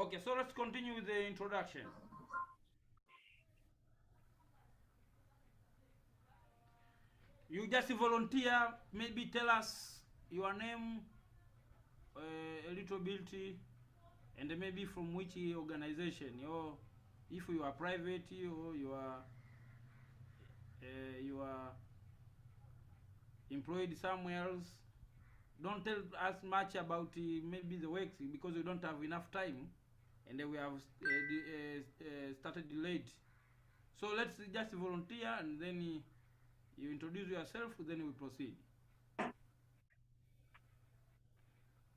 Okay, so let's continue with the introduction. You just volunteer, maybe tell us your name, a little bit, and maybe from which organization. If you are private or you are employed somewhere else. Don't tell us much about maybe the works because we don't have enough time, and we have started late. So let's just volunteer, and then you introduce yourself, then we proceed.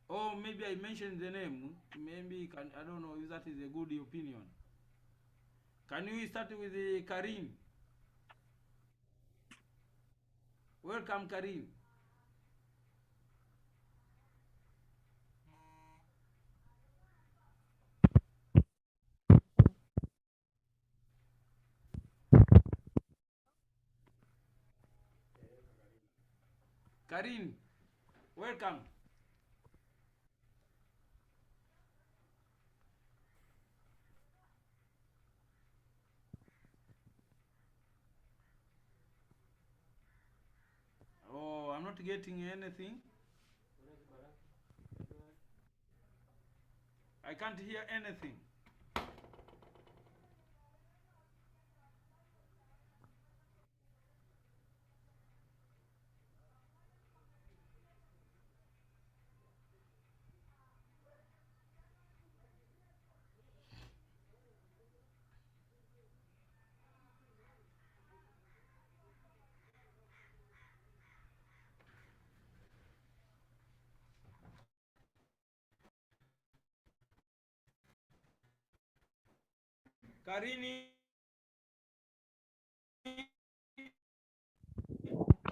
Or maybe I mentioned the name. Maybe I don't know if that is a good opinion. Can we start with Karim? Welcome, Karim. Karim, welcome. Oh, I'm not getting anything. I can't hear anything. Karini,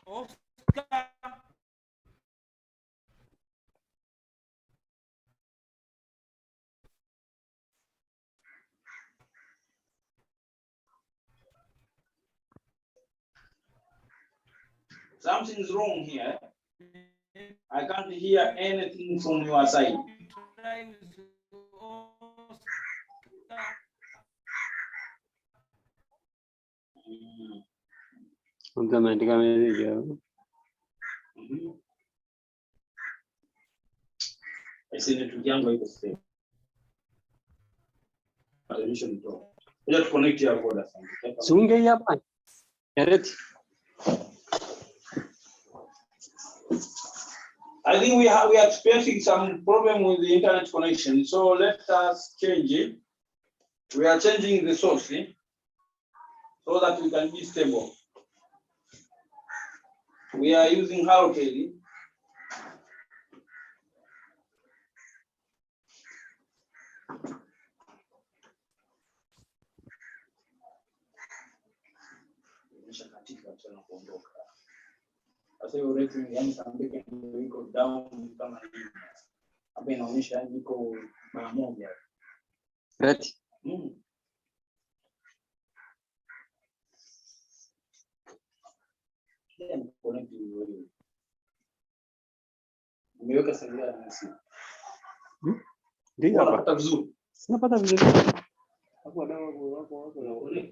Oscar. Something's wrong here. I can't hear anything from your side. Automaticamente ya. Ese network yangu iko safe. Television to. Let's connect your board. Sunge hapa. Yareti. I think we are experiencing some problem with the internet connection. So let us change it. We are changing the source so that we can be stable. We are using Halotel. Sasa hiyo rating yani Sambike iko down kama hivi. Hapa inaonyesha yani iko mara moja. Yareti. Connect hiyo. Nimeweka salio na simu. Ndio hapa. Unapata vizuri. Sinapata vizuri. Hapo dawa wako na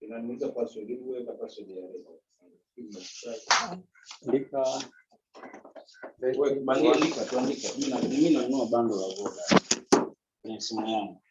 inaniuliza password ili uweka password ya leo. Andika. Wewe bandika tuandika. Mimi nanunua bando la Voda kwenye simu yangu.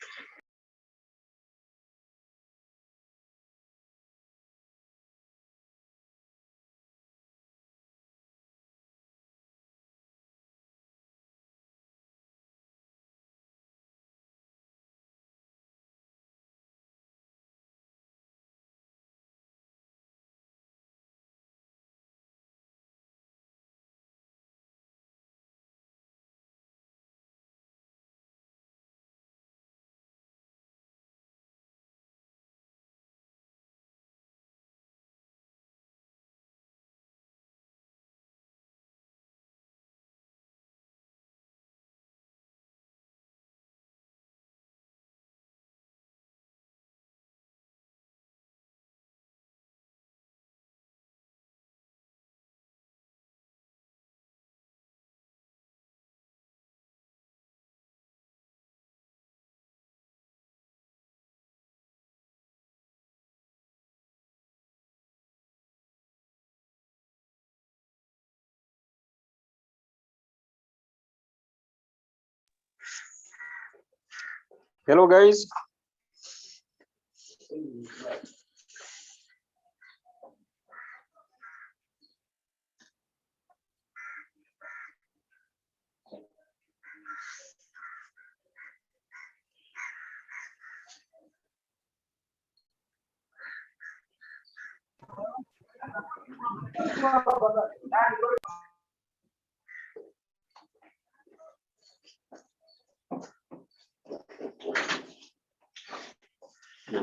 Hello guys.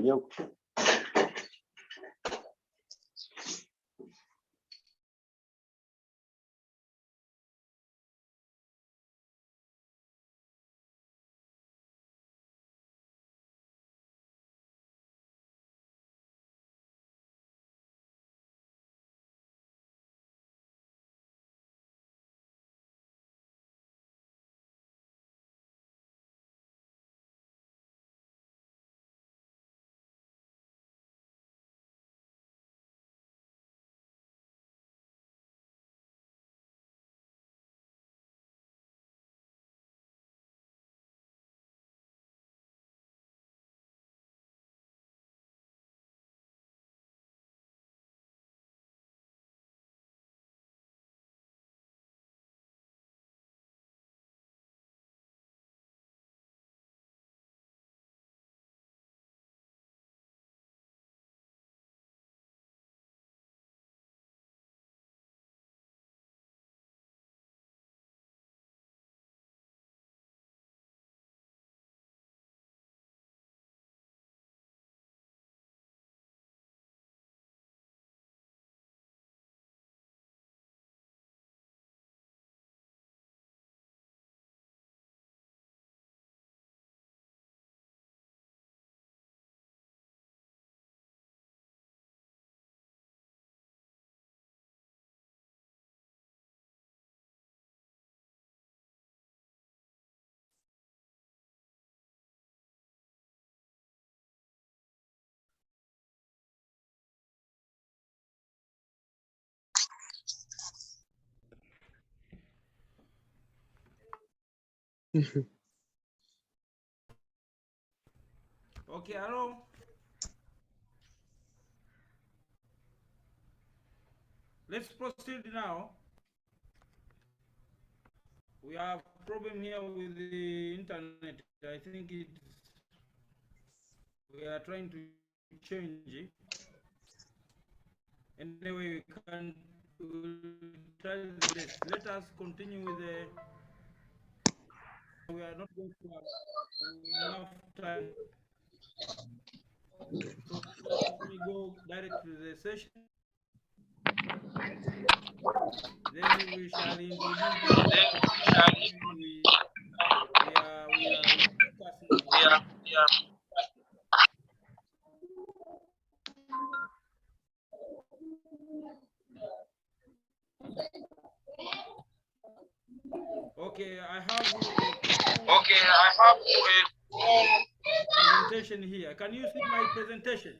Yo. Okay, hello. Let's proceed now. We have problem here with the internet. I think we are trying to change it. Anyway, we'll try the best. Let us continue with the. We are not going to have enough time. So let me go direct to the session. Then we shall introduce the we are discussing. Okay, I have a presentation here. Can you see my presentation?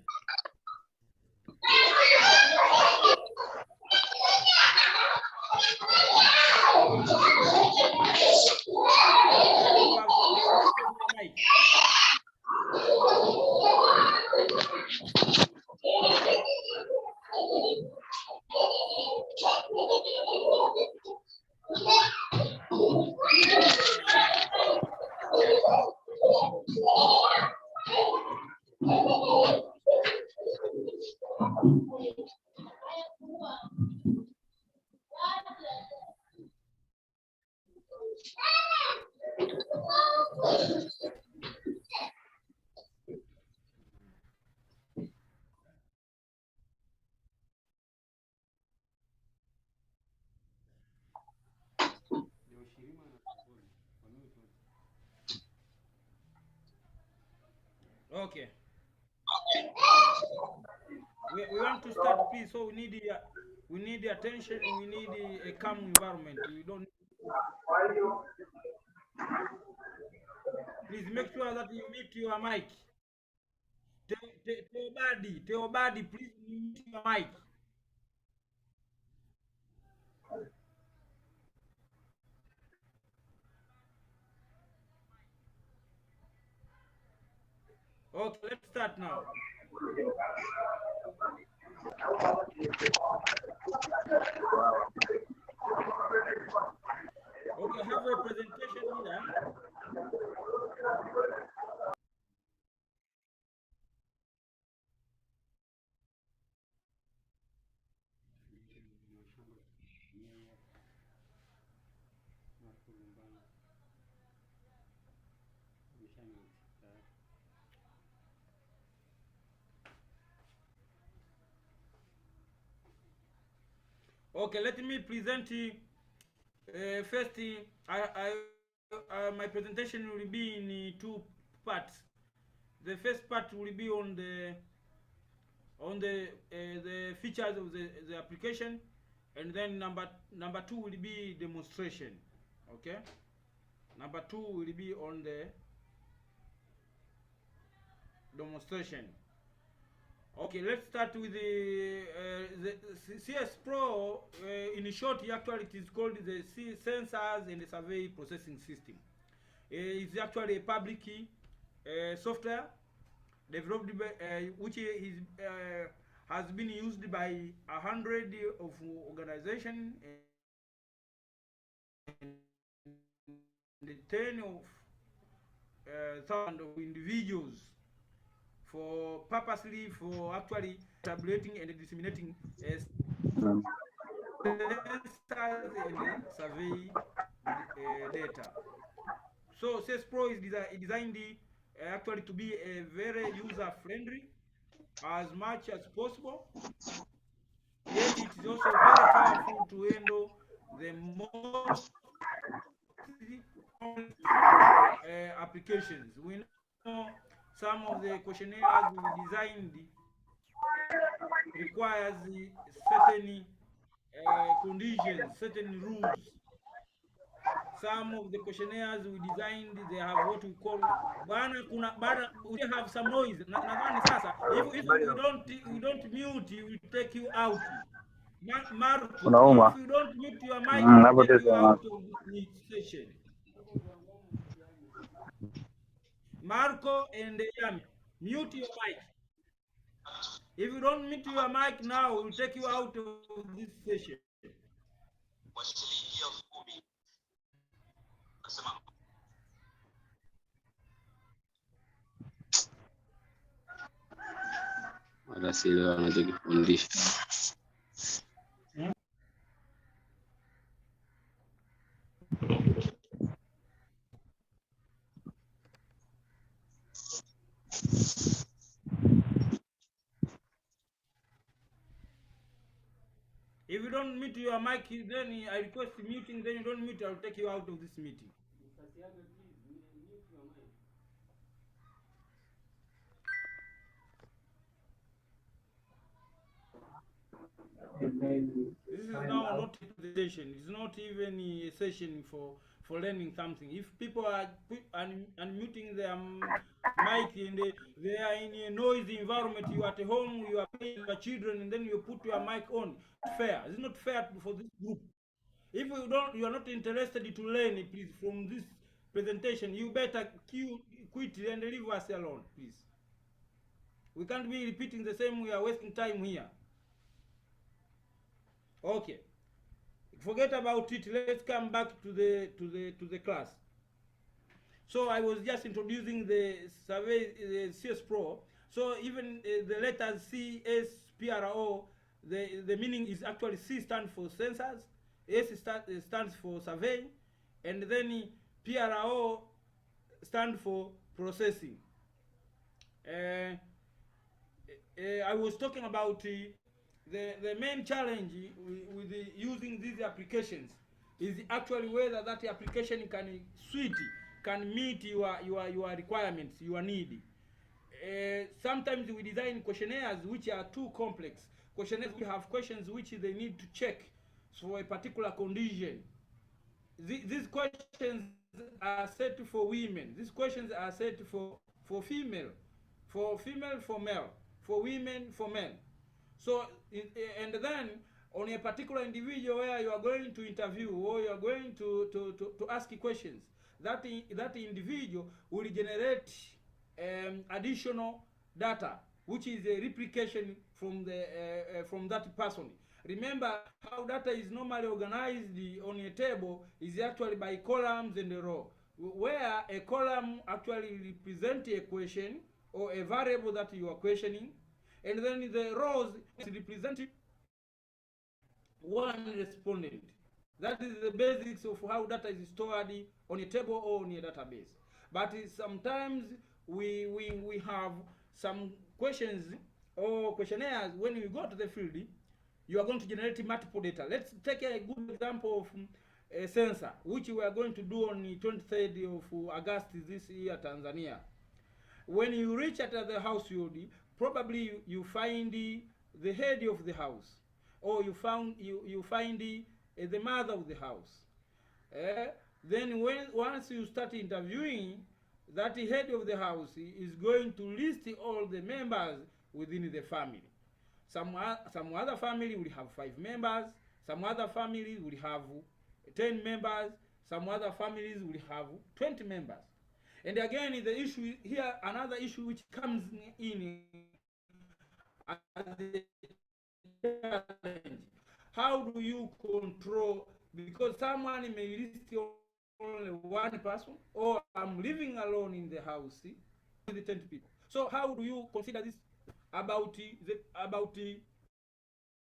Okay. We want to start, please. So we need the attention. We need a calm environment. We don't. Please make sure that you mute your mic. Teobadi, please mute your mic. Okay, let's start now. Okay, I have a presentation here. Okay, let me present first. My presentation will be in two parts. The first part will be on the features of the application, and then number two will be demonstration. Okay, number two will be on the demonstration. Okay, let's start with the CSPro. In short, actually, it is called the Sensors and Survey Processing System. It's actually a public key software developed by, which is has been used by 100 of organizations and 10 of thousand of individuals for purposely for actually tabulating and disseminating sensors and survey data. So CSPro is designed actually to be a very user friendly as much as possible. Yet it is also very powerful to handle the most complex applications. We know some of the questionnaires we designed requires certain conditions, certain rules. Some of the questionnaires we designed, they have what we call bana kuna bana, we have some noise. Nadhani sasa if we don't mute, we will take you out. Marco, Unauma. if you don't mute your mic, we will take you Napoteza. out of the session. Marco and Yami, mute your mic. If you don't mute your mic now, we will take you out of this session. Wala sielewa anachokifundisha. If you don't mute your mic, then I request muting. Then you don't mute, I'll take you out of this meeting. This is now not a presentation. It's not even a session for learning something. If people are unmuting their mic and they are in a noisy environment, you are at home, you are playing with your children, and then you put your mic on. It's fair. It's not fair for this group. If you are not interested to learn, please, from this presentation, you better quit and leave us alone, please. We can't be repeating the same. We are wasting time here. Okay. Forget about it. Let's come back to the class. So I was just introducing the survey, the CSPro. So even the letters CSPro, the meaning is actually C stands for sensors, S stands for survey, and then PRO stands for processing. I was talking about the main challenge with using these applications is actually whether that application can meet your requirements, your need. Sometimes we design questionnaires which are too complex. Questionnaires we have questions which they need to check for a particular condition. These questions are set for women. These questions are set for female, for male, for women, for men. So, and then on a particular individual where you are going to interview or you are going to ask questions, that individual will generate additional data, which is a replication from the from that person. Remember how data is normally organized on a table is actually by columns and a row, where a column actually represents a question or a variable that you are questioning, and then the rows represent one respondent. That is the basics of how data is stored on a table or on a database. But sometimes we have some questions or questionnaires. When you go to the field, you are going to generate multiple data. Let's take a good example of a census, which we are going to do on the 23rd of August this year, Tanzania. When you reach at the household, probably you find the head of the house, or you find the mother of the house. Then once you start interviewing, that head of the house is going to list all the members within the family. Some other family will have 5 members, some other families will have 10 members, some other families will have 20 members. And again, the issue here, another issue which comes in as a challenge. How do you control, because someone may list only one person, or I'm living alone in the house with 10 people. So how do you consider this about the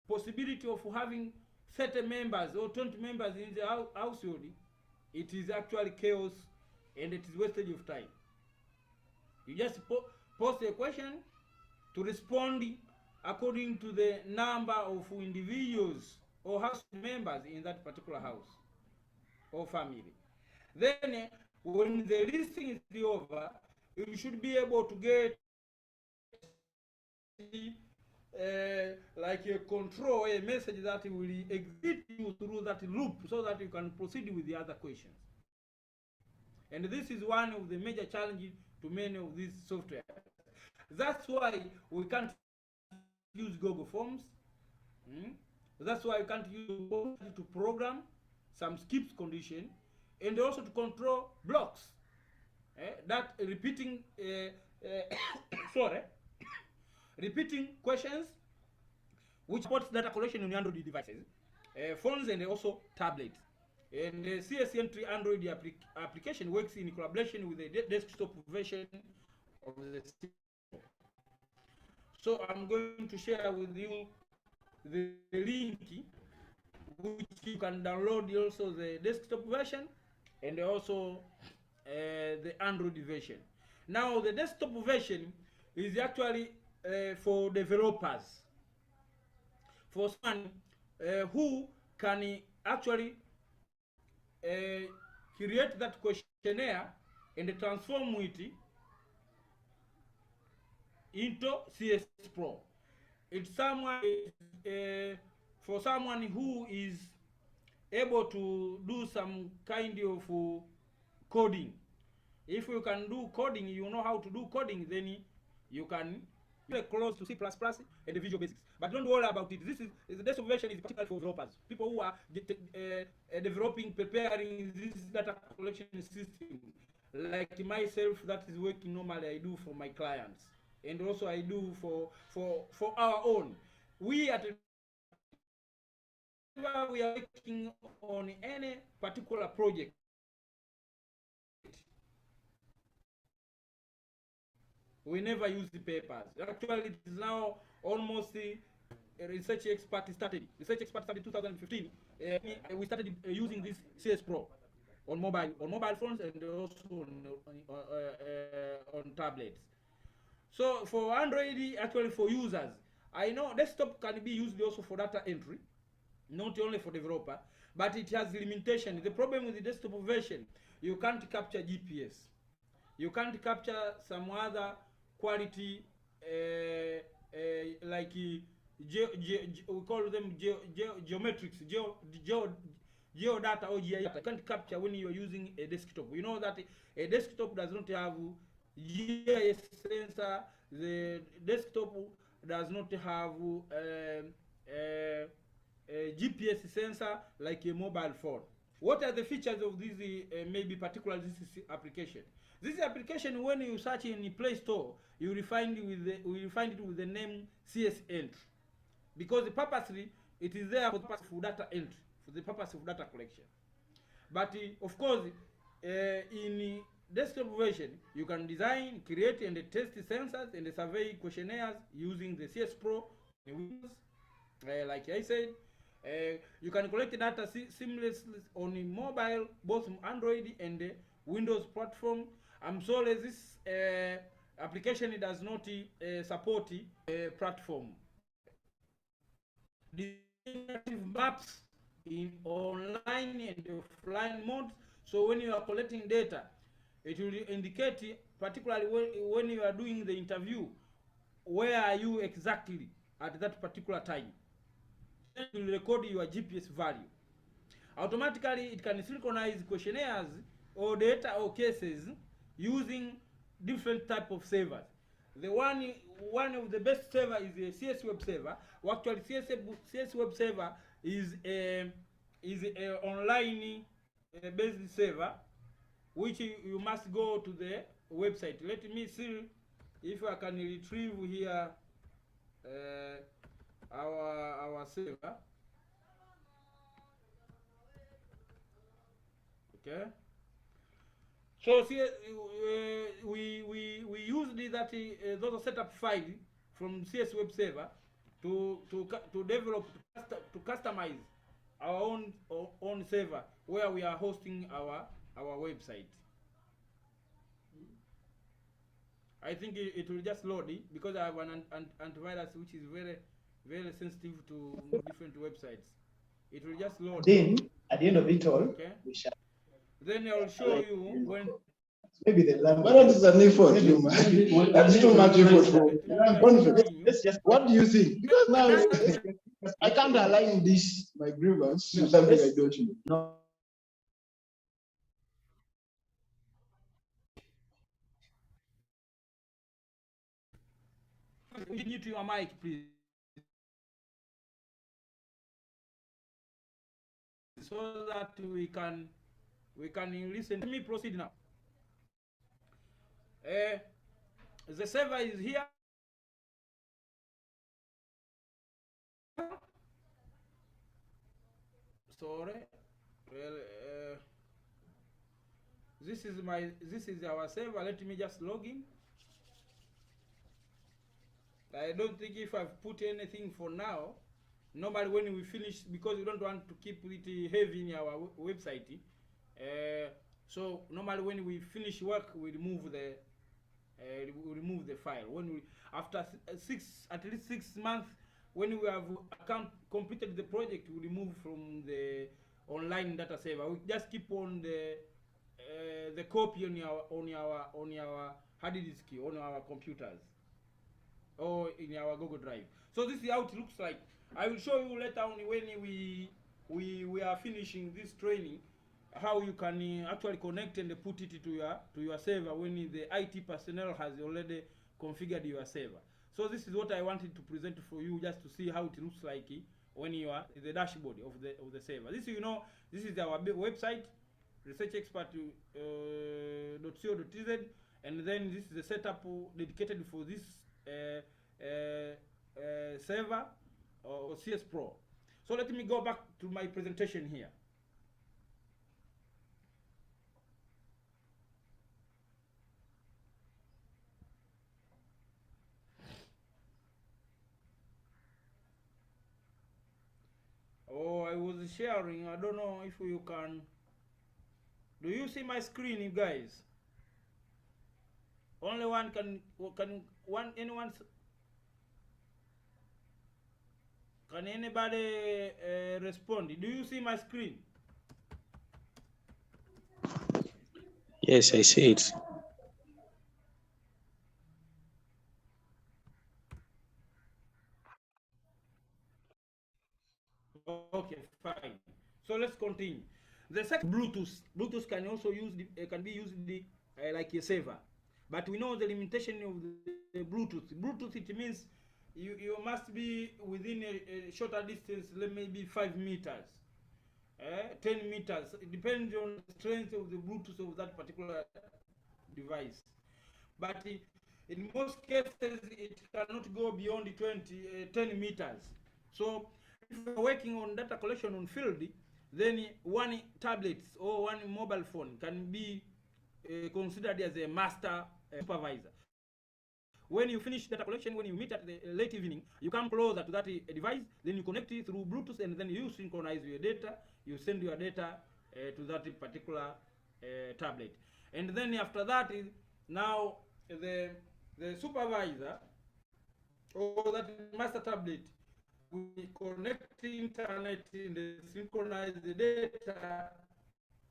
possibility of having 30 members or 20 members in the household? It is actually chaos, and it is wastage of time. You just post a question to respond according to the number of individuals or house members in that particular house or family. Then when the listing is over, you should be able to get like a control, a message that will exit you through that loop, so that you can proceed with the other questions. And this is one of the major challenges to many of these software. That's why we can't use Google Forms. That's why we can't use Google to program some skips condition, and also to control blocks. That repeating repeating questions, which supports data collection on Android devices, phones, and also tablets. And the CSPro Android application works in collaboration with the desktop version of the CSPro. So I'm going to share with you the link, which you can download also the desktop version and also the Android version. Now the desktop version is actually for developers, for someone who can actually create that questionnaire and transform it into CSPro. It's someone for someone who is able to do some kind of coding. If you can do coding, you know how to do coding, then you can get close to C++ and the Visual Basics. But don't worry about it. This is the desktop version is particularly for developers, people who are developing, preparing this data collection system, like myself, that is working normally. I do for my clients, and also I do for our own. We are working on any particular project, we never use the papers. Actually, it is now almost a research expert started. Research expert started in 2015. We started using this CSPro on mobile phones, and also on tablets. So for Android, actually for users, I know desktop can be used also for data entry, not only for developer, but it has limitation. The problem with the desktop version, you can't capture GPS. You can't capture some other quality like we call them geometrics, geodata or GIS. You can't capture when you are using a desktop. You know that a desktop does not have GIS sensor. The desktop does not have a GPS sensor like a mobile phone. What are the features of this maybe particular this application? This application, when you search in Play Store, you will find it with the name CS entry, because purposely it is there for the purpose of data entry, for the purpose of data collection. But of course, in desktop version, you can design, create, and test sensors and survey questionnaires using the CSPro Windows. Like I said, you can collect data seamlessly on mobile, both Android and Windows platform. I'm sorry, this application does not support platform. Native maps in online and offline mode. So when you are collecting data, it will indicate, particularly when you are doing the interview, where are you exactly at that particular time. It will record your GPS value. Automatically, it can synchronize questionnaires or data or cases using different type of servers. The one of the best server is the CS Web Server. Well, actually, CS Web Server is a online based server, which you must go to the website. Let me see if I can retrieve here our server. Okay. So see, we used that those setup file from CS Web Server to develop, to customize our own server where we are hosting our website. I think it will just load it, because I have an antivirus which is very sensitive to different websites. It will just load. Then at the end of it all, okay, we shall. Then I'll show you when. Maybe the language. What is an effort, you man? That's too much effort for conflict. What do you think? Because now I can't align this, my grievance, to something I don't know. No. Mute your mic, please, so that we can listen. Let me proceed now. The server is here. Sorry. Well, this is our server. Let me just log in. I don't think if I've put anything for now. Normally when we finish, because we don't want to keep it heavy in our website, so normally when we finish work, we remove the file. When we, after at least 6 months, when we have completed the project, we remove from the online data server. We just keep on the copy on our hard disk, on our computers, or in our Google Drive. So this is how it looks like. I will show you later on when we are finishing this training, how you can actually connect and put it to your server when the IT personnel has already configured your server. So this is what I wanted to present for you, just to see how it looks like when you are in the dashboard of the server. This, you know, this is our website, researchexpert.co.tz, and then this is the setup dedicated for this server or CSPro. So let me go back to my presentation here. Oh, I was sharing. I don't know if you can. Do you see my screen, you guys? Only one can anyone? Can anybody respond? Do you see my screen? Yes, I see it. Okay, fine. So let's continue. The second, Bluetooth can also can be used like a server, but we know the limitation of the Bluetooth. Bluetooth, it means you must be within a shorter distance, maybe 5 meters. 10 meters. It depends on the strength of the Bluetooth of that particular device. But in most cases, it cannot go beyond 10 meters. So if you're working on data collection on field, then one tablet or one mobile phone can be considered as a master supervisor. When you finish data collection, when you meet at the late evening, you come closer to that device, then you connect it through Bluetooth, and then you synchronize your data, you send your data to that particular tablet. And then after that, now the supervisor or that master tablet will connect the internet and synchronize the data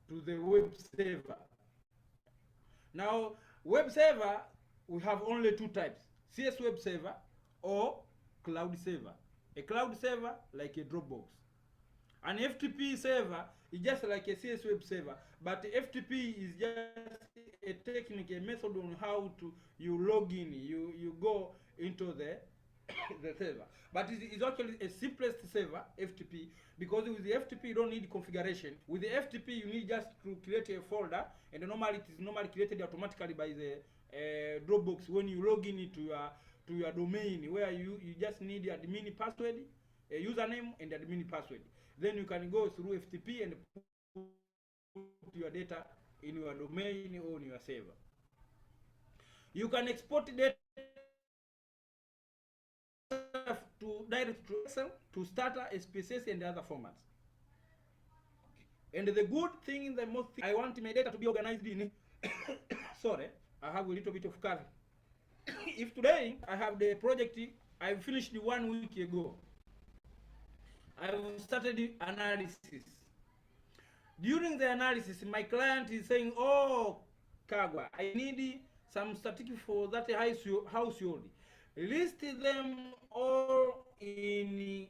to the web server. Now, web server, we have only two types: CS web server or cloud server. A cloud server like a Dropbox. An FTP server is just like a CS web server, but FTP is just a technique, a method on how to you log in, you go into the the server. But it's actually a simplest server, FTP, because with the FTP you don't need configuration. With the FTP you need just to create a folder, and normally it is normally created automatically by the Dropbox when you log in to your domain, where you just need admin password, a username and admin password. Then you can go through FTP and put your data in your domain or in your server. You can export data to direct to Excel, to Starter, SPSS, and other formats. And the good thing, the most thing, I want my data to be organized in sorry, I have a little bit of cover. If today I have the project, I finished 1 week ago, I started the analysis. During the analysis, my client is saying, "Oh, Kagwa, I need some statistics for that household. List them all in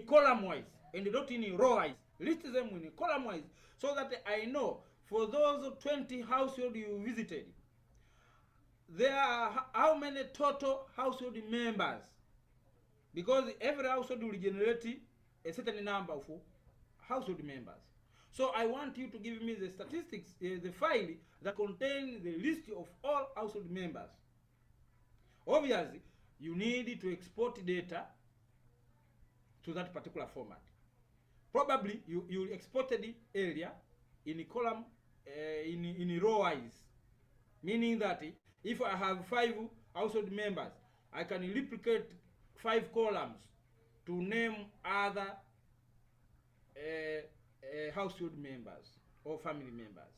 column wise and not in row wise. List them in column wise so that I know for those 20 households you visited, there are how many total household members, because every household will generate a certain number of household members. So I want you to give me the statistics, the file that contains the list of all household members. Obviously, you need to export data to that particular format. Probably you exported the area in a column, in row wise, meaning that if I have 5 household members, I can replicate 5 columns to name other household members or family members.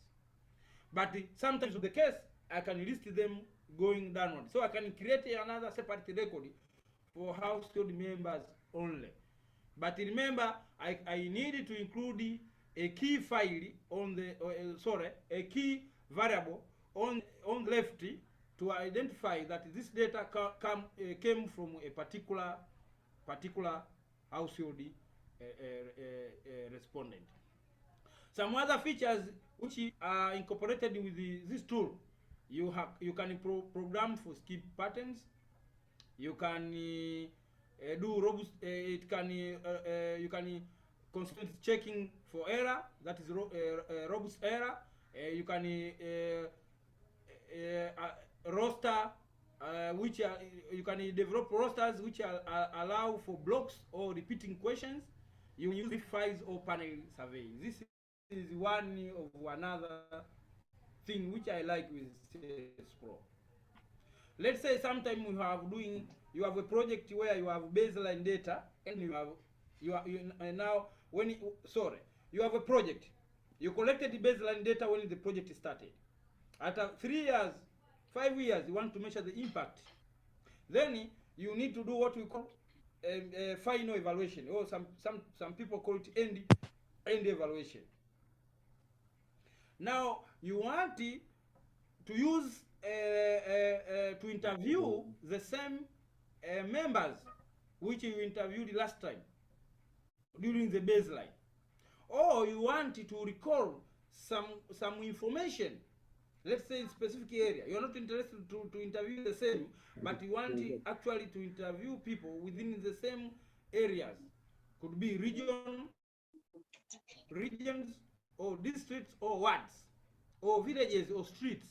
But sometimes in the case, I can list them going downward. So I can create another separate record for household members only. But remember, I need to include a key file on the, a key variable on the left to identify that this data came from a particular household respondent. Some other features which are incorporated with this tool, you can program for skip patterns. You can do robust. You can constantly checking for error, that is robust error. You can roster, which you can develop rosters which allow for blocks or repeating questions. You use files or panel surveying. This is one of another thing which I like with CSPro. Let's say sometime you have a project where you have baseline data, and you have a project. You collected the baseline data when the project started. After 3 years, 5 years, you want to measure the impact. Then you need to do what we call a final evaluation, or some people call it end evaluation. Now you want to use to interview the same members which you interviewed last time during the baseline, or you want to recall some information. Let's say in specific area, you're not interested to interview the same, but you want actually to interview people within the same areas. could be regions, or districts, or wards, or villages, or streets.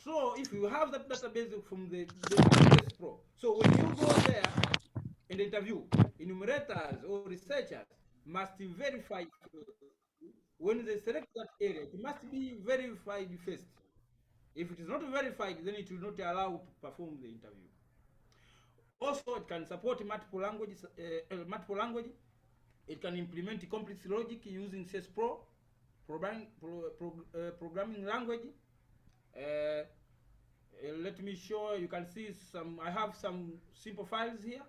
So if you have that database from the CSPro, so when you go there in the interview, enumerators or researchers must verify. When they select that area, it must be verified first. If it is not verified, then it will not allow to perform the interview. Also, it can support multiple languages. It can implement complex logic using CSPro programming language. Let me show. You can see some. I have some simple files here.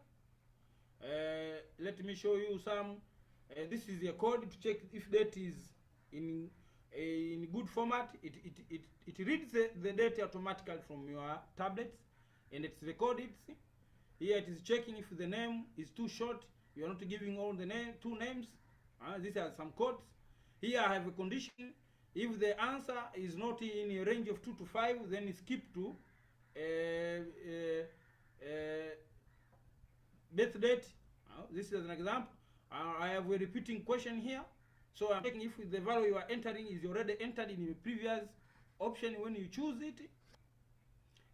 Let me show you some. This is a code to check if data is in good format. It reads the data automatically from your tablets, and it's recorded. Here it is checking if the name is too short. You are not giving all the two names. These are some codes. Here I have a condition. If the answer is not in a range of 2 to 5, then skip to birth date. This is an example. I have a repeating question here. So I'm checking if the value you are entering is already entered in the previous option when you choose it.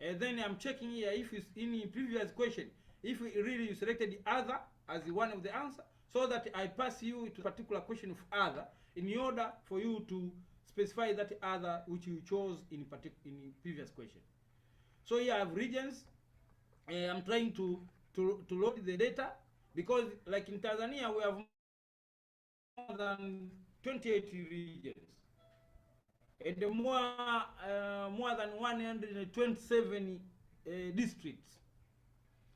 And then I'm checking here if it's in the previous question, if really you selected the other as one of the answer, so that I pass you to a particular question of other in order for you to specify that other which you chose in the previous question. So here I have regions. I'm trying to load the data, because like in Tanzania we have more than 28 regions and more than 127 districts.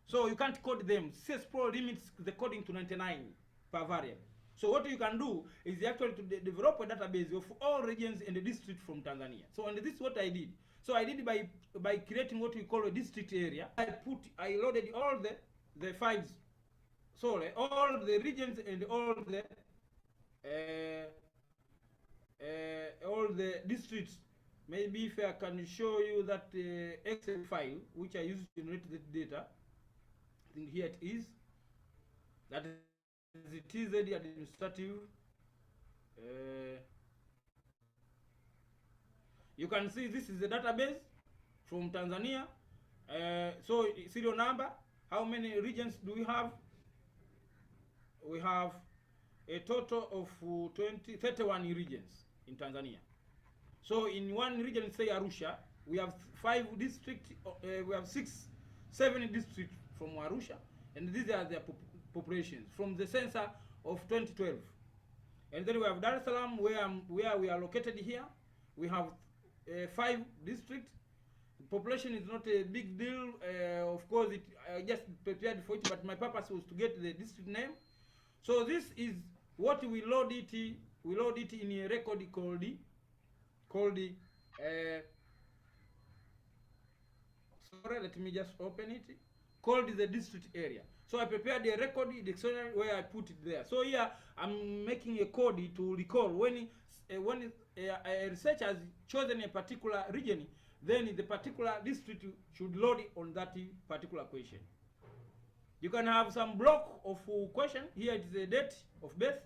So you can't code them. CSPro limits the coding to 99 per variable. So what you can do is actually to develop a database of all regions and the districts from Tanzania. So and this is what I did. So I did by creating what we call a district area. I loaded all the files, sorry, all the regions and all the districts. Maybe if I can show you that Excel file which I used to generate the data. I think here it is. That is the TZ administrative. You can see this is the database from Tanzania. So serial number, how many regions do we have? We have a total of 31 regions in Tanzania. So in one region, say Arusha, we have 5 districts, we have 7 districts from Arusha, and these are their populations from the census of 2012. And then we have Dar es Salaam, where we are located here. We have 5 districts. Population is not a big deal. Of course, I just prepared for it, but my purpose was to get the district name. So this is what we load it. We load it in a record called sorry, let me just open it. Called the district area. So I prepared a record dictionary where I put it there. So here I'm making a code to recall when a researcher has chosen a particular region, then the particular district should load it on that particular question. You can have some block of question. Here it is a date of birth.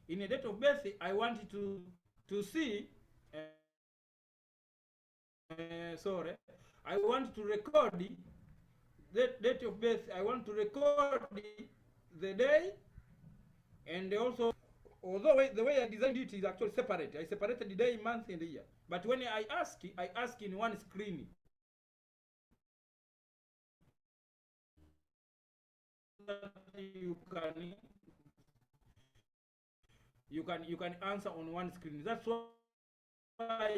In a date of birth, I want to see. Sorry, I want to record the date of birth. I want to record the day, and also, although the way I designed it is actually separate. I separated the day, month, and the year. But when I ask in one screen. You can answer on one screen. That's why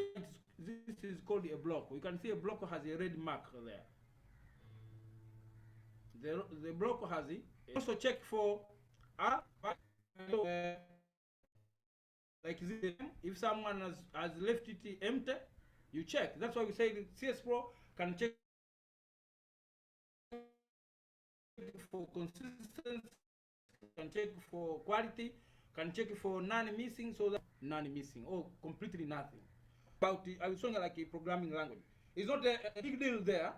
this is called a block. You can see a block has a red mark there. The block has it. Also check for like this. If someone has left it empty, you check. That's why we say CSPro can check for consistency, can check for quality, can check for none missing, so that none missing or completely nothing. About I was showing like a programming language. It's not a big deal there.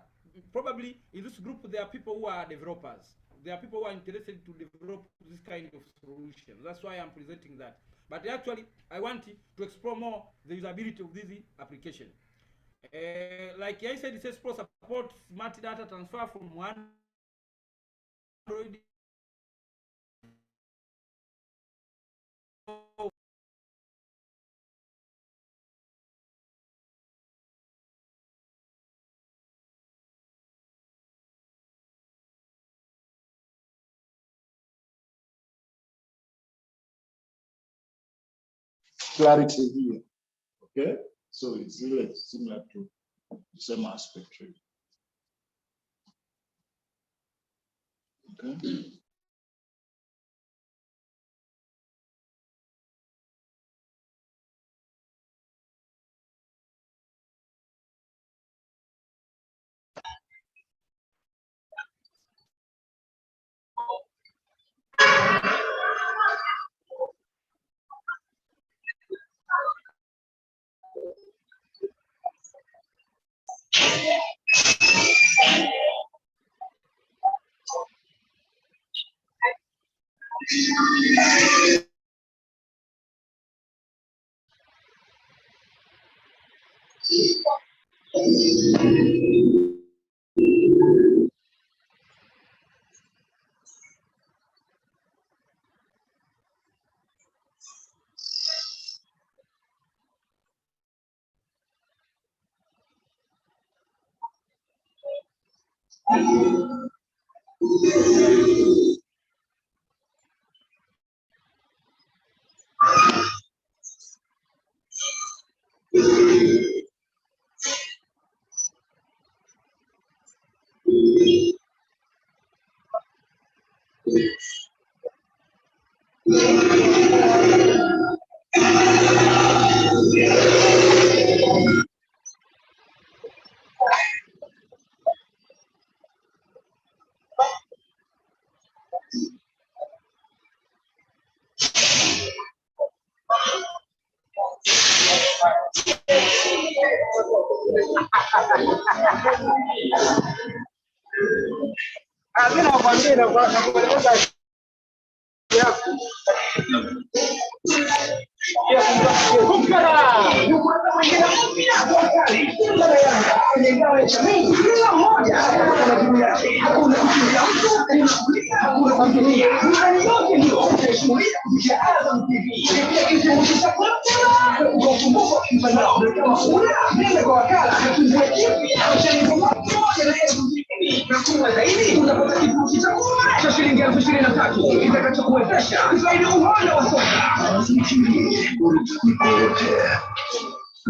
Probably in this group there are people who are developers. there are people who are interested to develop this kind of solution. That's why I'm presenting that. But actually, I want to explore more the usability of this application. Like I said, CSPro supports smart data transfer from one Android clarity here. Okay, so it's really similar to the same aspect. Okay.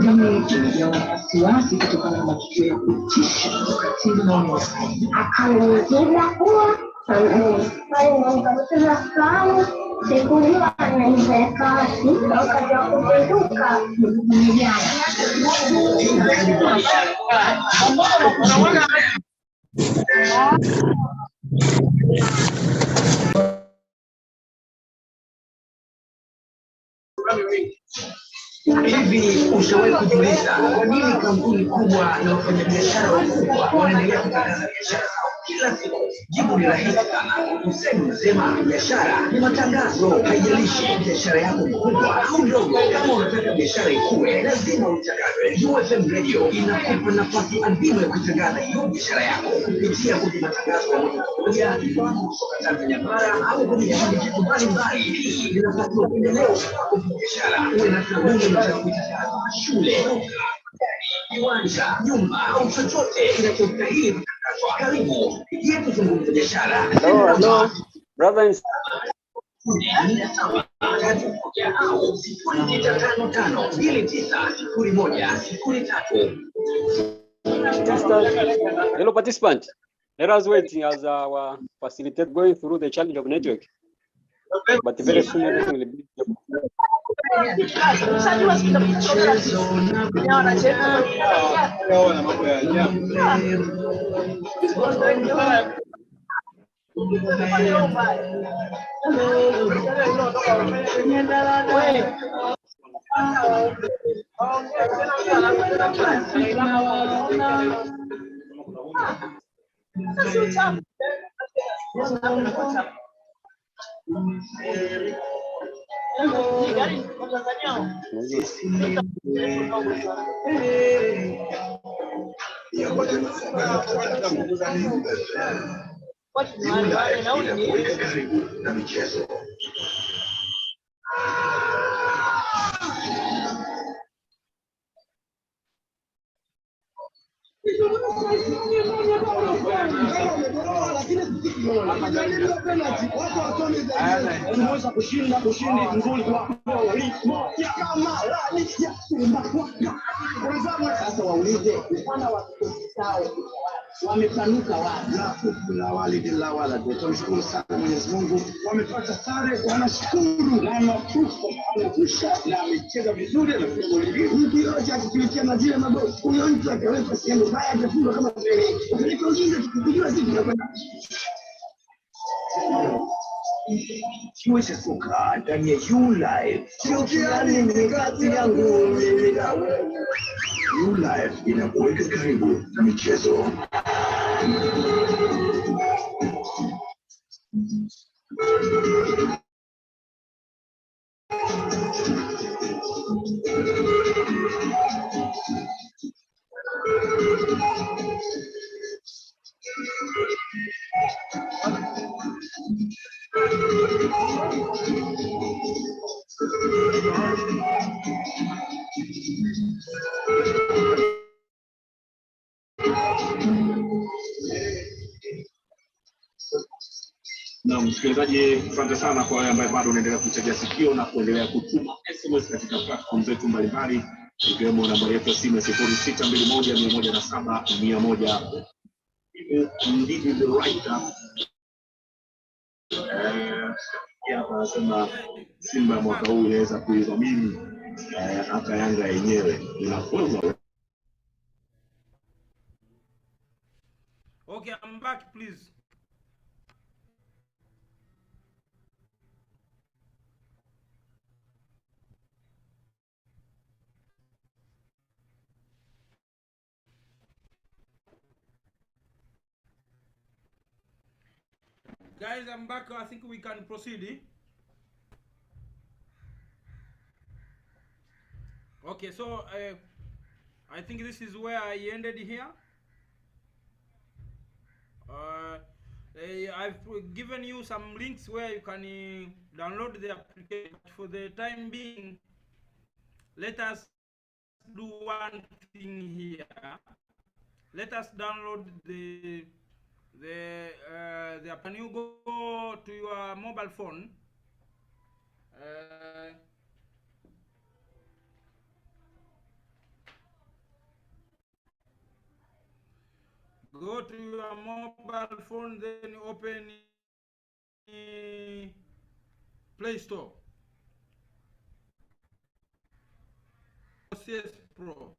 Jamii ya wasiwasi kutokana na matukio ya kutisha, ukatili na unyanyasaji. Akanijia kuwa nikamsema sana, sikujua anaweza kasi wakati wa kupinduka Hivi ushawahi kujiuliza kwa nini kampuni kubwa na wafanyabiashara wakubwa wanaendelea kutangaza biashara zao kila siku? Jibu ni rahisi sana. Usemi mzima biashara ni matangazo. Haijalishi biashara yako ni kubwa au ndogo, kama unataka biashara ikue, lazima utangaze. UFM Radio inakupa nafasi adhimu ya kutangaza hiyo biashara yako kupitia kwenye matangazo ya moja kwa moja kutoka Tanzania bara au kwenye vipindi vyetu mbalimbali. Hii ni nafasi ya upendeleo kwa biashara. Uwe na sabuni za kutangaza shule, kiwanja, nyumba au chochote kinachostahili kutangazwa. Karibu yetu zungumza biashara. Hello, brother. Hello, participant. Let us waiting as our facilitator going through the challenge of network. But very soon everything will be. Sasa waulize mfano wa wamepanuka wapi? La wali bila wala. Tunashukuru sana Mwenyezi Mungu, wamepata sare, wanashukuru na mafuko wamekwisha na amecheza vizuri na mtu yote akipitia na zile mabao, huyo mtu akaweka sehemu mbaya atafunga kama vile kupeleka ujinga tukijua sisi tunakwenda kiweze soka ndani ya U-Live. Sio fulani ni kati yangu mimi na wewe. U-Live inakuweka karibu na michezo. Na msikilizaji, asante sana kwa wale ambao bado unaendelea kutegea sikio na kuendelea kutuma SMS katika platform zetu mbalimbali, ikiwemo nambari yetu ya simu 0621 Ndivyo the writer anasema Simba mwaka huu inaweza kuidhamini hata Yanga yenyewe inafuzu. Okay, I'm back, please. Guys, I'm back. I think we can proceed. Okay, so I think this is where I ended here. I've given you some links where you can download the application. For the time being, let us do one thing here. Let us download the app. Can you go to your mobile phone? Go to your mobile phone, then open Play Store. CSPro.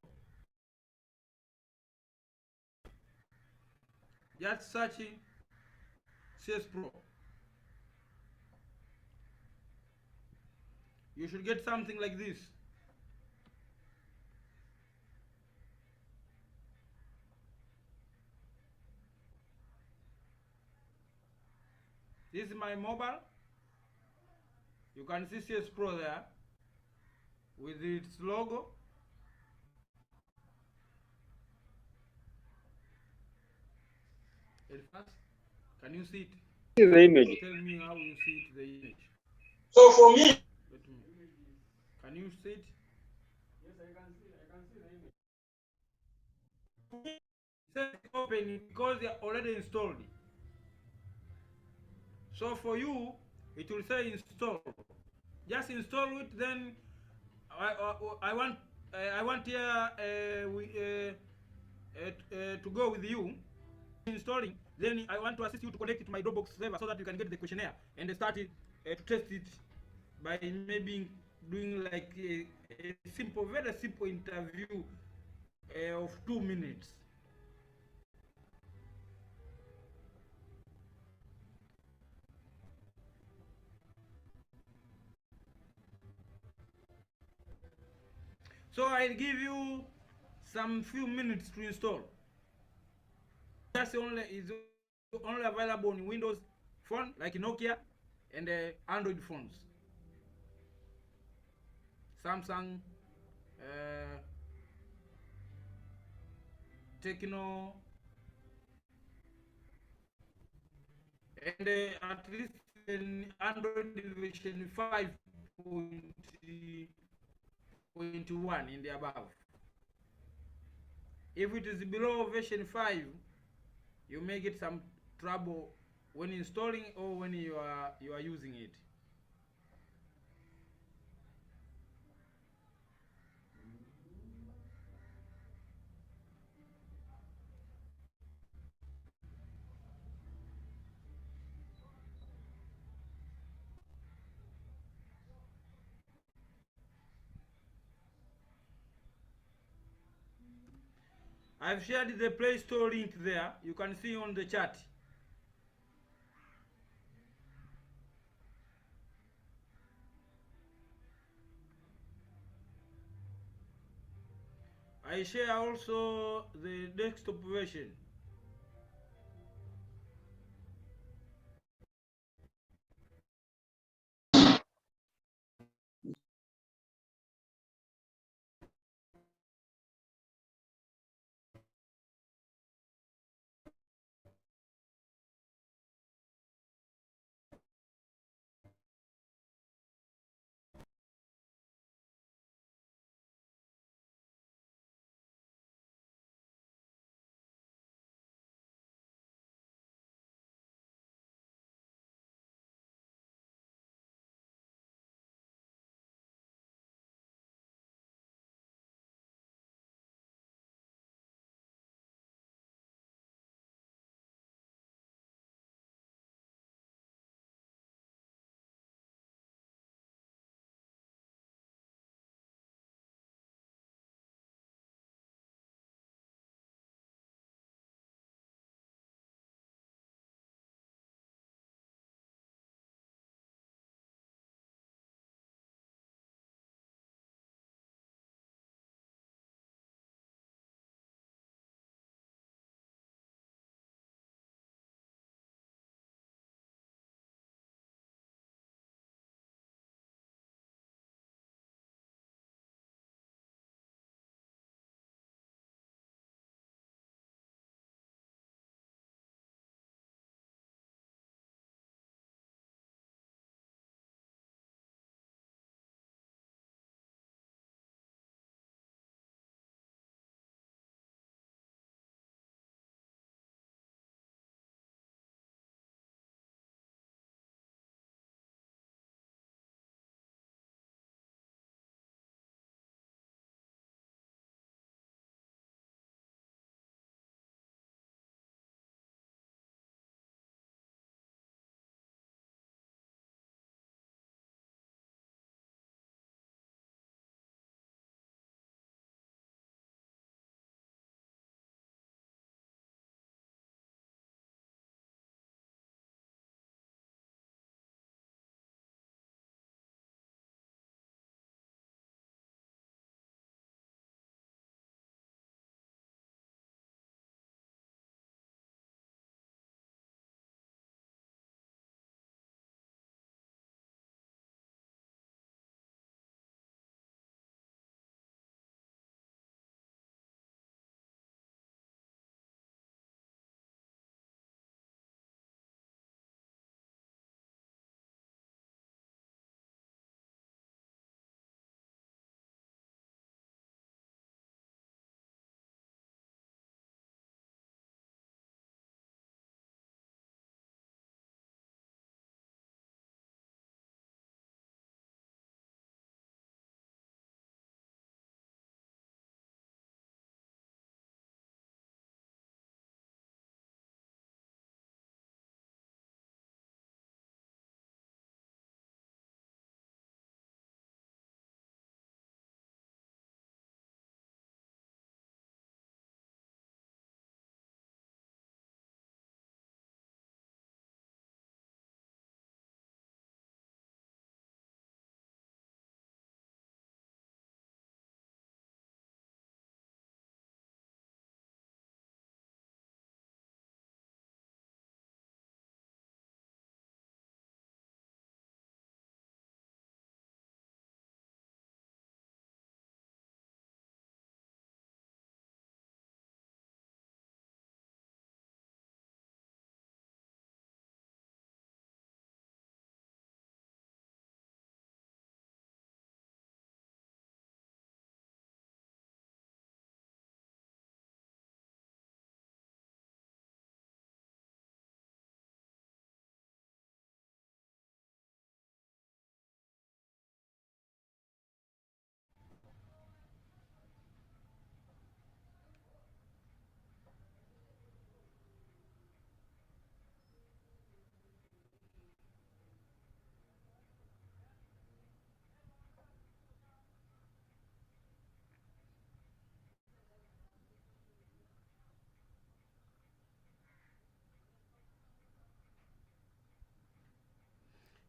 Just searching CSPro. You should get something like this. This is my mobile. You can see CSPro there with its logo. Can you see it? The image. Tell me how you see it, the image. So for me, can you see it? Yes, I can see the image. It says open because they are already installed. So for you, it will say install. Just install it. Then I want here to go with you installing. Then I want to assist you to connect it to my Dropbox server so that you can get the questionnaire and start it to test it by maybe doing like a simple, very simple interview of 2 minutes. So I'll give you some few minutes to install. That's only available on Windows phone like Nokia and Android phones. Samsung, Techno, and at least in Android version 5.1 in the above. If it is below version 5, you may get some trouble when installing or when you are using it. I've shared the Play Store link there. You can see on the chat. I share also the desktop version.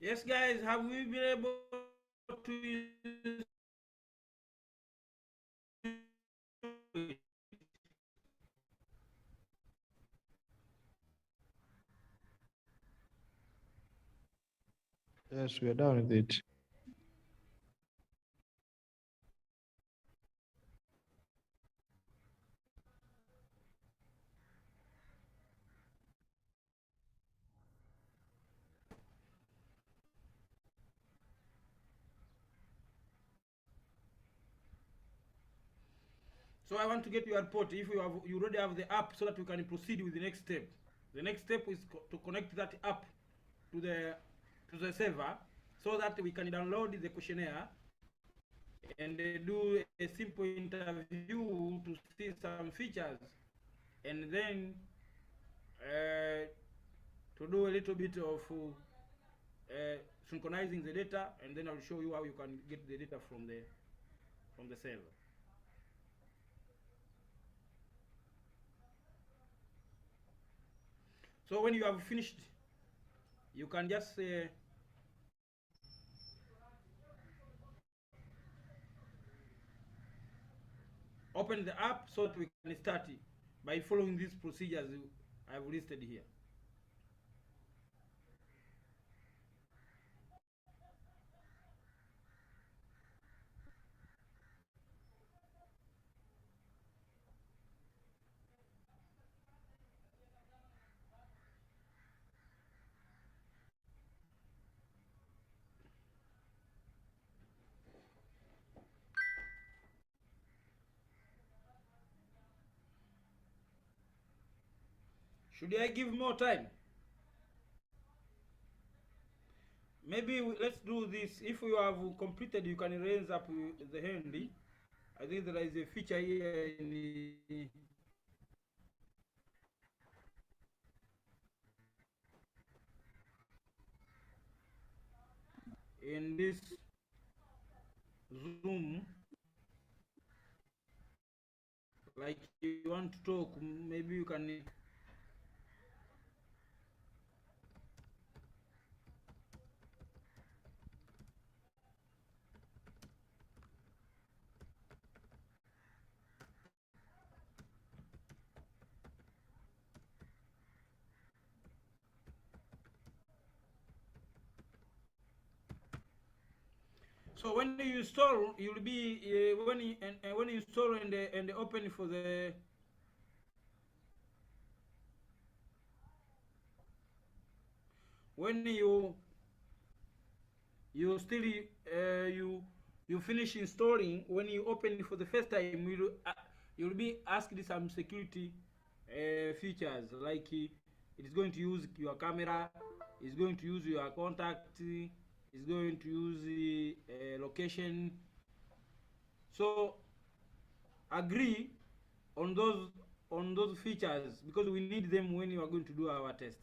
Yes, guys, have we been able to use it? Yes, we are done with it. So I want to get your report if you already have the app so that we can proceed with the next step. The next step is to connect that app to the server so that we can download the questionnaire and do a simple interview to see some features, and then to do a little bit of synchronizing the data, and then I'll show you how you can get the data from the server. So when you have finished, you can just open the app so that we can start by following these procedures I've listed here. Should I give more time? Maybe let's do this. If you have completed, you can raise up the hand. I think there is a feature here in this Zoom. Like you want to talk, maybe you can. So when you install, you'll be when you install and open for the when you still you finish installing, when you open for the first time, you'll be asked some security features, like it's going to use your camera, it's going to use your contact, it's going to use location. So agree on those features because we need them when you are going to do our test.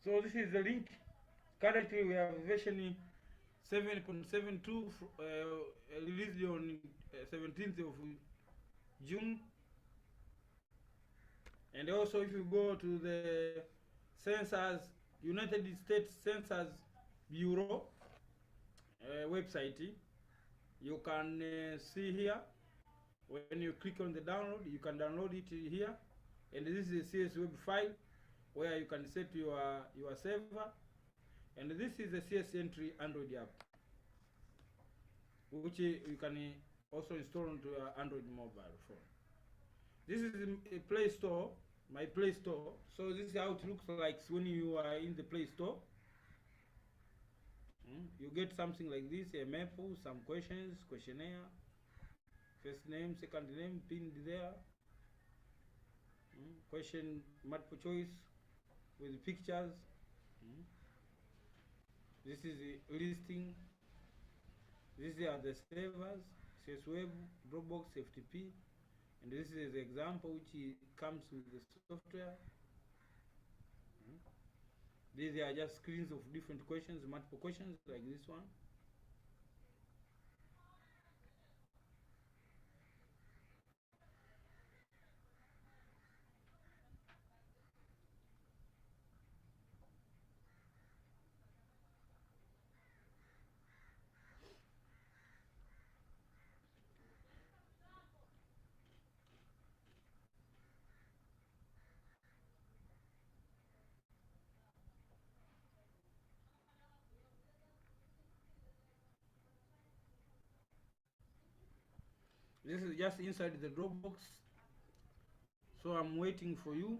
So this is the link. Currently we have version 7.72 released on 17th of June. And also if you go to the Census, United States Census Bureau website, you can see here, when you click on the download, you can download it here. And this is a CS web file where you can set your server. And this is a CS entry Android app, which you can also install onto your Android mobile phone. This is a Play Store, my Play Store. So this is how it looks like when you are in the Play Store. You get something like this, a map, some questions, questionnaire, first name, second name pinned there, question multiple choice with pictures. This is the listing. These are the servers, CS Web, Dropbox, FTP, and this is the example which comes with the software. These are just screens of different questions, multiple questions like this one. This is just inside the Dropbox. So I'm waiting for you.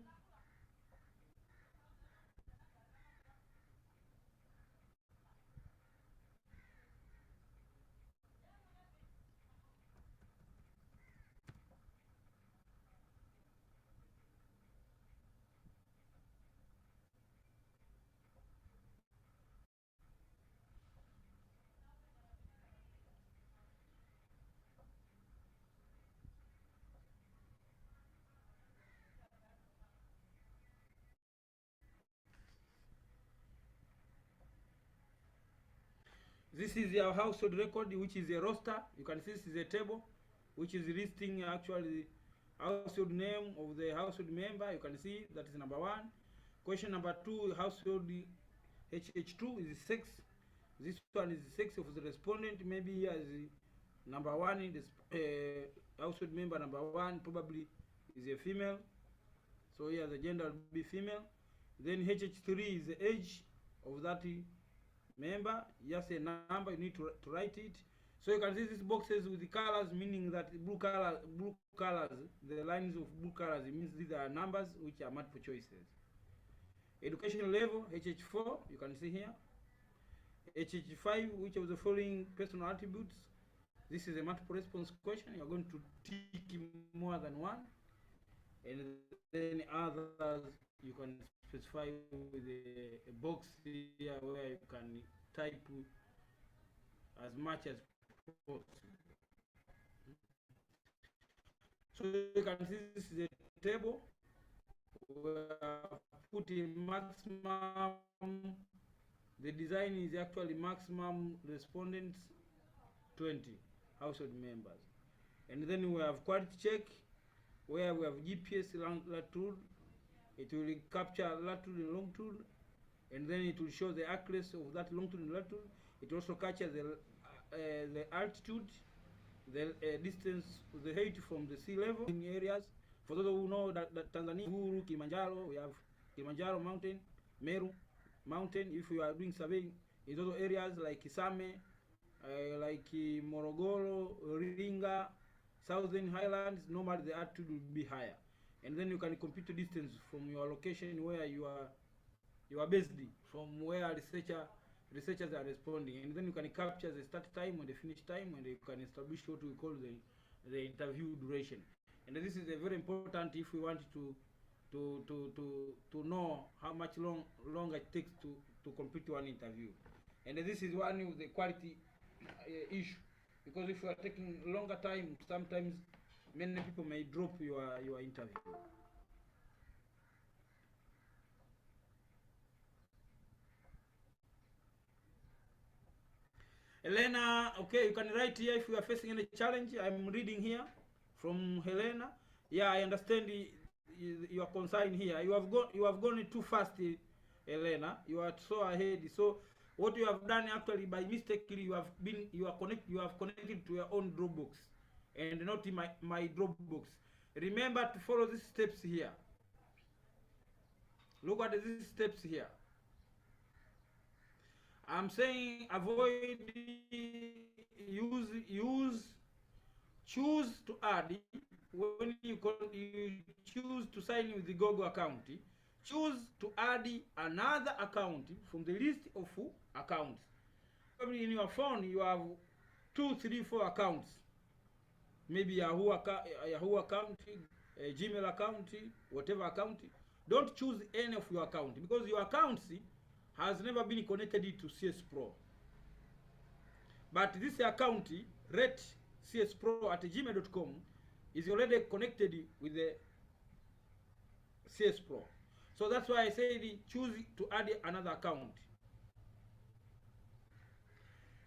This is your household record, which is a roster. You can see this is a table which is listing actually household name of the household member. You can see that is number 1. Question number 2, household HH2 is sex. This one is the sex of the respondent. Maybe here is number 1 in the household member number 1 probably is a female. So here the gender will be female. Then HH3 is the age of that member, just a number, you need to write it. So you can see these boxes with the colors, meaning that blue colors, the lines of blue colors, it means these are numbers which are multiple choices. Education level, HH4, you can see here. HH5, which of the following personal attributes? This is a multiple response question. You're going to tick more than one. And then others, you can specify with a box here where you can type as much as possible. So you can see this is a table where put in maximum. The design is actually maximum respondents 20 household members. And then we have quality check where we have GPS latitude. It will capture latitude and longitude, and then it will show the accuracy of that longitude and latitude. It also captures the altitude, the distance, the height from the sea level in areas. For those who know that Tanzania, Uhuru, Kilimanjaro, we have Kilimanjaro mountain, Meru mountain. If you are doing surveying in those areas like Kisame, like Morogoro, Iringa, Southern Highlands, normally the altitude will be higher. And then you can compute the distance from your location where you are based, from where researchers are responding, and then you can capture the start time and the finish time, and you can establish what we call the interview duration. And this is a very important if we want to know how much longer it takes to complete one interview. And this is one of the quality issue, because if you are taking longer time, sometimes many people may drop your interview. Helena, okay, you can write here if you are facing any challenge. I'm reading here from Helena. Yeah, I understand your concern here. You have gone too fast, Helena. You are so ahead. So what you have done actually by mistakenly you have connected to your own Dropbox and not in my Dropbox. Remember to follow these steps here. Look at these steps here. I'm saying avoid choose to add when you choose to sign in with the Google account. Choose to add another account from the list of accounts. Probably in your phone you have 2, 3, 4 accounts. Maybe Yahoo account, Gmail account, whatever account. Don't choose any of your accounts because your accounts has never been connected to CSPro. But this account, rate CSPro at gmail.com, is already connected with the CSPro. So that's why I said choose to add another account.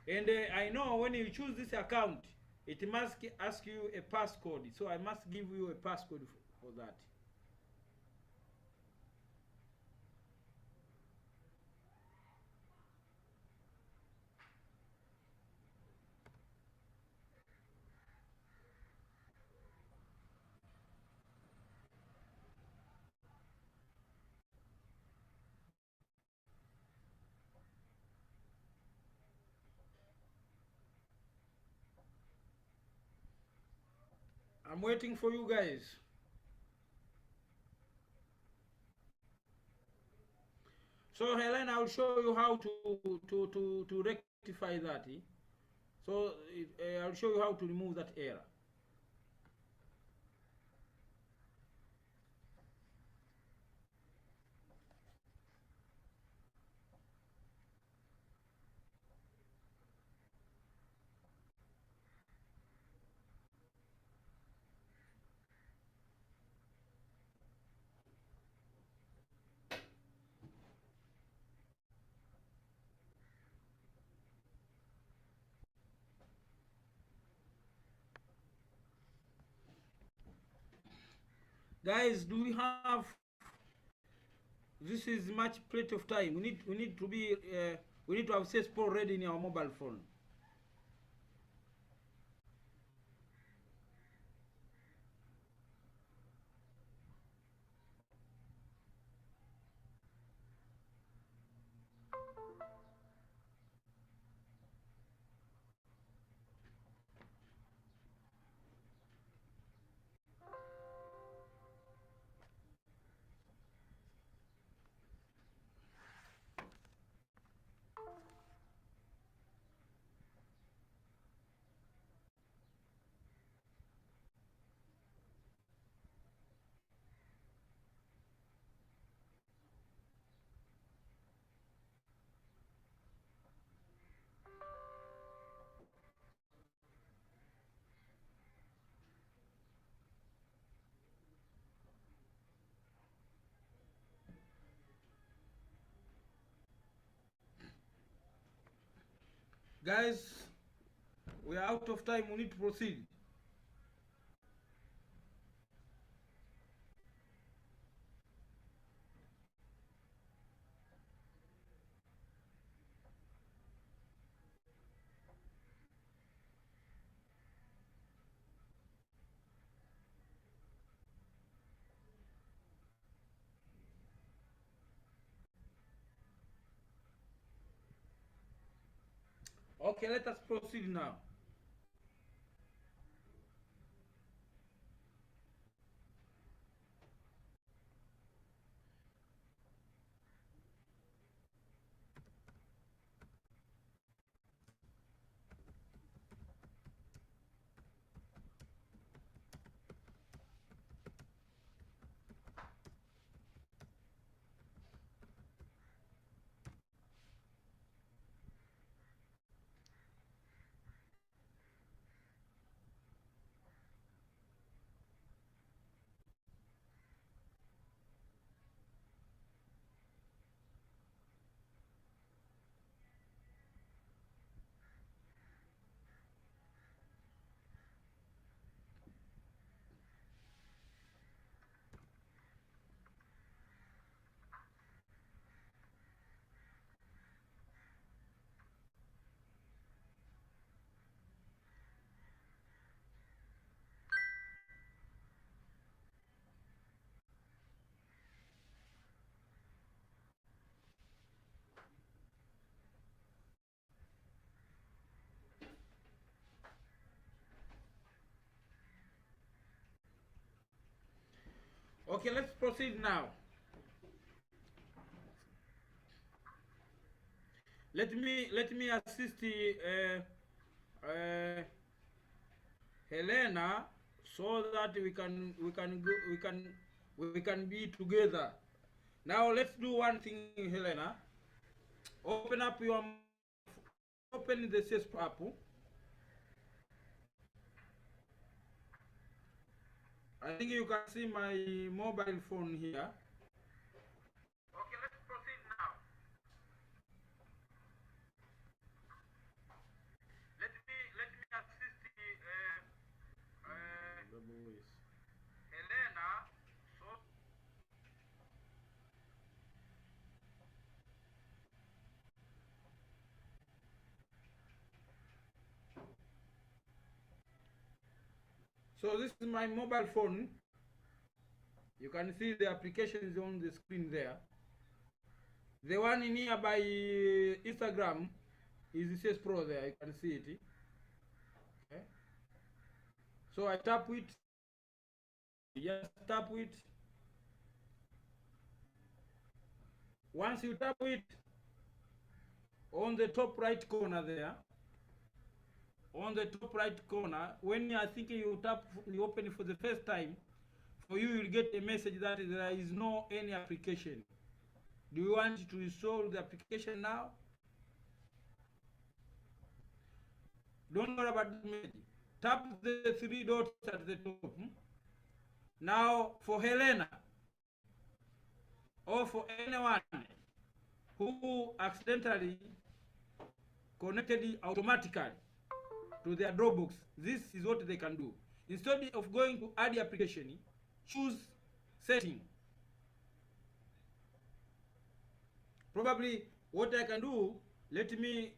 And I know when you choose this account, it must ask you a passcode. So I must give you a passcode for that. I'm waiting for you guys. So Helen, I'll show you how to rectify that. So I'll show you how to remove that error. Guys, do we have? This is much plenty of time. We need to be we need to have CSPro ready in our mobile phone. Guys, we are out of time. We need to proceed. Okay, let us proceed now. Okay, let's proceed now. Let me assist Helena, so that we can be together. Now let's do one thing, Helena. Open up open the CSPro app. I think you can see my mobile phone here. Okay, let's proceed now. Let me assist Helena. So this is my mobile phone. You can see the applications on the screen there. The one in here by Instagram is the CSPro there. You can see it. Okay. So I tap it. Just tap it. Once you tap it, on the top right corner there, on the top right corner, when you are thinking you open it for the first time, for you will get a message that there is no any application. Do you want to install the application now? Don't worry about the message. Tap the three dots at the top. Now for Helena, or for anyone who accidentally connected automatically to their Dropbox, this is what they can do. Instead of going to add the application, choose setting. Probably what I can do, let me,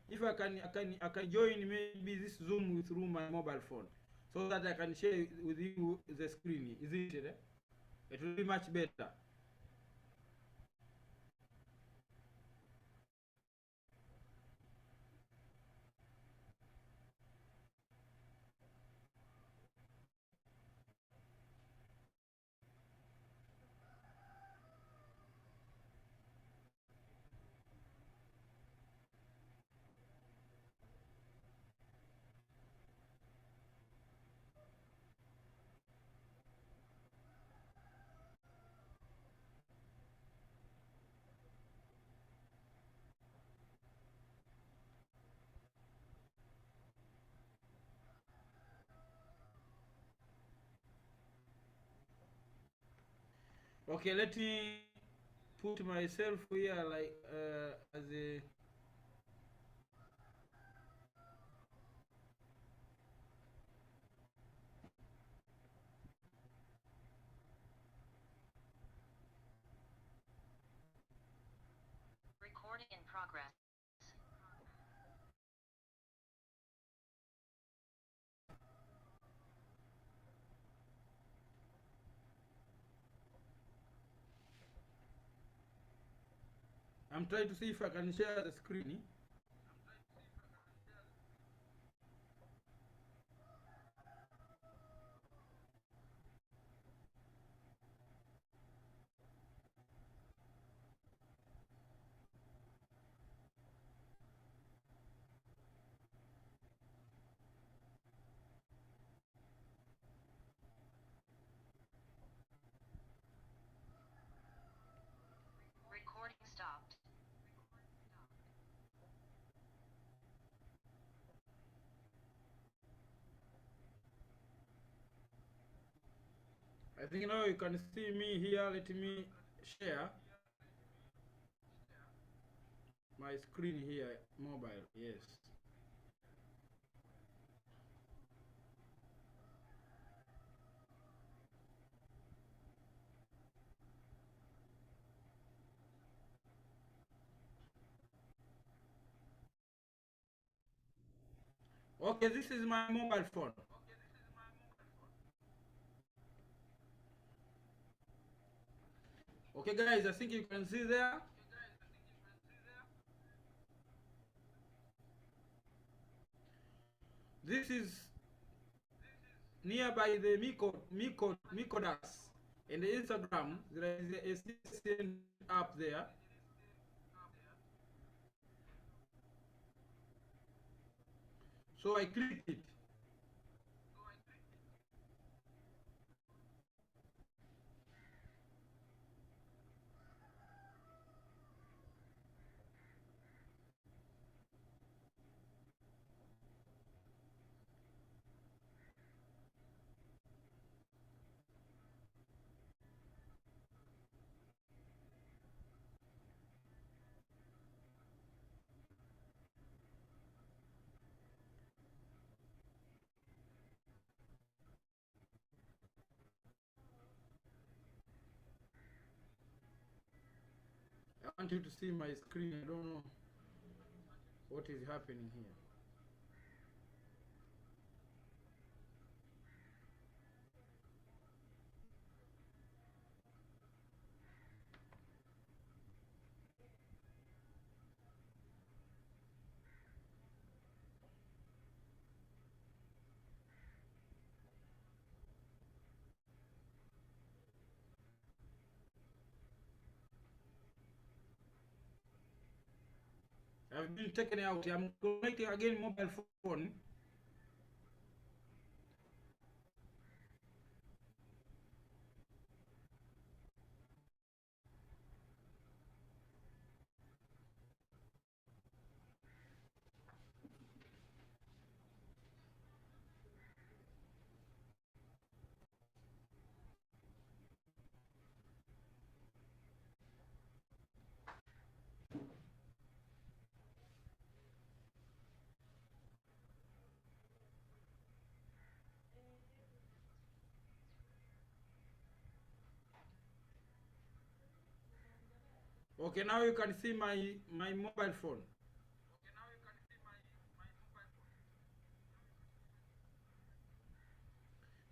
if I can join maybe this Zoom through my mobile phone, so that I can share with you the screen, isn't it? It will be much better. Okay, let me put myself here like as a recording in progress. I'm trying to see if I can share the screen. Recording stopped. I think now you can see me here. Let me share my screen here, mobile. Yes. Okay, this is my mobile phone. Okay, guys, I think you can see there. This is nearby the Mykonos. In the Instagram, there is a CSN app there. So I clicked it. I want you to see my screen. I don't know what is happening here. I've been taken out. I'm connecting again mobile phone. Okay, now you can see my mobile phone.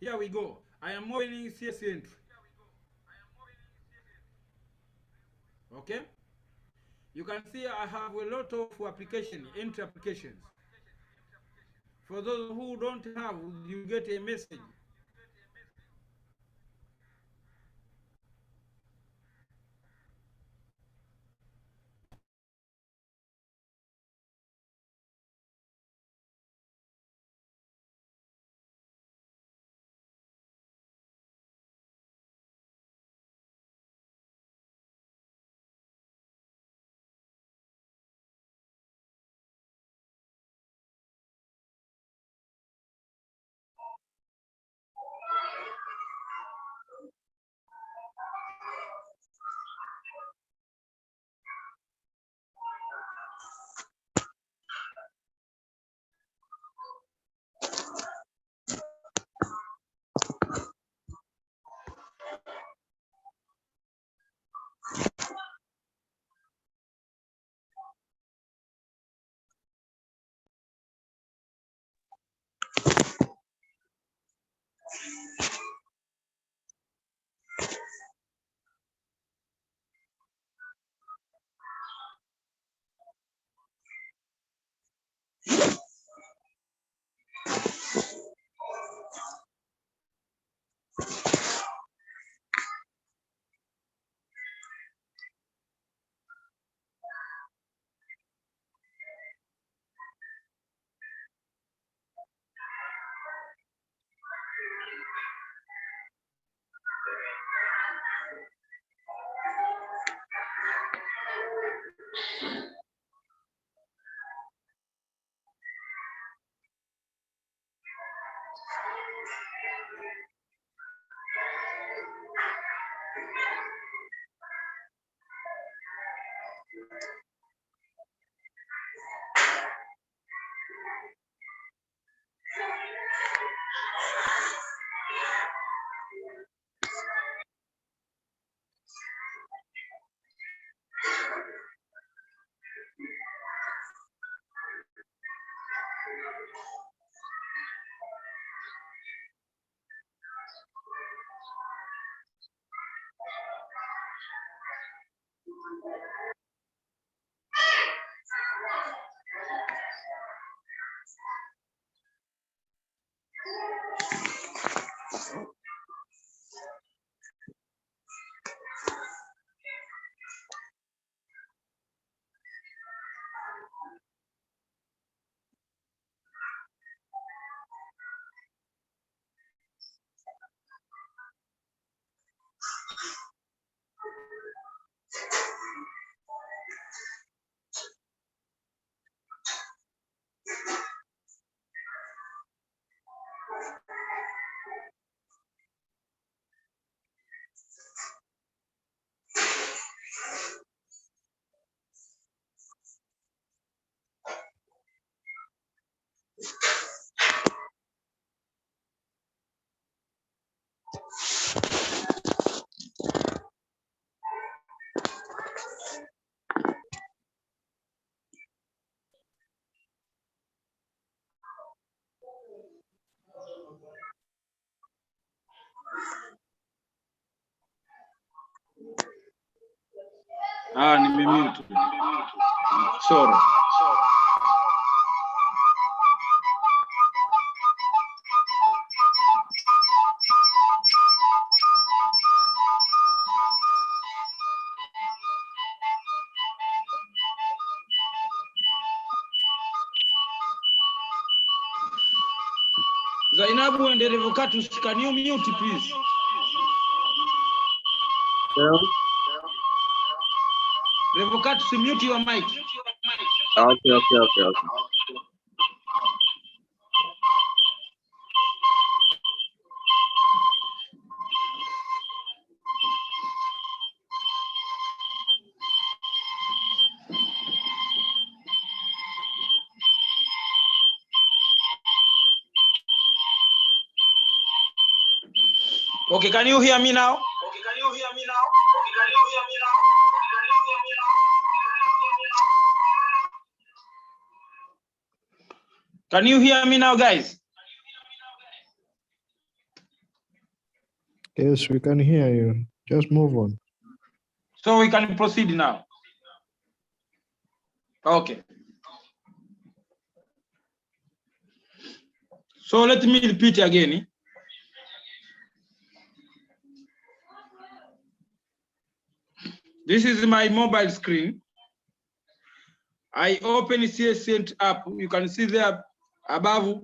Here we go. I am opening CS entry. Okay. You can see I have a lot of entry applications. For those who don't have, you get a message. Nimemute. Sorry. Zainabu and Revocatus, can you mute, please? Yeah. Revocatus, mute your mic. Okay. Okay, can you hear me now? Can you hear me now, guys? Yes, we can hear you. Just move on. So we can proceed now. Okay. So let me repeat again. This is my mobile screen. I open CSPro app. You can see there above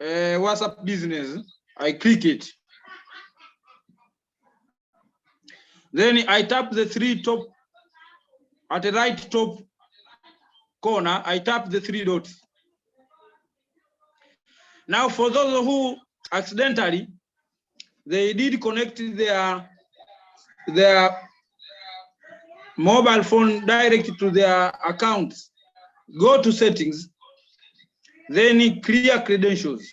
WhatsApp business. I click it. Then I tap the three top at the right top corner. I tap the three dots. Now, for those who accidentally they did connect their mobile phone directly to their accounts, go to settings, then clear credentials.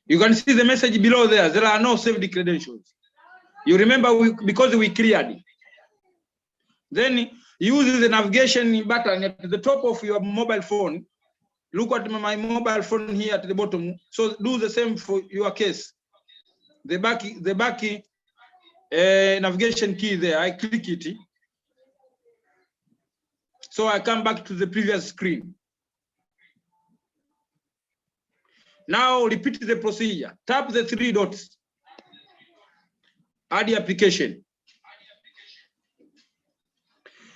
You can see the message below there. There are no saved credentials. You remember because we cleared it. Then use the navigation button at the top of your mobile phone. Look at my mobile phone here at the bottom. So do the same for your case. The back navigation key there. I click it. So I come back to the previous screen. Now repeat the procedure. Tap the three dots. Add the application.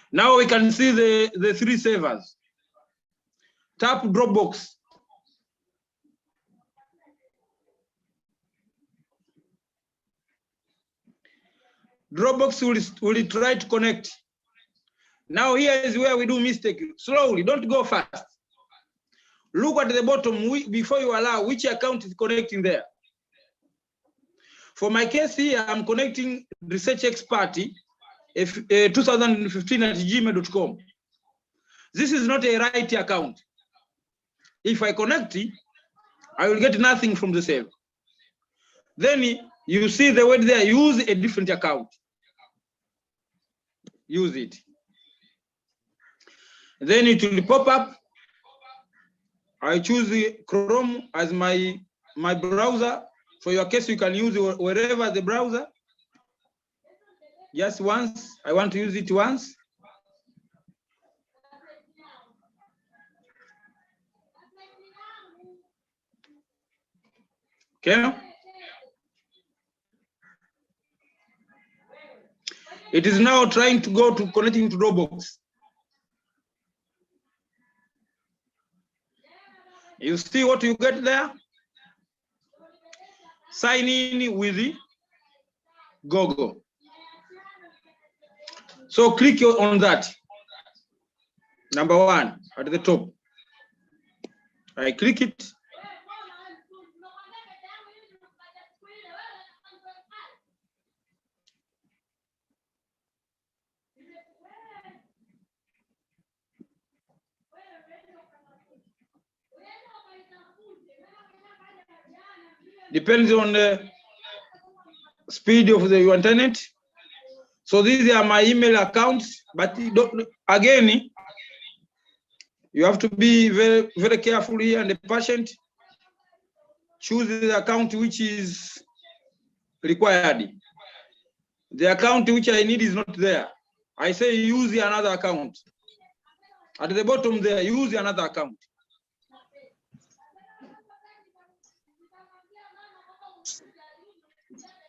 Now we can see the three servers. Tap Dropbox. Dropbox will try to connect. Now here is where we do mistake. Slowly, don't go fast. Look at the bottom before you allow which account is connecting there. For my case here, I'm connecting Research Expert 2015 at gmail.com. This is not a right account. If I connect it, I will get nothing from the same. Then you see the word there, use a different account. Use it. Then it will pop up. I choose the Chrome as my browser. For your case, you can use wherever the browser. Just once. I want to use it once. Okay. It is now trying to go to connecting to Dropbox. You see what you get there? Sign in with the Google. So click on that. Number one at the top. I click it. Depends on the speed of your internet. So these are my email accounts, but again, you have to be very, very careful here and patient. Choose the account which is required. The account which I need is not there. I say use another account. At the bottom there, use another account.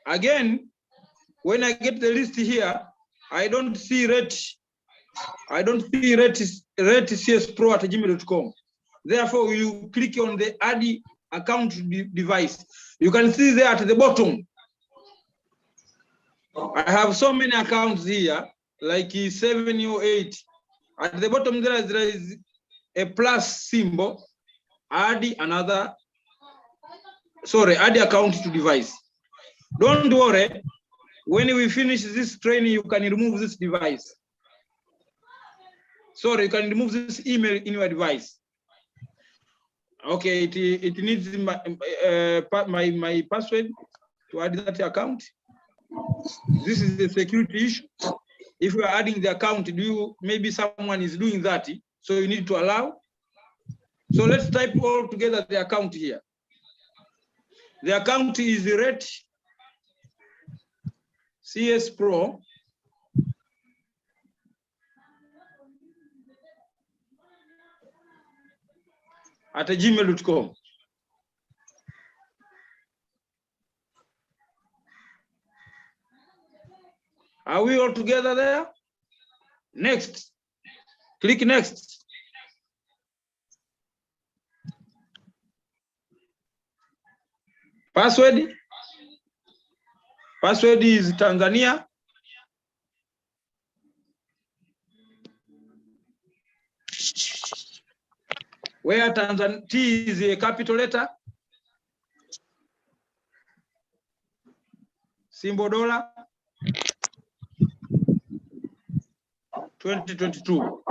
Again, when I get the list here, I don't see rate. I don't see rate CSPro@gmail.com. Therefore, you click on the add account device. You can see there at the bottom. I have so many accounts here, like 7 or 8. At the bottom there is a plus symbol. Add another. Sorry, add account to device. Don't worry. When we finish this training, you can remove this device. Sorry, you can remove this email in your device. Okay, it needs my password to add that account. This is the security issue. If you are adding the account, maybe someone is doing that, so you need to allow. So let's type all together the account here. The account is rate CSPro @gmail.com. Are we all together there? Next. Click next. Password. Password is Tanzania. Where Tanzania T is a capital letter. Symbol dollar. 2022.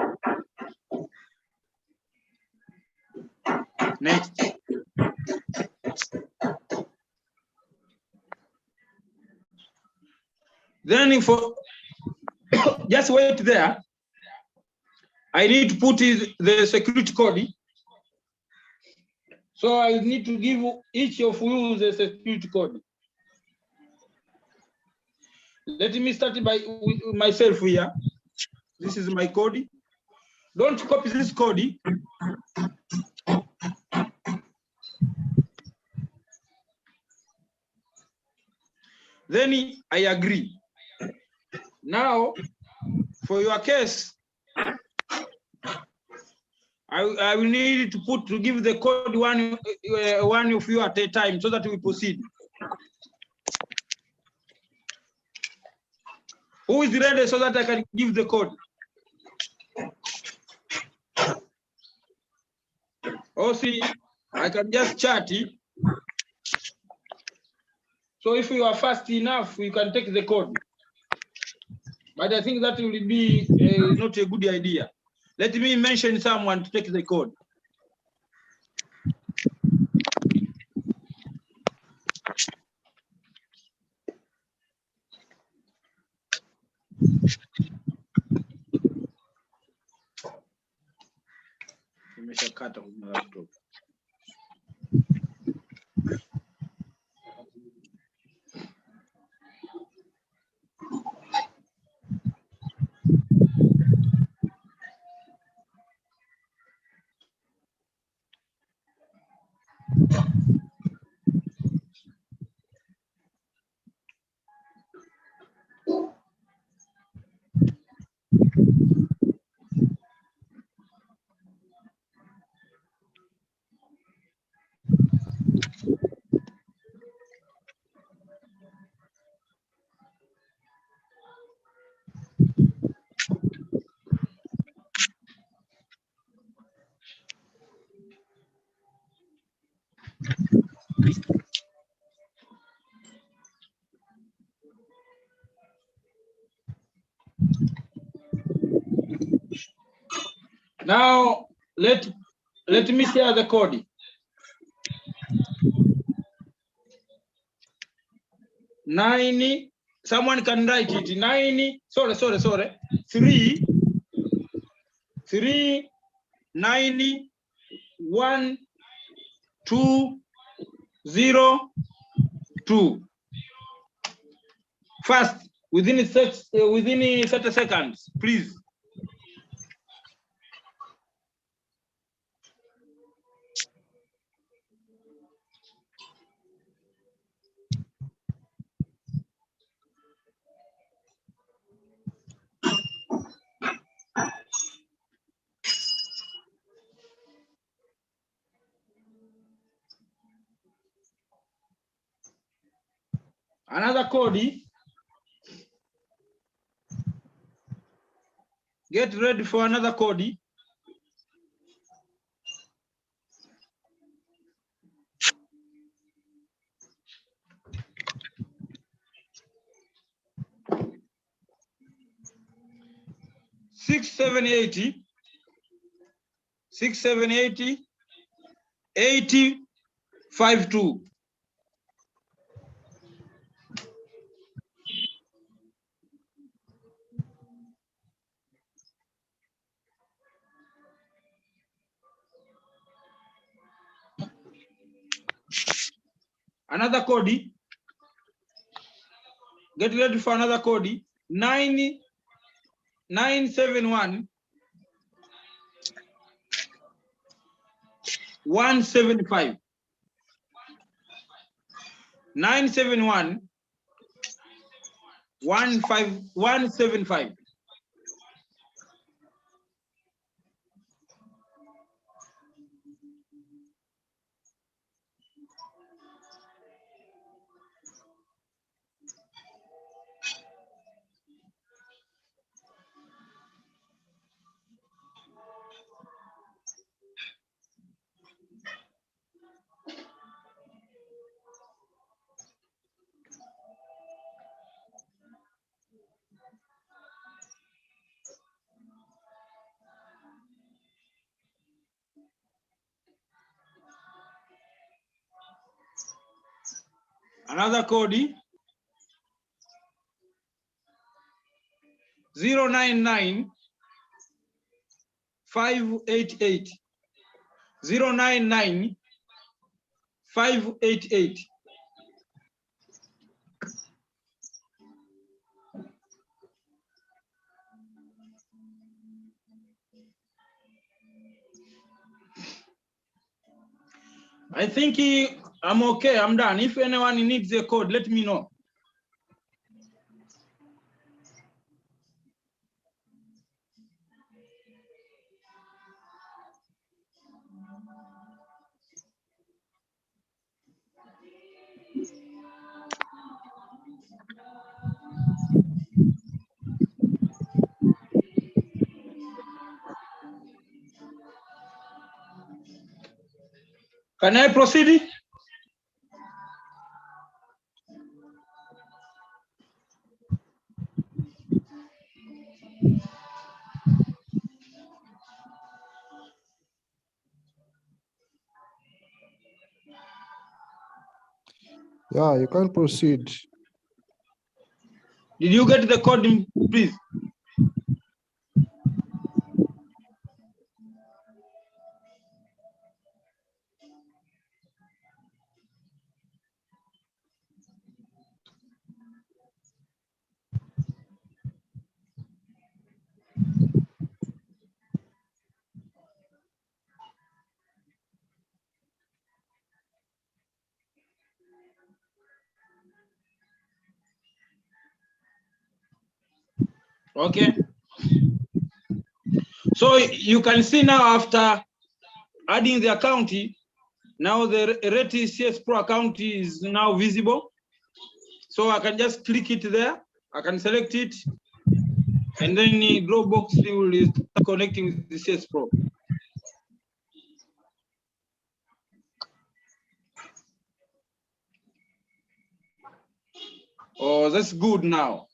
Next. Then for just wait there. I need to put the security code. So I need to give each of you the security code. Let me start by myself here. This is my code. Don't copy this code. Then I agree. Now, for your case, I will need to give the code one of you at a time so that we proceed. Who is ready so that I can give the code? Oh, see, I can just chat it. So if you are fast enough, you can take the code. But I think that will be not a good idea. Let me mention someone to take the code. Nimeshakata kwenye laptop. Now let me share the code. 9. Someone can write it. 9. Sorry. 3 9 1 2 0 2. fast, within 30 seconds, please. Another code. Get ready for another code. Six, 80, 8052. Another code. Get ready for another code. 971 175. 971 175. Another code. 099 588. 099 588. I think I'm okay. I'm done. If anyone needs a code, let me know. Can I proceed? Yeah, you can proceed. Did you get the code, please? Okay. So you can see now after adding the account, now the Reti CSPro account is now visible. So I can just click it there. I can select it, and then the Dropbox will start connecting with the CSPro. Oh, that's good now.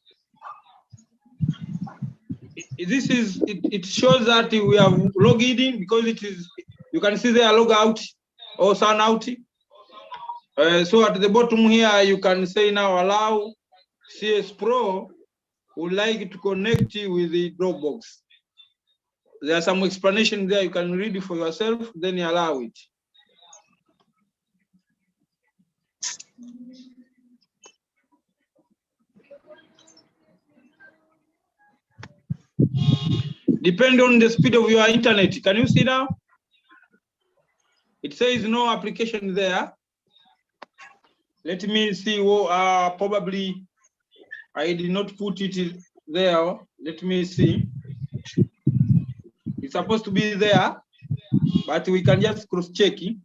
It shows that we have logged in because it is, you can see there log out or sign out. So at the bottom here, you can say now allow CSPro would like to connect with the Dropbox. There are some explanation there. You can read it for yourself, then you allow it. Depend on the speed of your internet. Can you see now? It says no application there. Let me see. Probably I did not put it there. Let me see. It's supposed to be there, but we can just cross-check it.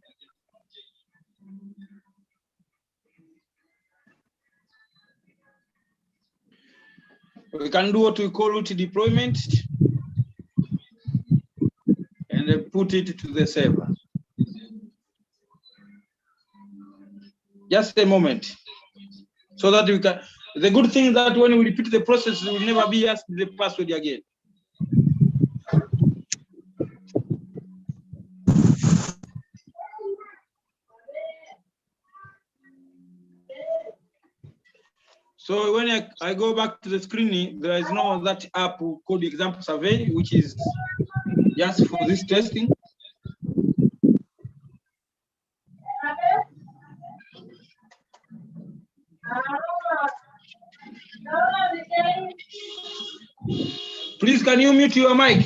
We can do what we call root deployment and then put it to the server. Just a moment. So that we can, the good thing is that when we repeat the process, we will never be asked the password again. So when I go back to the screen, there is no that app called example survey, which is just for this testing. Please, can you mute your mic?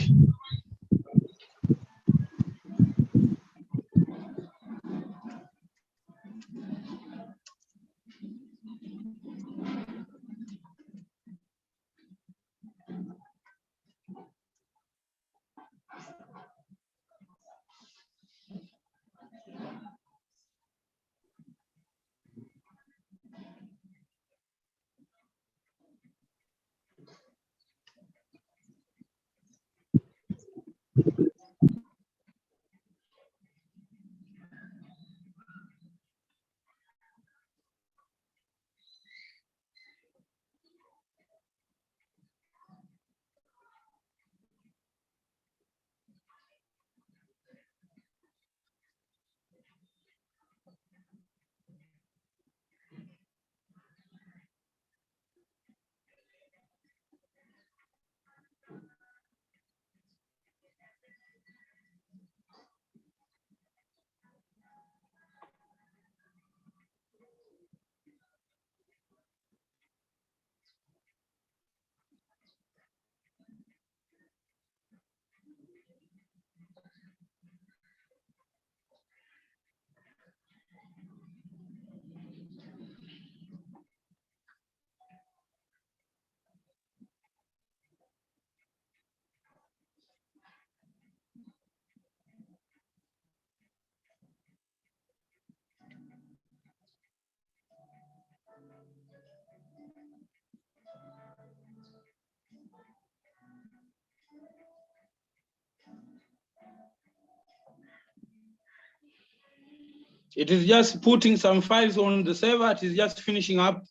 It is just putting some files on the server. It is just finishing up.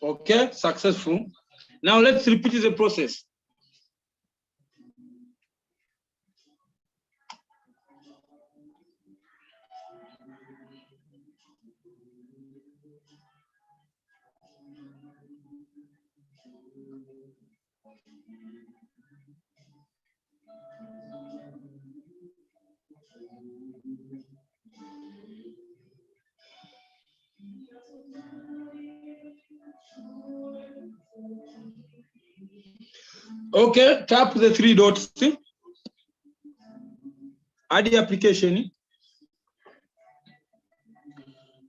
Okay, successful. Now let's repeat the process. Okay, tap the three dots. Add the application.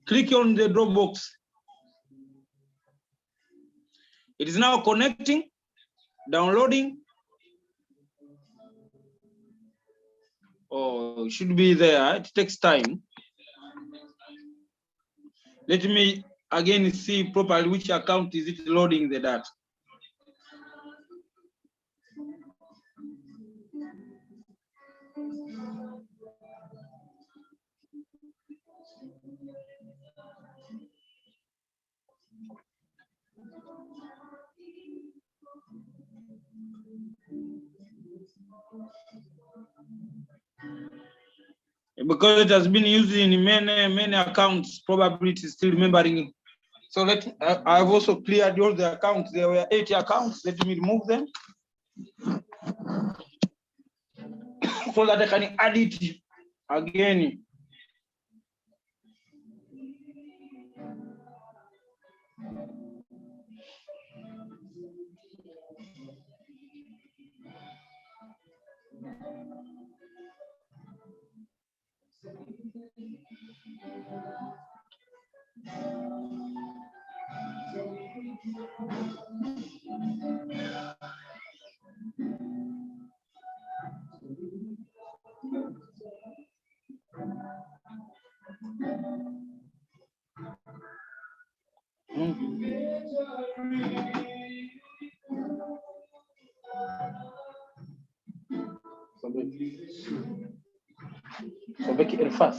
Click on the Dropbox. It is now connecting, downloading. Oh, it should be there. It takes time. Let me again see properly which account is it loading the data. Because it has been used in many accounts, probably it is still remembering. So I've also cleared all the accounts. There were 80 accounts. Let me remove them so that I can add it again. Sobek irfas.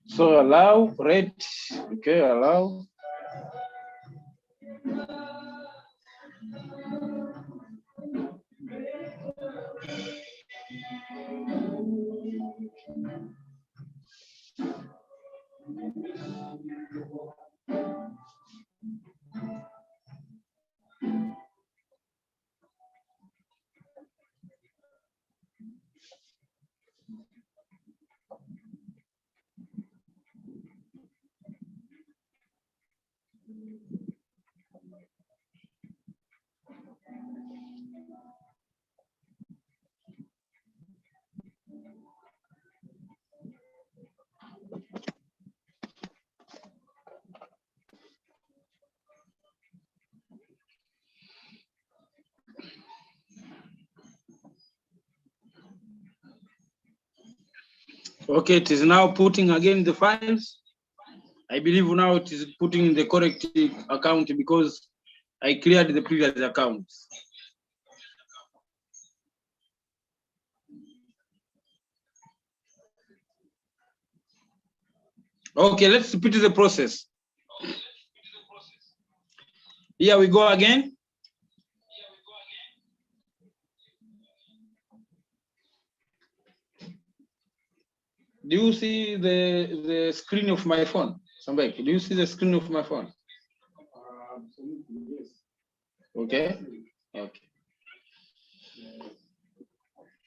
So allow, red, okay, allow. Okay, it is now putting again the files. I believe now it is putting the correct account because I cleared the previous accounts. Okay, let's repeat the process. Here we go again. Do you see the screen of my phone? Somebody, do you see the screen of my phone? Absolutely, yes. Okay. Okay.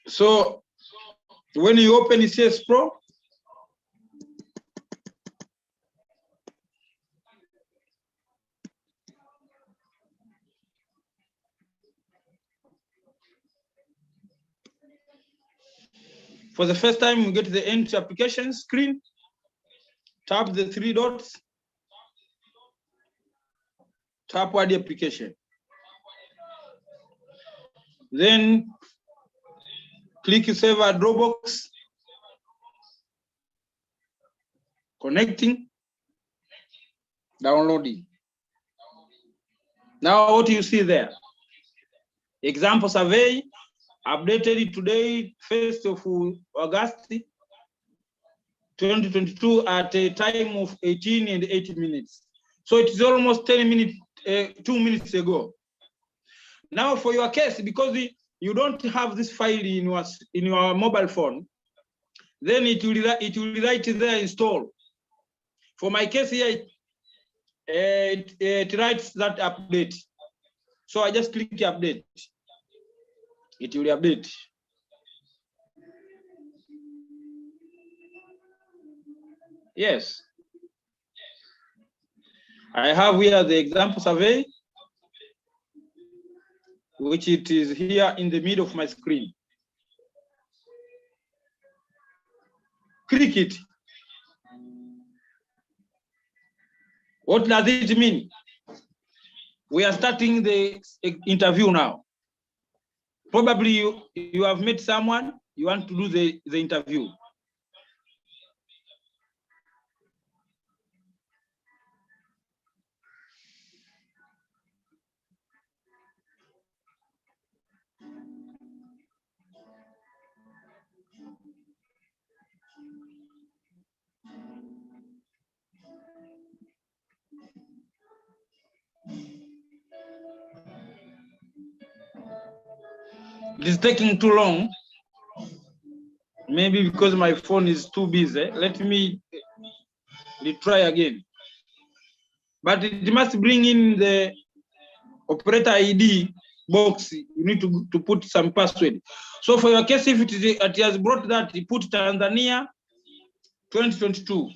So when you open CSPro, for the first time, we get the entry application screen. Tap the three dots. Tap Word application. Then click Save a Dropbox. Connecting. Downloading. Now what you see there? Example survey updated today, 1st of August 2022 at a time of 18 and 8 minutes. So it is almost 10 minutes, 2 minutes ago. Now for your case, because you don't have this file in your mobile phone, then it will write there install. For my case here, it writes that update. So I just click update. It will update. Yes. I have here the example survey, which it is here in the middle of my screen. Click it. What does it mean? We are starting the interview now. Probably you have met someone, you want to do the interview. It is taking too long. Maybe because my phone is too busy. Let me retry again. But it must bring in the operator ID box. You need to put some password. So for your case, if it has brought that, you put Tanzania 2022.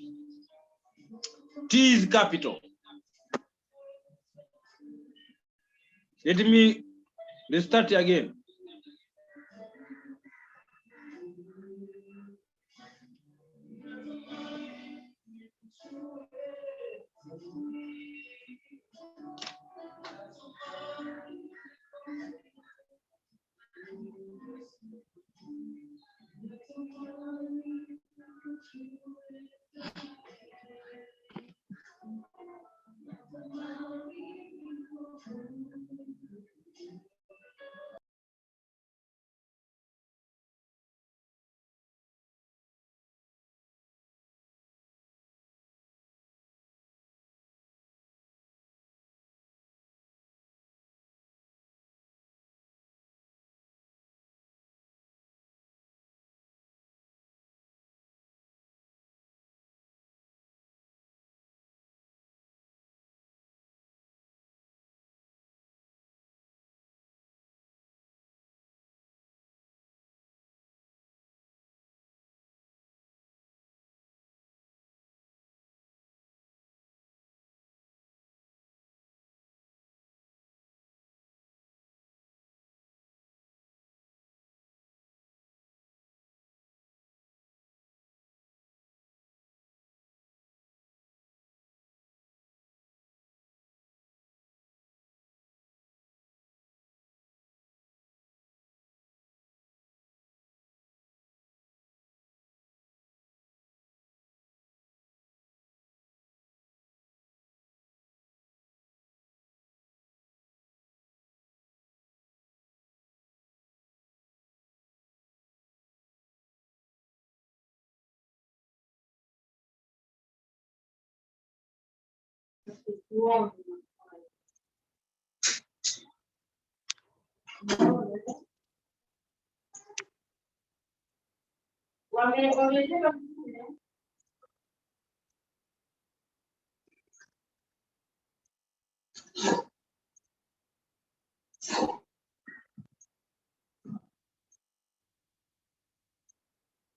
T is capital. Let me restart again.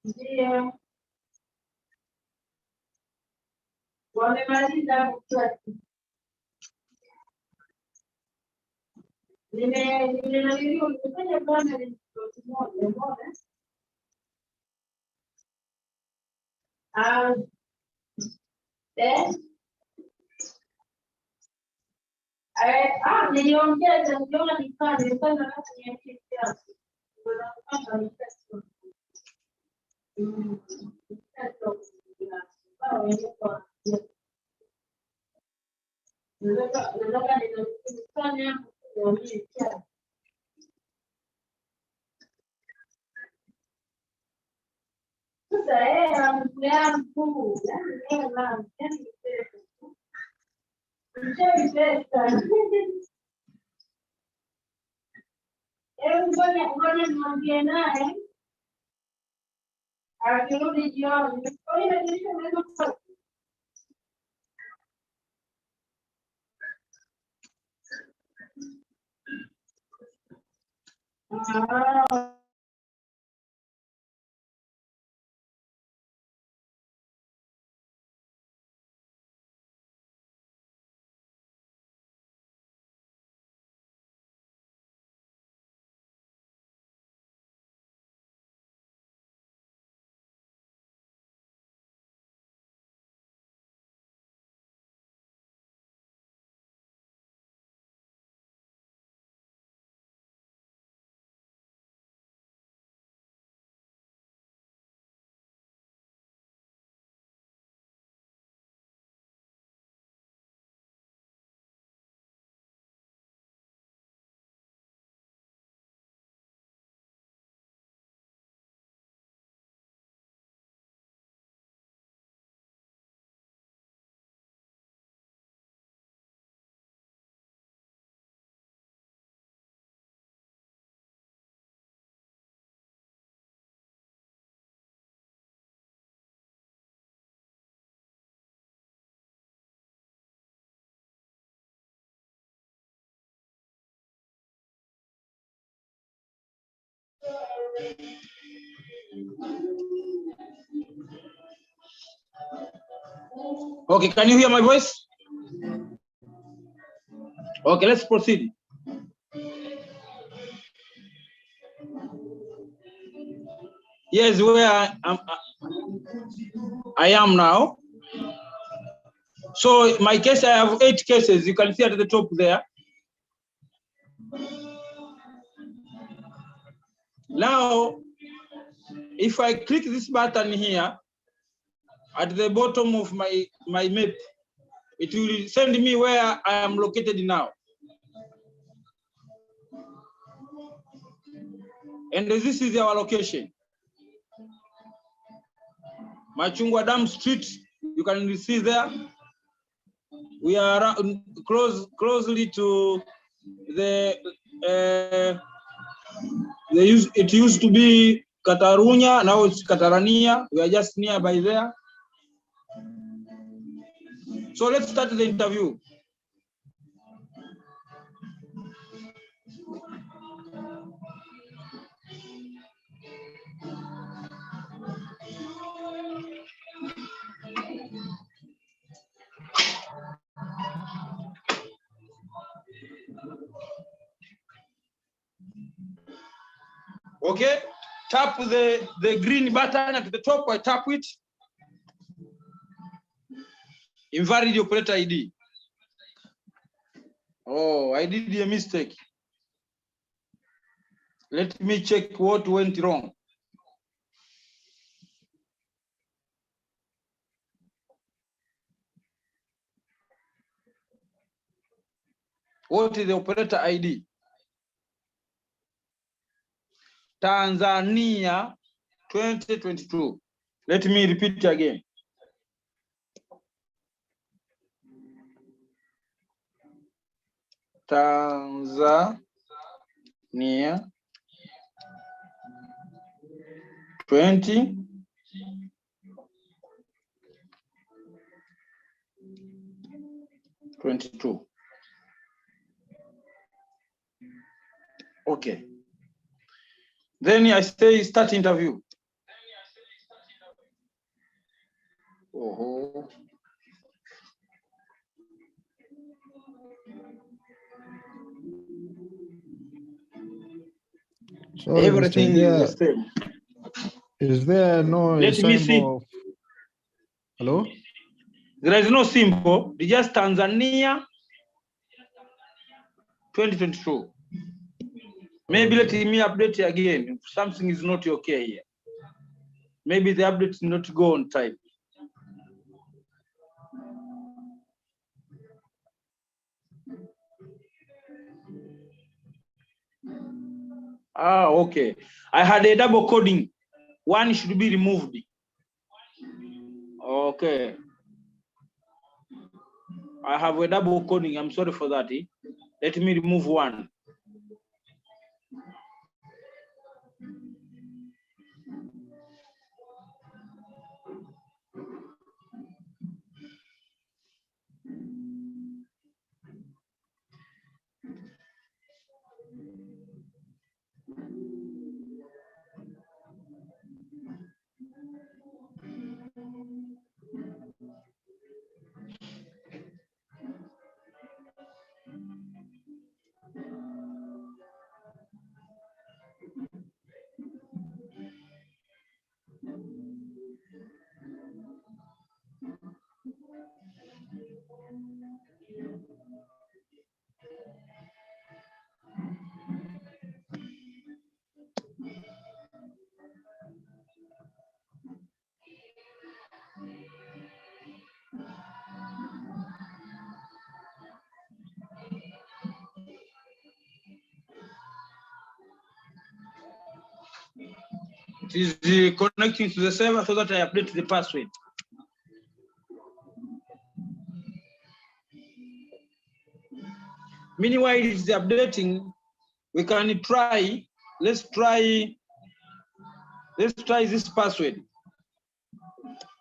Ndio. Wamemaliza nimenaniliwa nimefanya bwana ni ploti moja umeona? Niliongeza niliona nilifanya hata niambie kiasi. Ndio napata ni pesa. Ngoja niongee naye akirudi jioni. Kwa hiyo unaweza kupata Okay, can you hear my voice? Okay, let's proceed. Yes, where I am now. So in my case, I have 8 cases. You can see at the top there. Now, if I click this button here, at the bottom of my map, it will send me where I am located now. And this is our location. Machungwa Dam Street, you can see there. We are closely to it used to be Katarunya, now it's Katarania. We are just nearby there. So let's start the interview. Okay, tap the green button at the top. I tap it. Invalid operator ID. Oh, I did a mistake. Let me check what went wrong. What is the operator ID? Tanzania 2022. Let me repeat again. Tanzania 2022. Okay. Then I say start interview. Oh. Sorry, Everything Mr. is the same. Is there no Let me see. symbol? Hello? There is no symbol. It's just Tanzania 2022. Maybe let me update again. If something is not okay here. Maybe the update is not go on time. Okay. I had a double coding. One should be removed. Okay. I have a double coding. I'm sorry for that. Let me remove one. It is connecting to the server so that I update the password. Meanwhile, it's updating. We can try. Let's try this password.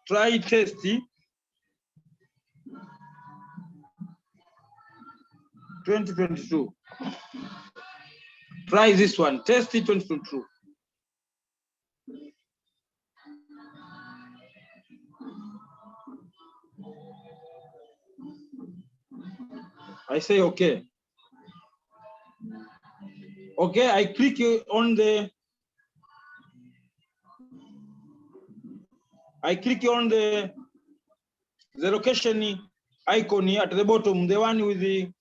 Try test 2022. Try this one. Test 2022. I say okay. Okay, I click on the location icon here at the bottom, the one with the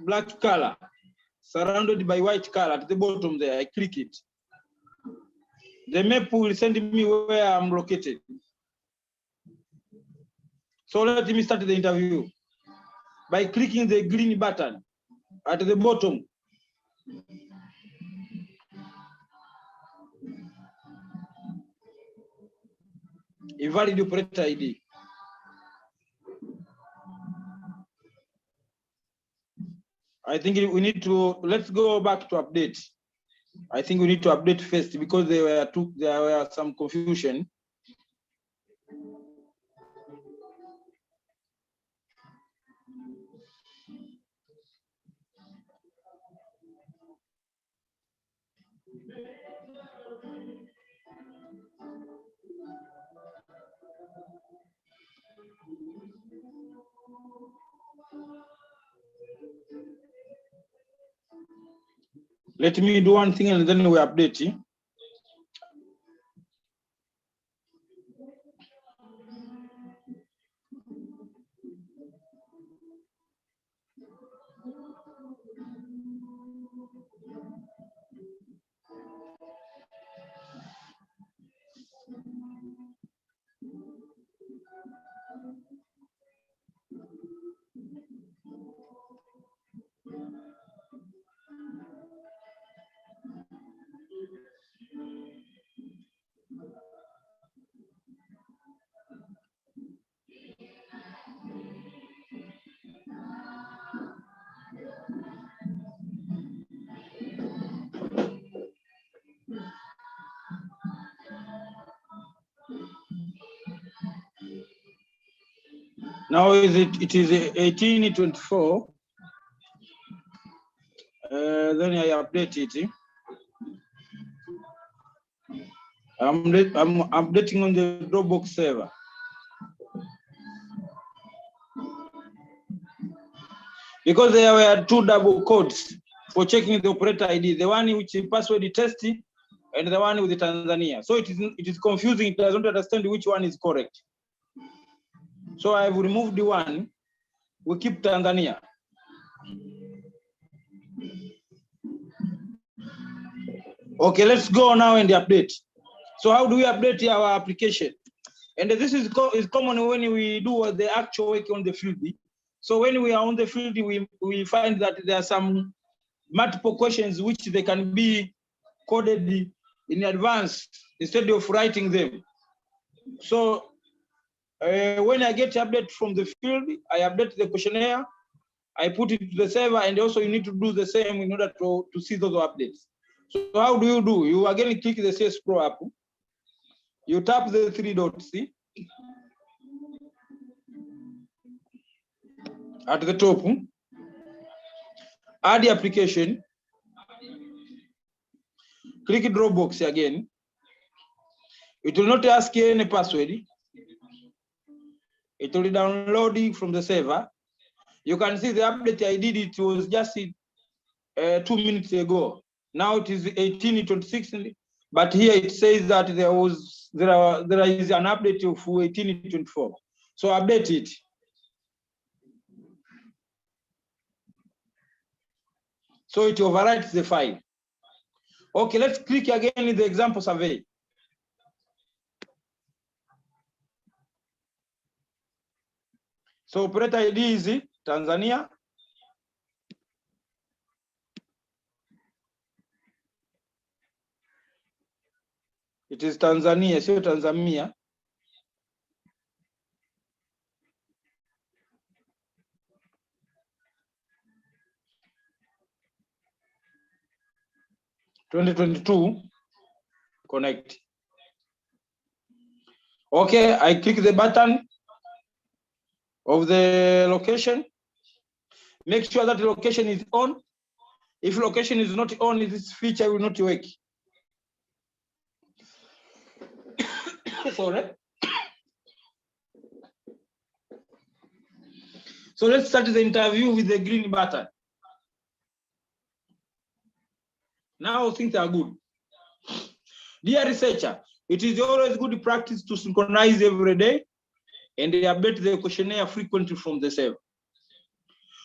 black color, surrounded by white color at the bottom there. I click it. The map will send me where I'm located. So let me start the interview by clicking the green button at the bottom. A valid operator ID. I think we need to, let's go back to update. I think we need to update first because there were some confusion. Let me do one thing and then we update. Now it is 1824. Then I update it. I'm updating on the Dropbox server. Because there were two double codes for checking the operator ID, the one which is password test and the one with the Tanzania. So it is confusing, it doesn't understand which one is correct. So I've removed the one, we keep Tanzania. Okay, let's go now and update. So how do we update our application? And this is common when we do the actual work on the field. So when we are on the field, we find that there are some multiple questions which they can be coded in advance instead of writing them. So when I get update from the field, I update the questionnaire, I put it to the server, and also you need to do the same in order to see those updates. So how do? You again click the CSPro app, you tap the three dots, see? At the top, add the application, click Dropbox again. It will not ask you any password. It will download it from the server. You can see the update I did, it was just 2 minutes ago. Now it is 18:26, but here it says that there is an update of 18:24. So update it. So it overwrites the file. Okay, let's click again in the example survey. So operator ID is Tanzania. It is Tanzania, so Tanzania. (2022) connect. Okay, I click the button of the location. Make sure that the location is on. If location is not on, this feature will not work. Sorry. So let's start the interview with the green button. Now things are good. Dear researcher, it is always good practice to synchronize every day and update the questionnaire frequently from the server.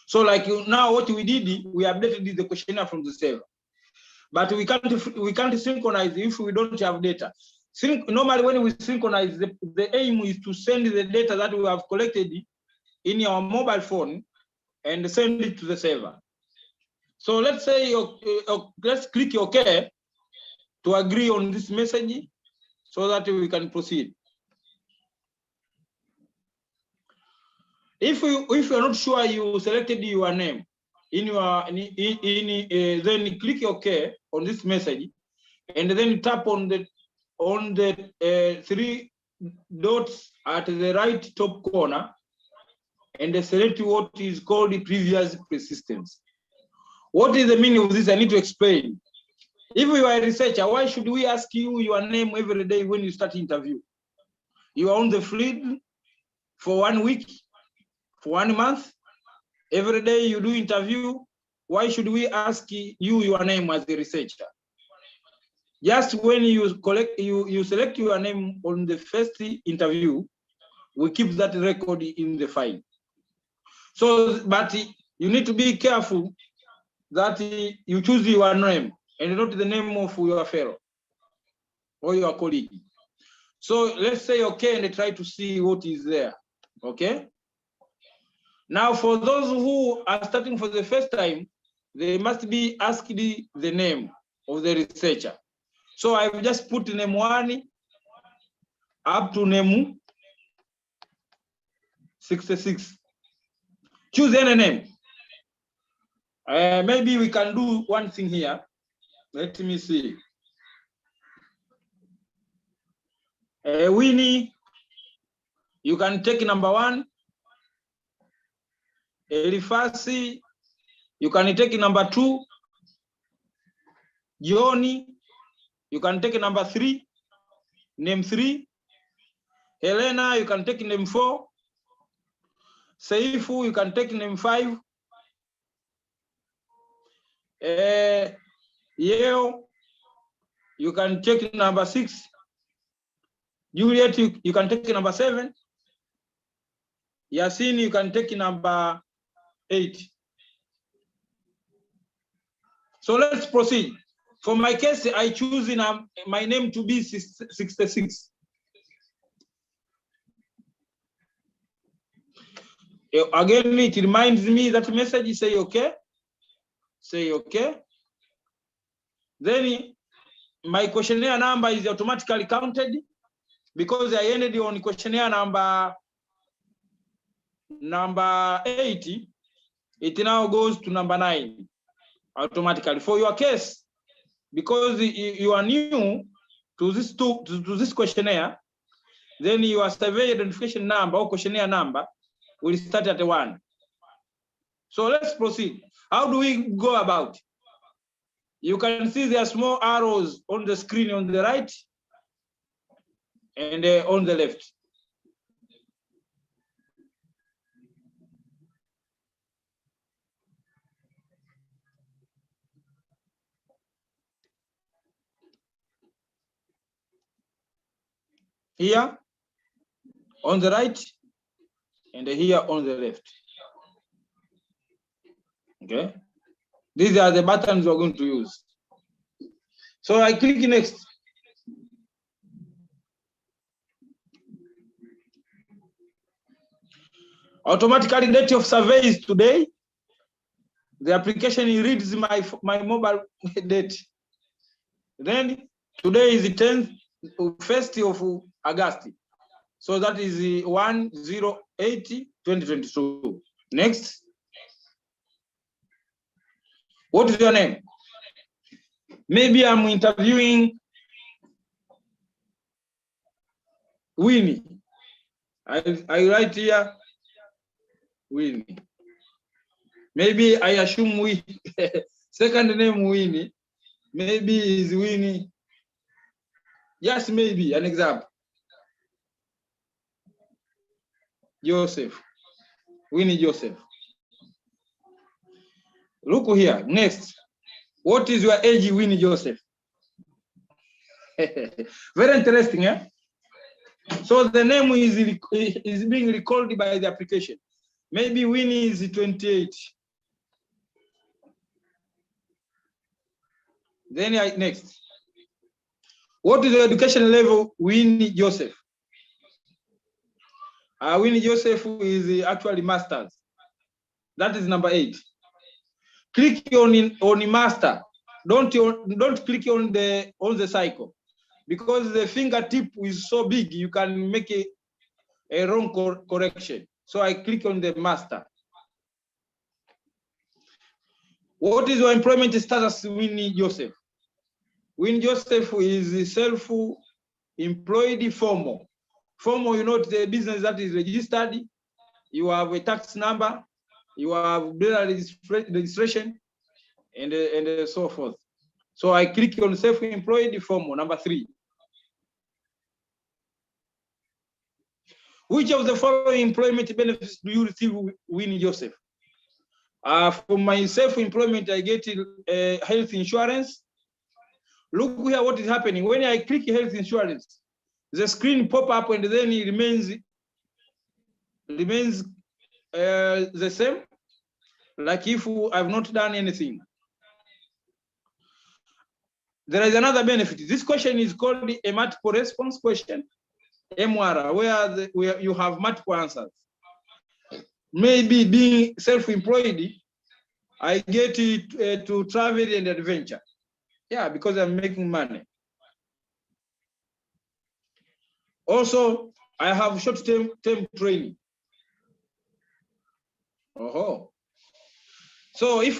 So like now what we did, we updated the questionnaire from the server. But we can't synchronize if we don't have data. Normally when we synchronize, the aim is to send the data that we have collected in your mobile phone and send it to the server. So let's say, let's click OK to agree on this message so that we can proceed. If you're not sure you selected your name in your then click OK on this message, and then tap on the three dots at the right top corner, and select what is called the previous persistence. What is the meaning of this? I need to explain. If you are a researcher, why should we ask you your name every day when you start interview? You are on the field for 1 week, for 1 month. Every day you do interview. Why should we ask you your name as a researcher? Just when you select your name on the first interview, we keep that record in the file. So, but you need to be careful that you choose your name and not the name of your fellow or your colleague. So let's say OK and try to see what is there. Okay. Now, for those who are starting for the first time, they must be asked the name of the researcher. So I've just put name 1 up to name 66. Choose any name. Maybe we can do one thing here. Let me see. Winnie, you can take number 1. Elifasi, you can take number 2. Johnny, you can take number 3, name 3. Helena, you can take name 4. Seifu, you can take name 5. Yeo, you can take number 6. Juliet, you can take number 7. Yasin, you can take number 8. So let's proceed. For my case, I choose my name to be 66. Again, it reminds me that message, say okay. Say okay. Then my questionnaire number is automatically counted because I ended on questionnaire number 80. It now goes to number 9 automatically. For your case, because you are new to this questionnaire, then your survey identification number or questionnaire number will start at 1. So let's proceed. How do we go about? You can see there are small arrows on the screen on the right and on the left. Here on the right and here on the left. Okay. These are the buttons we're going to use. So I click next. Automatically date of survey is today. The application reads my mobile date. Then today is the 1st of August. So that is 1/08/2022. Next. What is your name? Maybe I'm interviewing Winnie. I write here Winnie. Maybe I assume second name Winnie. Maybe is Winnie. Yes, maybe an example. Joseph. Winnie Joseph. Look here. Next. What is your age, Winnie Joseph? Very interesting, eh? So the name is being recalled by the application. Maybe Winnie is 28. Then next. What is the education level, Winnie Joseph? Winnie Joseph is actually masters. That is number 8. Click on master. Don't click on the cycle, because the fingertip is so big you can make a wrong correction. So I click on the master. What is your employment status, Winnie Joseph? Winnie Joseph is self-employed formal. Formal, you know, the business that is registered. You have a tax number. You have registration, and so forth. So I click on self-employed formal, number 3. Which of the following employment benefits do you receive, Winnie Joseph? For my self-employment, I get health insurance. Look here what is happening. When I click health insurance, the screen pop up and then it remains the same, like if I've not done anything. There is another benefit. This question is called a multiple response question, MWR, where you have multiple answers. Maybe being self-employed, I get to travel and adventure. Yeah, because I'm making money. Also, I have short-term training. Oh. So if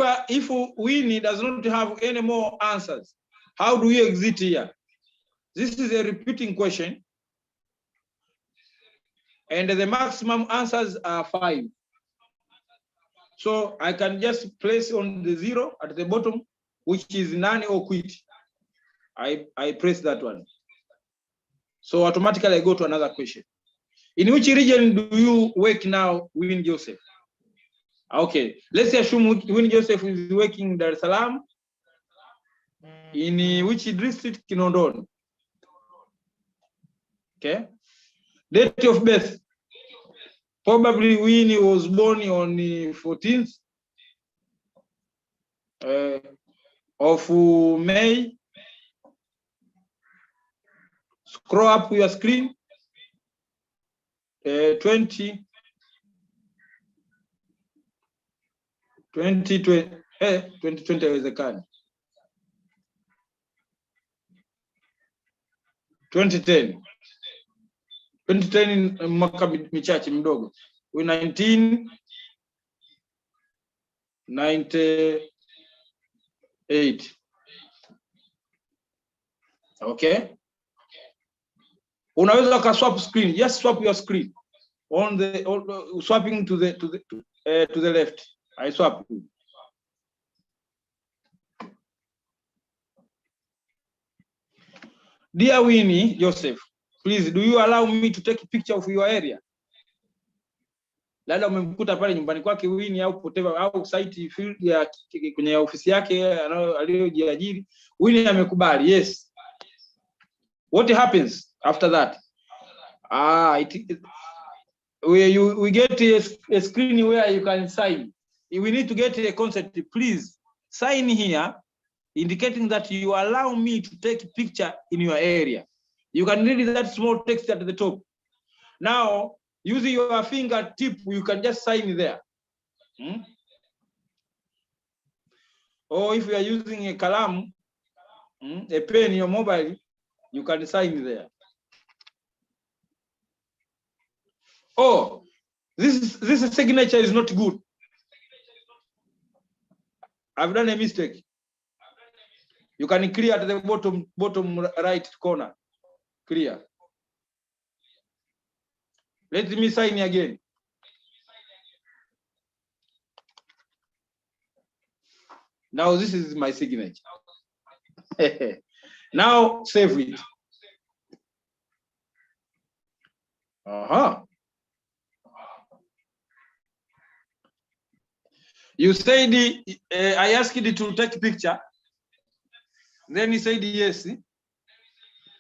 Winnie does not have any more answers, how do we exit here? This is a repeating question, and the maximum answers are 5. So I can just place on the 0 at the bottom, which is none or quit. I press that one. So automatically I go to another question. In which region do you work now, Win Joseph? Okay, let's assume Win Joseph is working in Dar es Salaam. In which district? Kinondoni. Okay. Date of birth. Probably Winnie was born on the 14th of May. Scroll up your screen. 2020 haiwezekani. 2010 mwaka michache mdogo. 1998. Okay. Unaweza ka swap screen. Just swap your screen on the swapping to the left. I swap. Dear Winnie Joseph, please do you allow me to take a picture of your area? Labda umemkuta pale nyumbani kwake Winnie au whatever au site field ya kwenye ofisi yake aliyojiajiri. Winnie amekubali. Yes. What happens after that? We get a screen where you can sign. We need to get a consent. Please sign here, indicating that you allow me to take a picture in your area. You can read that small text at the top. Now, using your fingertip, you can just sign there. Or if you are using a kalam, a pen in your mobile, you can sign there. Oh, this signature is not good. I've done a mistake. You can clear at the bottom right corner. Clear. Let me sign again. Now this is my signature. Now save it. You said I asked you to take a picture. Then he said yes.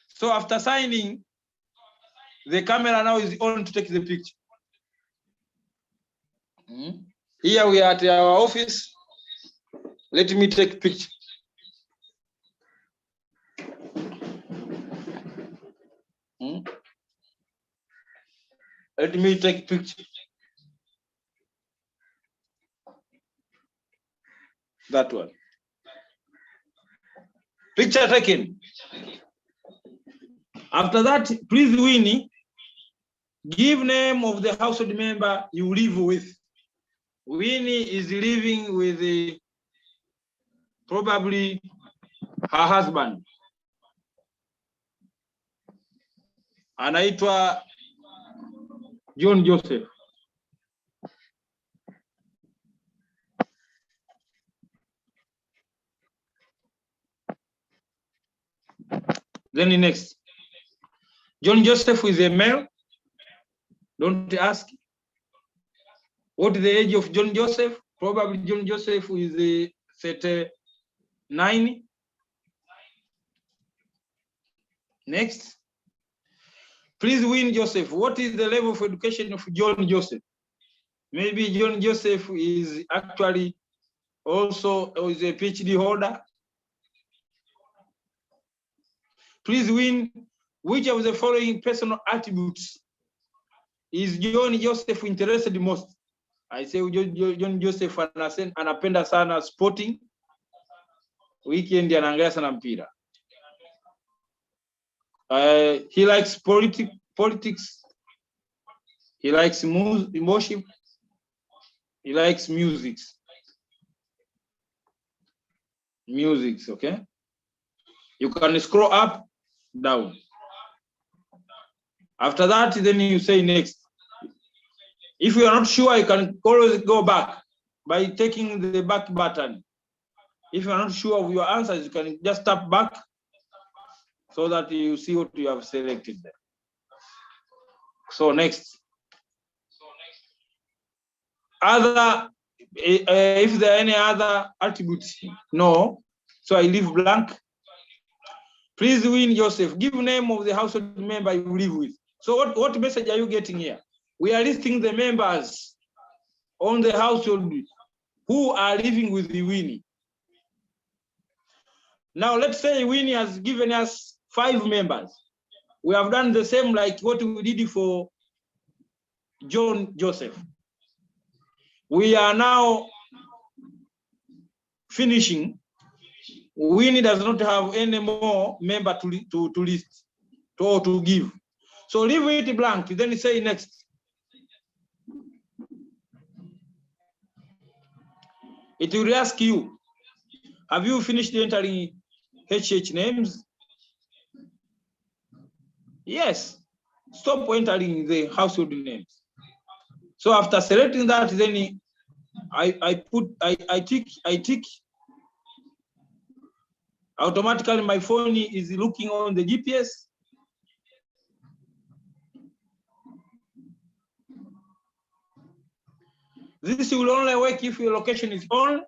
So after signing, the camera now is on to take the picture. Here we are at our office. Let me take a picture. Let me take a picture. That one. Picture taken. After that, please, Winnie, give name of the household member you live with. Winnie is living with probably her husband. Anaitwa John Joseph. Then the next. John Joseph is a male. Don't ask. What is the age of John Joseph? Probably John Joseph is 39. Next. Please, Win Joseph, what is the level of education of John Joseph? Maybe John Joseph is actually also is a PhD holder. Please, Win, which of the following personal attributes is John Joseph interested most? I say John Joseph anapenda sana sporting. Weekend anaangalia sana mpira. He likes politics. He likes emotion. He likes music. Okay? You can scroll up, down. After that, then you say next. If you are not sure, you can always go back. by taking the back button. If you are not sure of your answers, you can just tap back so that you see what you have selected there. So next. Other, if there are any other attributes, no. So I leave blank. Please win Joseph. Give name of the household member you live with. So what message are you getting here? We are listing the members on the household who are living with the Winnie. Now let's say Winnie has given us 5 members. We have done the same like what we did for John Joseph. We are now finishing. Winnie does not have any more member to list or to give. So leave it blank, then say next. It will ask you, have you finished entering HH names? Yes. Stop entering the household names. So after selecting that, then I tick. Automatically my phone is looking on the GPS. This will only work if your location is on.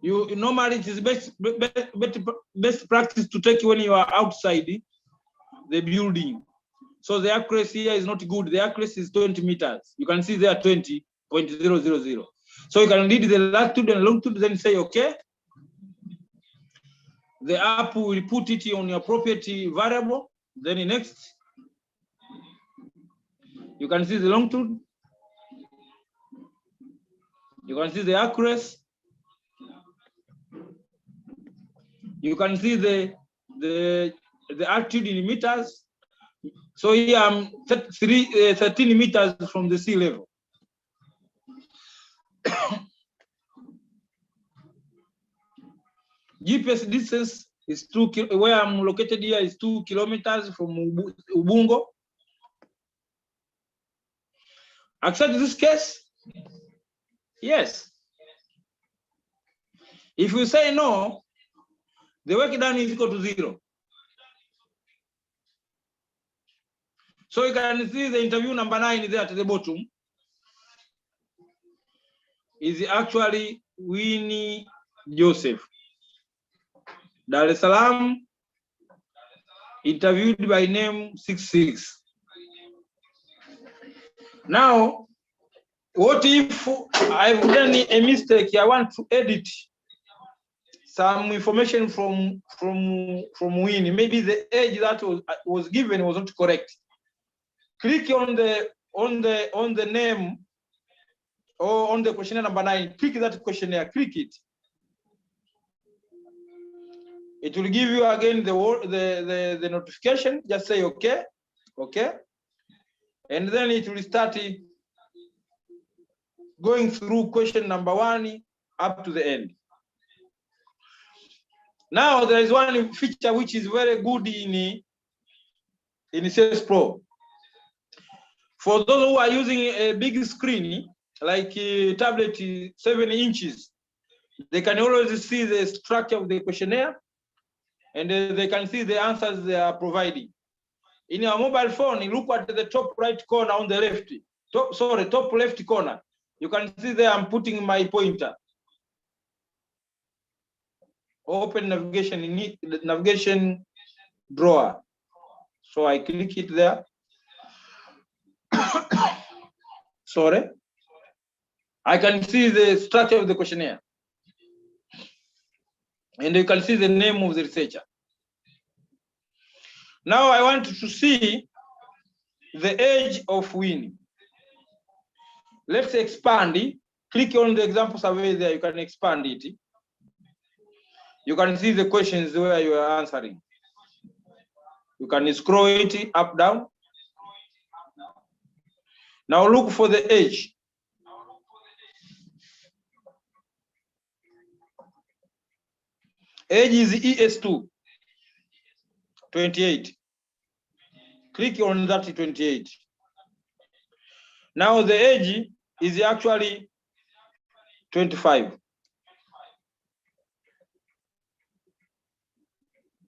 You normally it is best practice to take when you are outside the building. So the accuracy here is not good. The accuracy is 20 meters. You can see there 20.000. So you can read the latitude and longitude, then say okay. The app will put it on your property variable. Then next, you can see the longitude. You can see the accuracy. You can see the altitude in meters. So here I'm 13 meters from the sea level. GPS distance is where I'm located here is 2 kilometers from Ubungo. Accept this case? Yes. If you say no, the work done is equal to 0. So you can see the interview number 9 there at the bottom is actually Winnie Joseph. Dar es Salaam, interviewed by name 66. Now, what if I've done a mistake? I want to edit some information from Winnie. Maybe the age that was given was not correct. Click on the name or on the questionnaire number 9. Click that questionnaire. Click it. It will give you again the notification. Just say okay, okay, and then it will start going through question number 1 up to the end. Now there is one feature which is very good in CSPro. For those who are using a big screen, like a tablet 7 inches, they can always see the structure of the questionnaire, and they can see the answers they are providing. In your mobile phone, you look at the top right corner on the left, top left corner. You can see there I'm putting my pointer. Open navigation in the navigation drawer. So I click it there. Sorry. I can see the structure of the questionnaire. And you can see the name of the researcher. Now I want to see the age of Winnie. Let's expand it. Click on the example survey there. You can expand it. You can see the questions where you are answering. You can scroll it up, down. Now look for the age. Age is ES2, 28. Click on that 28. Now the age is actually 25.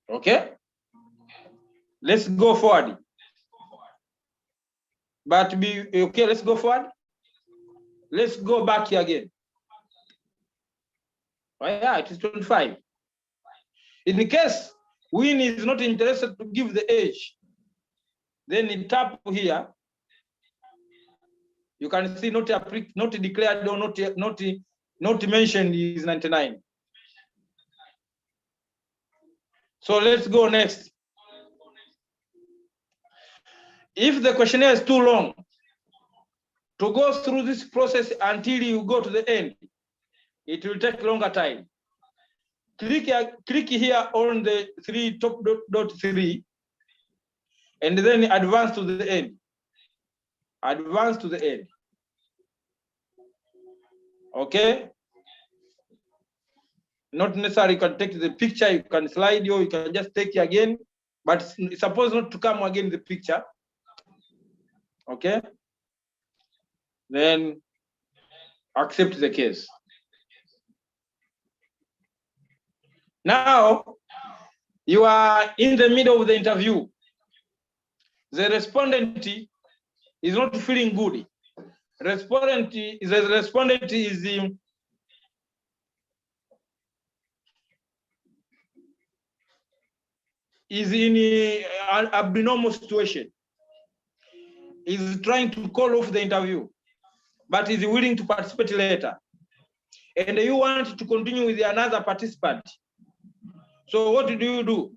Okay? Let's go forward. But be okay, let's go forward. Let's go back here again. Oh, yeah, it is 25. In case Win is not interested to give the age, then in tap here, you can see not declared or not mentioned is 99. So let's go next. If the questionnaire is too long, to go through this process until you go to the end, it will take longer time. Click here on the top 3, and then advance to the end. Advance to the end. Okay? Not necessarily you can take the picture, you can slide, or you can just take it again, but it's supposed not to come again the picture. Okay? Then accept the case. Now, you are in the middle of the interview. The respondent is not feeling good. The respondent is in an abnormal situation. Is trying to call off the interview, but is willing to participate later. And you want to continue with another participant. So what do?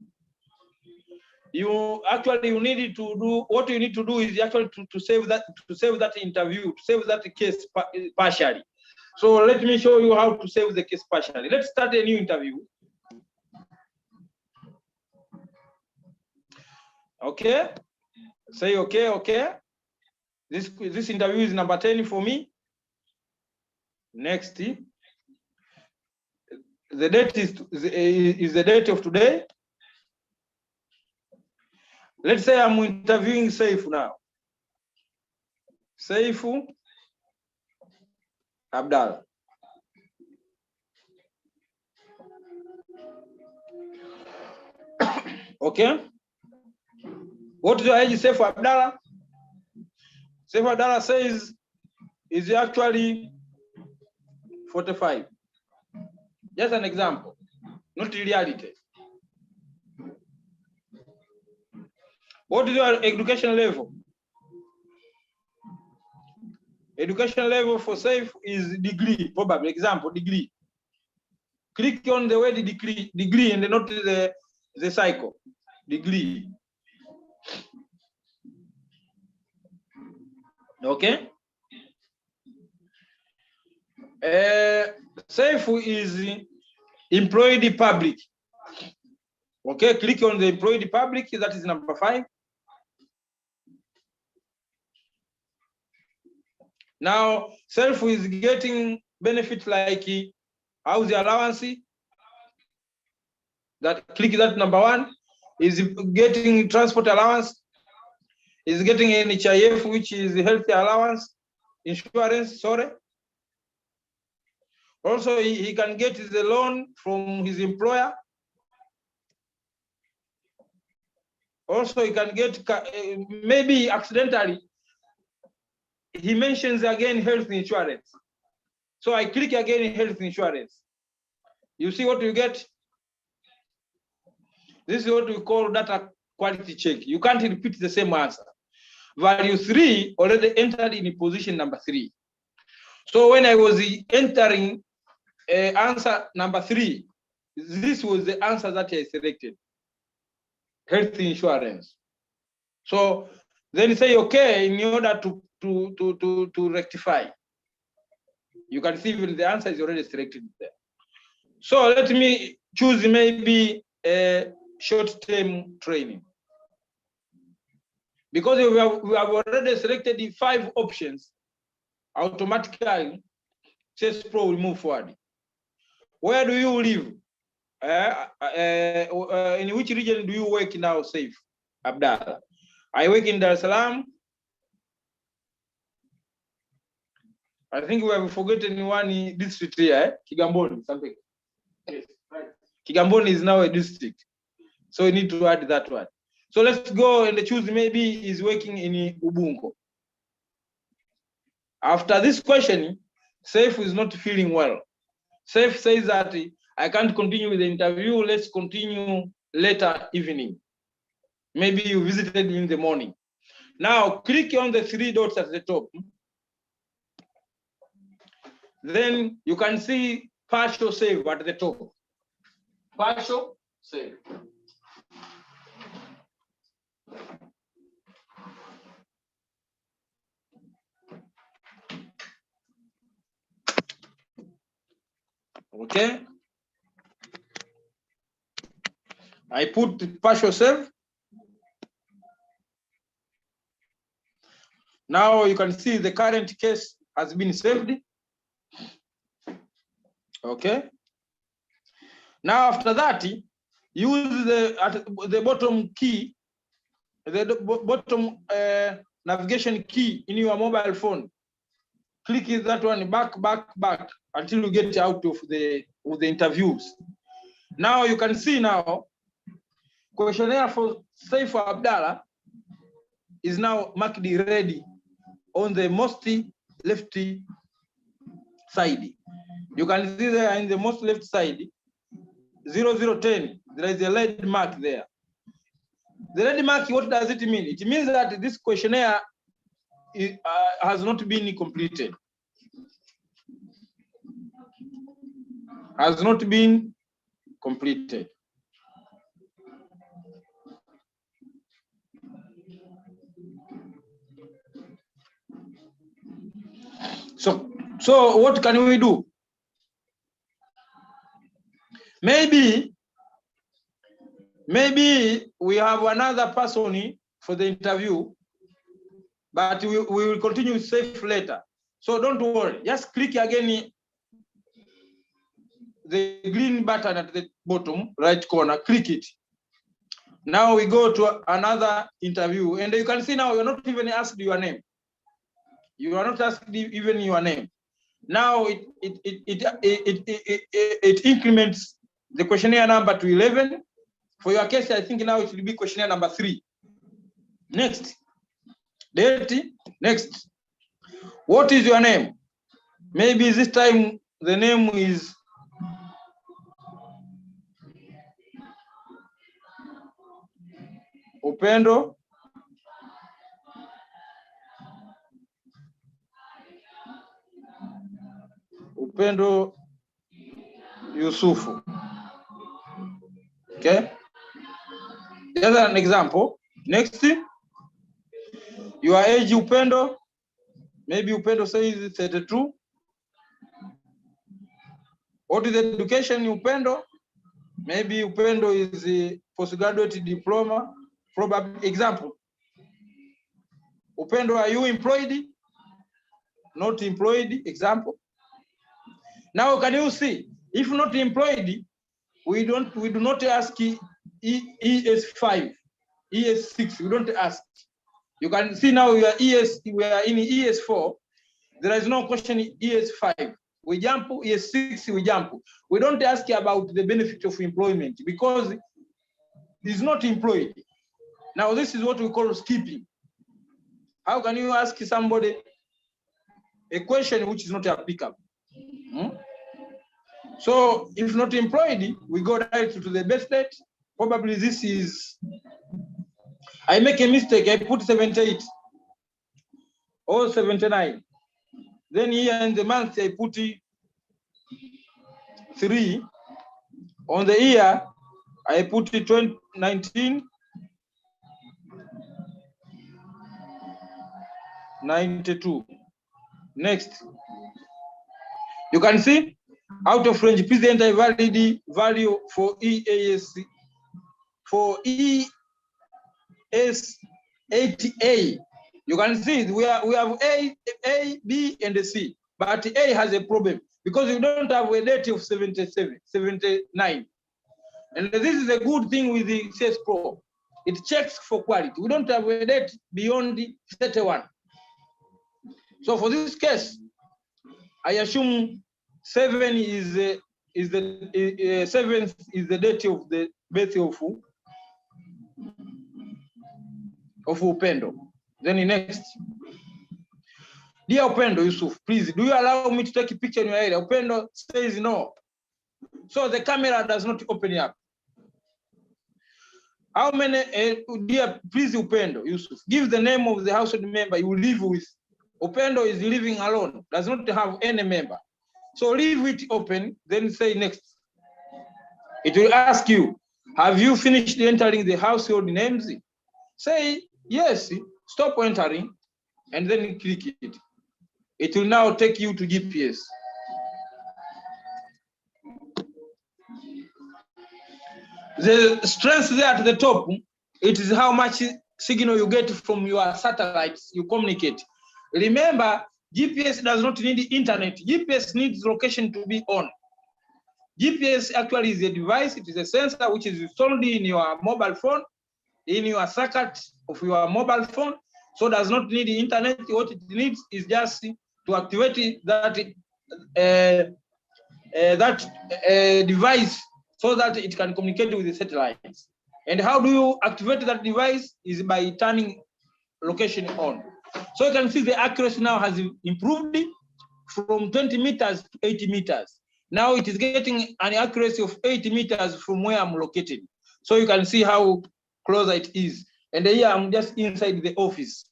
You need to do what you need to do is actually to save that interview, to save that case partially. So let me show you how to save the case partially. Let's start a new interview. Okay. Say okay. This interview is number 10 for me. Next. The date is the date of today. Let's say I'm interviewing Saif now. Saif Abdallah. Okay. What is your age, Saif Abdallah? Saif Abdallah says is actually 45. Just an example, not reality. What is your education level? Education level for Saif is degree, probably. Example, degree. Click on the word degree and not the cycle. Degree. Okay. Saif is employed public. Okay, click on the employed public, that is number 5. Now, Saif is getting benefits like housing allowance. That click that number 1. Is getting transport allowance. Is getting NHIF, which is health allowance, insurance. Sorry. Also, he can get the loan from his employer. Also, he can get maybe accidentally. He mentions again health insurance. So I click again health insurance. You see what you get? This is what we call data quality check. You can't repeat the same answer. Value 3 already entered in position number 3. So when I was entering answer number 3, this was the answer that I selected. Health insurance. So then you say, okay, in order to rectify. You can see even the answer is already selected there. So let me choose maybe a short-term training. Because we have already selected the 5 options, automatically CSPro will move forward. Where do you live? In which region do you work now, Saif Abdallah? I work in Dar es Salaam. I think we have forgotten one district here, Kigamboni, something. Yes, right. Kigamboni is now a district. So we need to add that one. So let's go and choose maybe he's working in Ubungo. After this question, Saif is not feeling well. Saif says that I can't continue with the interview. Let's continue later evening. Maybe you visited in the morning. Now click on the 3 dots at the top. Then you can see partial save at the top. Partial save. Okay. I put partial save. Now you can see the current case has been saved. Okay. Now after that, use the bottom key, the bottom navigation key in your mobile phone. Click that one back until you get out of the interviews. Now you can see now questionnaire for Saif Abdallah is now marked ready on the most left side. You can see there in the most left side 0010, there is a red mark there. The red mark, what does it mean? It means that this questionnaire has not been completed. Has not been completed. So what can we do? Maybe we have another person for the interview, but we will continue Saif later. So don't worry, just click again the green button at the bottom right corner, click it. Now we go to another interview, and you can see now you're not even asked your name. You are not asked even your name. Now it increments the questionnaire number to 11. For your case, I think now it will be questionnaire number 3. Next. Date. Next. What is your name? Maybe this time the name is Upendo Yusufu. Okay. Here's an example. Next. Your age, Upendo. Maybe Upendo says 32. What is education, Upendo? Maybe Upendo is a postgraduate diploma. Probably example. Upendo, are you employed? Not employed. Example. Now can you see? If not employed, we do not ask ES5, ES6. We don't ask. You can see now we are in ES4. There is no question in ES5. We jump ES6. We jump. We don't ask about the benefit of employment because he's not employed. Now this is what we call skipping. How can you ask somebody a question which is not applicable? So if not employed, we go directly to the best date. Probably this is, I make a mistake, I put 78 or 79. Then here in the month, I put 3. On the year, I put 2019, 92. Next. You can see, out of range, please enter a valid value for EAS, for ES80A. You can see we have A, B, and C, but A has a problem because you don't have a date of 79. And this is a good thing with the CSPro. It checks for quality. We don't have a date beyond the 31. So for this case, I assume 7 is the 7th is the date of the birth of Upendo. Then next. Dear Upendo Yusuf, please, do you allow me to take a picture in your area? Upendo says no. So the camera does not open up. How many, dear, please Upendo Yusuf, give the name of the household member you live with. Upendo is living alone, does not have any member. So leave it open, then say next. It will ask you, have you finished entering the household names? Say yes, stop entering, and then click it. It will now take you to GPS. The strength there at the top, it is how much signal you get from your satellites you communicate. Remember, GPS does not need internet. GPS needs location to be on. GPS actually is a device, it is a sensor which is installed in your mobile phone, in your circuit of your mobile phone, so does not need the internet. What it needs is just to activate that device so that it can communicate with the satellites. And how do you activate that device? Is by turning location on. So you can see the accuracy now has improved from 20 meters to 80 meters. Now it is getting an accuracy of 80 meters from where I'm located. So you can see how close it is. And here I'm just inside the office.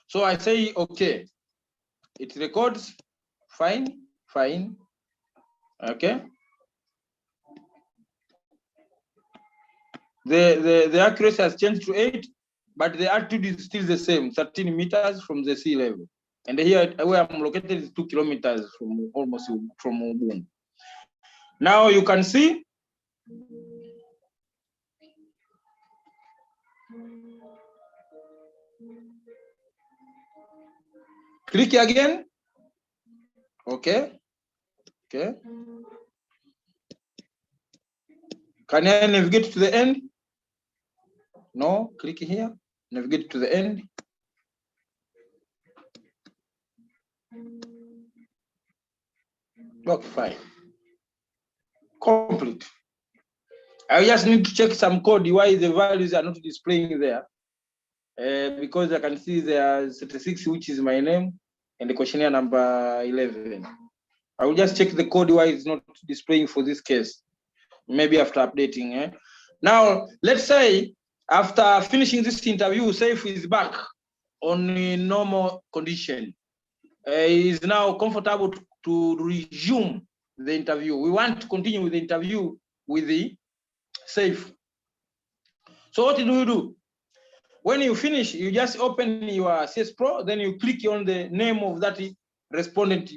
So I say, okay, it records, fine, fine, okay. The accuracy has changed to 8, but the altitude is still the same, 13 meters from the sea level. And here where I'm located is 2 kilometers from almost from Ubuntu. Now you can see click again. Okay. Okay. Can I navigate to the end? No, click here, navigate to the end. Okay, fine. Complete. I just need to check some code why the values are not displaying there. Because I can see there are 36, which is my name, and the questionnaire number 11. I will just check the code why it's not displaying for this case. Maybe after updating. Now, let's say after finishing this interview, Saif is back on a normal condition. He is now comfortable to resume the interview. We want to continue with the interview with the Saif. So what do you do? When you finish, you just open your CSPro, then you click on the name of that respondent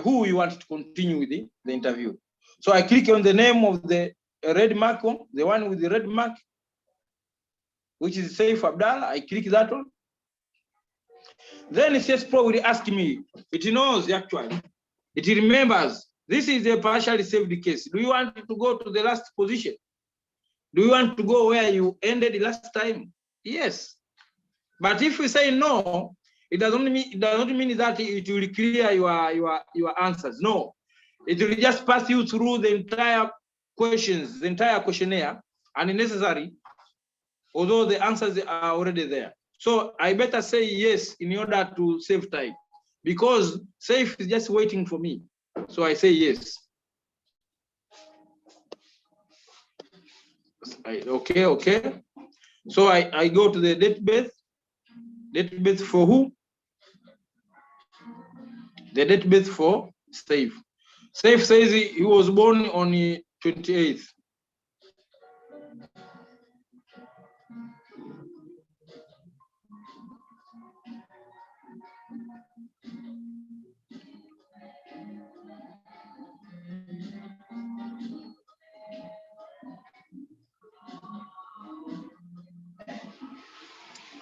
who you want to continue with the interview. So I click on the name of the red mark one, the one with the red mark, which is Saif Abdallah. I click that one. Then CSPro will ask me, it knows actually, it remembers, this is a partially saved case. Do you want to go to the last position? Do you want to go where you ended last time? Yes. But if we say no, it does not mean that it will clear your answers. No. It will just pass you through the entire questions, the entire questionnaire, unnecessary, although the answers are already there. So I better say yes in order to save time, because Saif is just waiting for me. So I say yes. Okay. So I go to the database for who? The database for Saif. Saif says he was born on the 28th.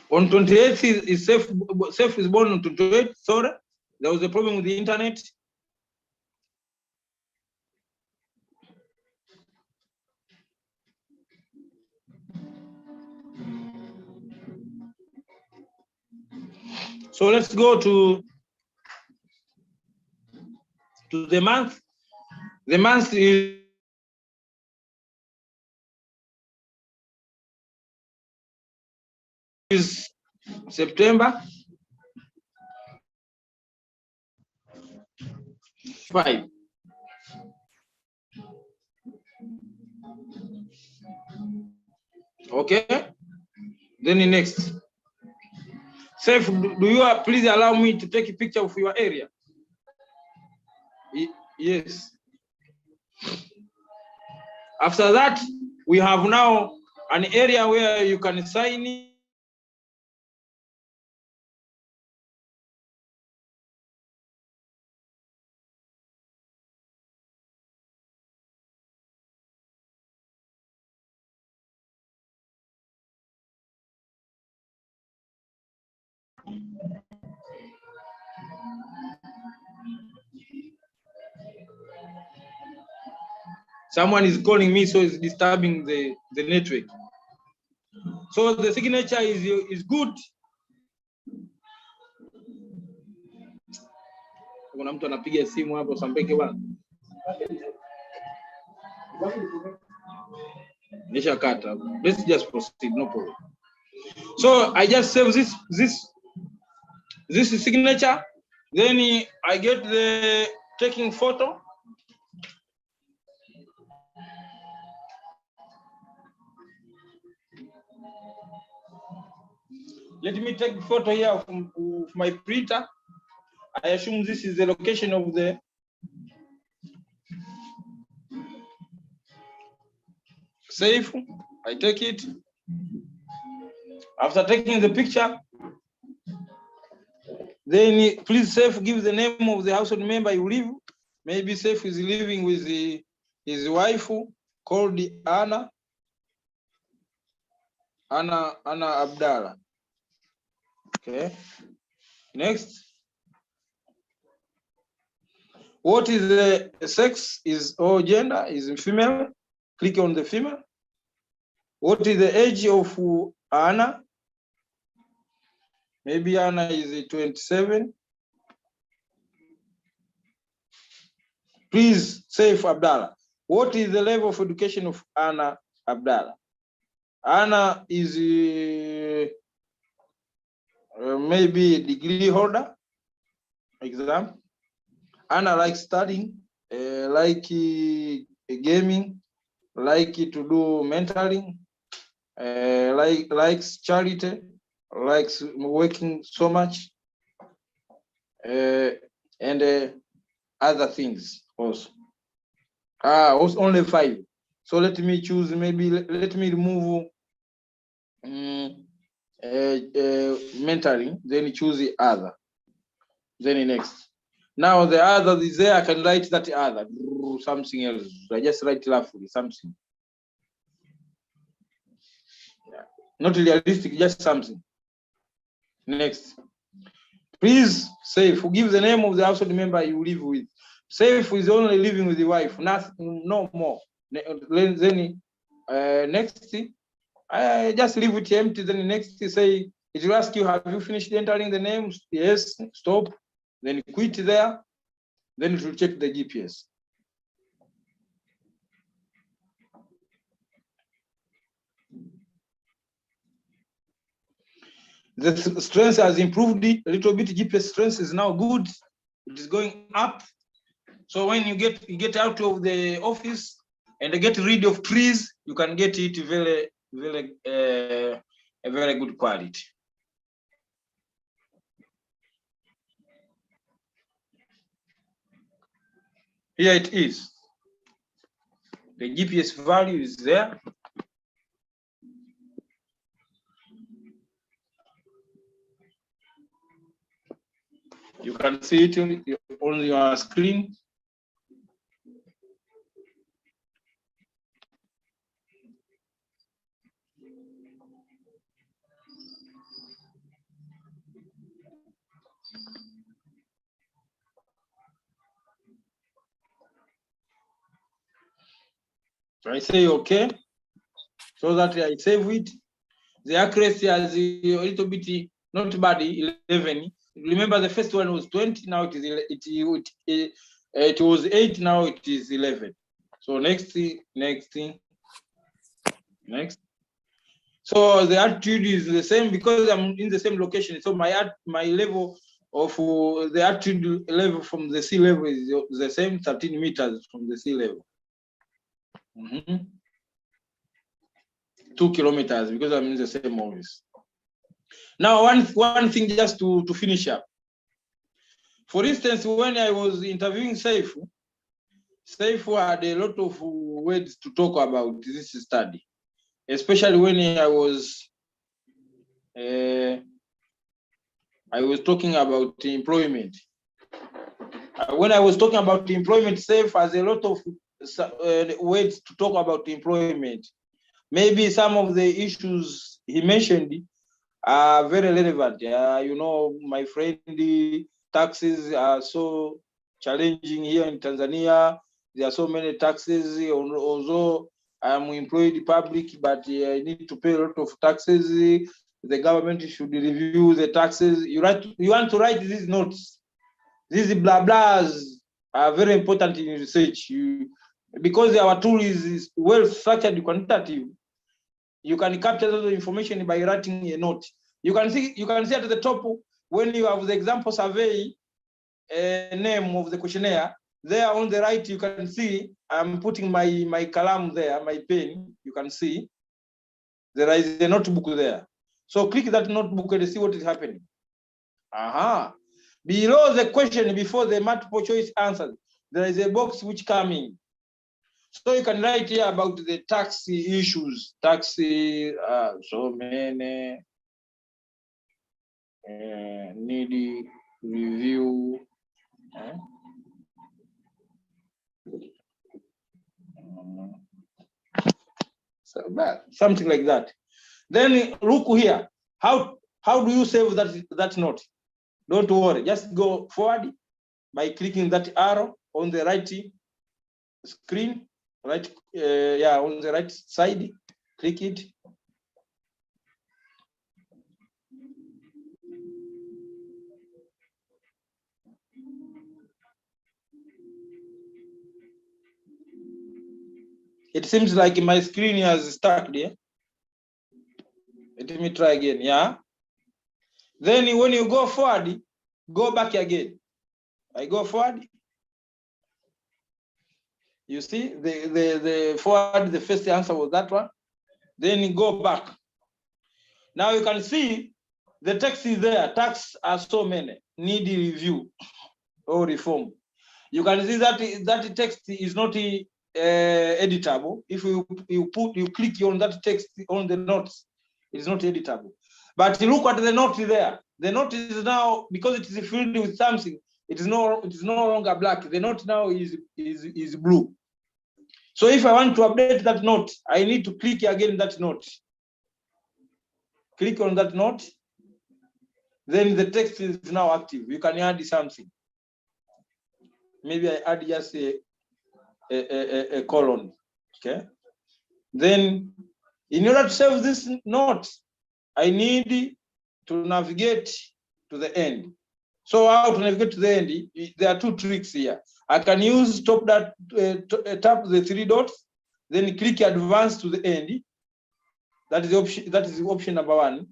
On 28th, Saif is born on 28th. Sorry, there was a problem with the internet. So let's go to the month. The month is September 5. Okay. Then the next. Safe, do you please allow me to take a picture of your area? Yes. After that, we have now an area where you can sign in. Someone is calling me, so it's disturbing the network. So the signature is good. Kuna mtu anapiga simu hapo Sambeke bwana. Nisha kata. Let's just proceed, no problem. So I just save this signature. Then I get the taking photo. Let me take photo here of my printer. I assume this is the location of the safe. I take it. After taking the picture, then please safe give the name of the household member you live. Maybe safe is living with his wife called Anna Abdallah. Okay. Next. What is the sex is or gender is female? Click on the female. What is the age of Anna? Maybe Anna is 27. Please save Abdallah. What is the level of education of Anna Abdallah? Anna is maybe a degree holder. Exam. Anna likes studying, like gaming, like to do mentoring, likes charity, likes working so much, and other things also. Also only 5. So let me choose, maybe let me remove mentoring, then choose the other. Then next. Now the other is there, I can write that other, something else. I just write roughly something. Yeah. Not realistic, just something. Next. Please save, give the name of the household member you live with. Safe is only living with the wife, nothing, no more. Then next, I just leave it empty. Then next say, it will ask you, have you finished entering the names? Yes, stop. Then quit there. Then it will check the GPS. The strength has improved a little bit. GPS strength is now good. It is going up. So when you get out of the office and get rid of trees, you can get it a very good quality. Here it is. The GPS value is there. You can see it on your screen. So I say okay, so that I save it. The accuracy has a little bit not bad, 11. Remember, the first one was 20. Now it was 8. Now it is 11. So next. So the attitude is the same because I'm in the same location. So my level of the attitude level from the sea level is the same, 13 meters from the sea level. 2 kilometers because I'm in the same office. Now, one thing just to finish up. For instance, when I was interviewing Saifu had a lot of words to talk about this study, especially when I was talking about employment. When I was talking about employment, Saifu has a lot of words to talk about employment. Maybe some of the issues he mentioned are very relevant. You know, my friend, the taxes are so challenging here in Tanzania. There are so many taxes, although I'm employed public, but I need to pay a lot of taxes. The government should review the taxes. You want to write these notes. These blah blahs are very important in research. Because our tool is well structured, quantitative. You can capture the information by writing a note. You can see at the top when you have the example survey name of the questionnaire. There on the right, you can see I'm putting my kalam there, my pen. You can see there is a notebook there. So click that notebook and see what is happening. Below the question, before the multiple choice answers, there is a box which coming. So you can write here about the tax issues, so many need review. Something like that. Then look here. How do you save that note? Don't worry. Just go forward by clicking that arrow on the right screen. On the right side, click it. It seems like my screen has stuck there. Let me try again, yeah? Then when you go forward, go back again. I go forward. You see, the forward, the first answer was that one. Then you go back. Now you can see the text is there. Tax are so many. Need review or reform. You can see that text is not editable. If you click on that text on the notes, it is not editable. But look at the note there. The note is now, because it is filled with something, it is no longer black. The note now is blue. So if I want to update that note, I need to click again that note. Click on that note. Then the text is now active. You can add something. Maybe I add just a colon. Okay. Then in order to save this note, I need to navigate to the end. So how to navigate to the end? There are two tricks here. I can use tap the three dots, then click advance to the end. That is option number one.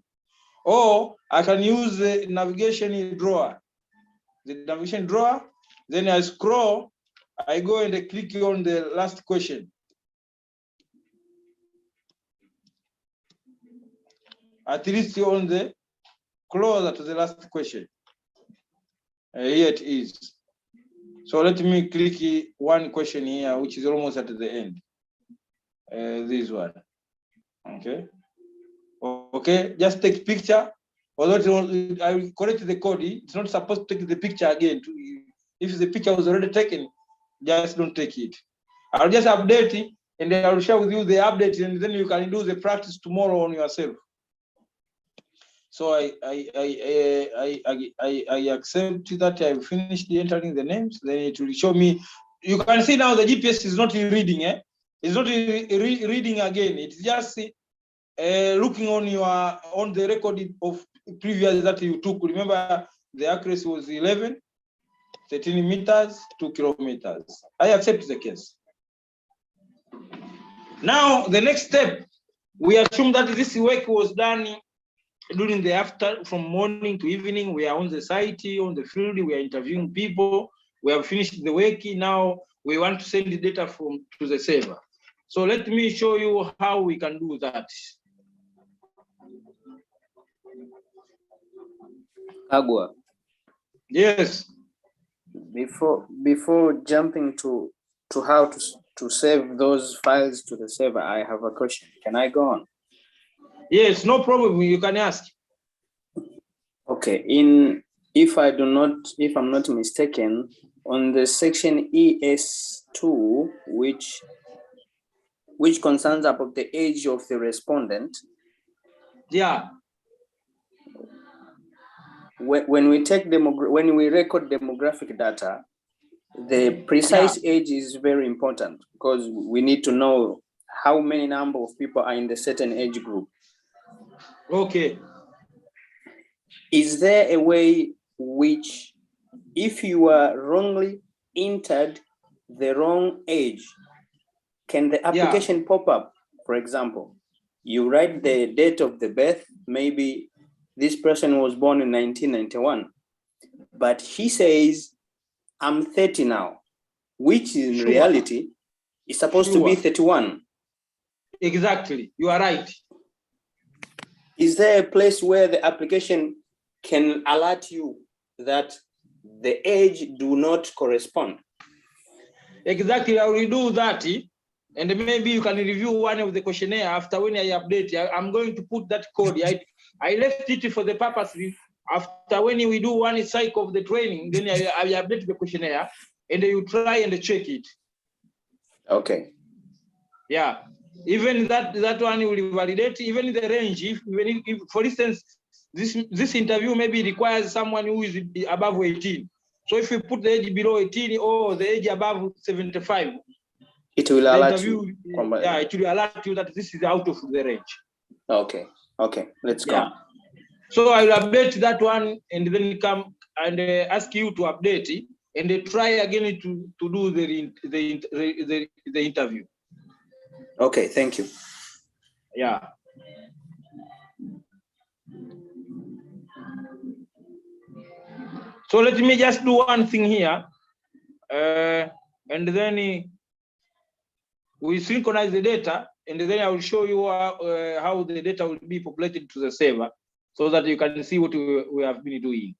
Or I can use the navigation drawer. The navigation drawer, then I scroll, I go and I click on the last question. At least on the closer to the last question. Here it is. So let me click one question here, which is almost at the end. This one. Okay. Okay, just take picture. Although I will correct the code, it's not supposed to take the picture again. If the picture was already taken, just don't take it. I'll just update it and then I'll share with you the update, and then you can do the practice tomorrow on yourself. So I accept that I've finished entering the names. Then it will show me. You can see now the GPS is not reading. It's not reading again. It's just looking on the record of previous that you took. Remember, the accuracy was 11, 13 meters, 2 kilometers. I accept the case. Now, the next step, we assume that this work was done during the from morning to evening. We are on the site, on the field, we are interviewing people. We have finished the work. Now we want to send the data to the server. So let me show you how we can do that. Agua. Yes. Before jumping to how to save those files to the server, I have a question. Can I go on? Yes, no problem. You can ask. Okay. If I'm not mistaken, on the section ES2, which concerns about the age of the respondent. Yeah. When we record demographic data, the precise age is very important because we need to know how many number of people are in the certain age group. Okay. Is there a way which, if you are wrongly entered the wrong age, can the application pop up? For example, you write the date of the birth, maybe this person was born in 1991, but he says, I'm 30 now, which in reality is supposed to be 31. Exactly, you are right. Is there a place where the application can alert you that the age do not correspond? Exactly, I will do that. And maybe you can review one of the questionnaire after when I update. I'm going to put that code. I left it for the purpose. After when we do one cycle of the training, then I update the questionnaire and you try and check it. Okay. Yeah. Even that one will validate even the range. If for instance, this interview maybe requires someone who is above 18. So if you put the age below 18 or the age above 75, it will alert you. Yeah, it will alert you that this is out of the range. Okay. Okay. Let's go. Yeah. So I will update that one and then come and ask you to update it and try again to do the interview. Okay. Thank you. Yeah. So let me just do one thing here, and then we synchronize the data, and then I will show you how the data will be populated to the server, so that you can see what we have been doing.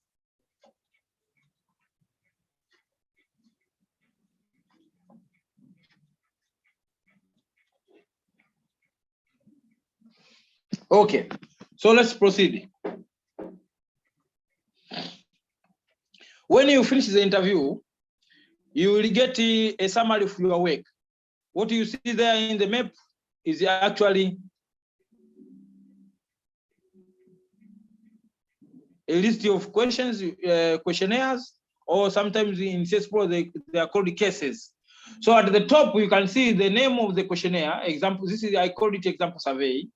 Okay, so let's proceed. When you finish the interview, you will get a summary of your work. What you see there in the map is actually a list of questions, questionnaires, or sometimes in CSPro they are called cases. So at the top you can see the name of the questionnaire. Example, I called it example survey.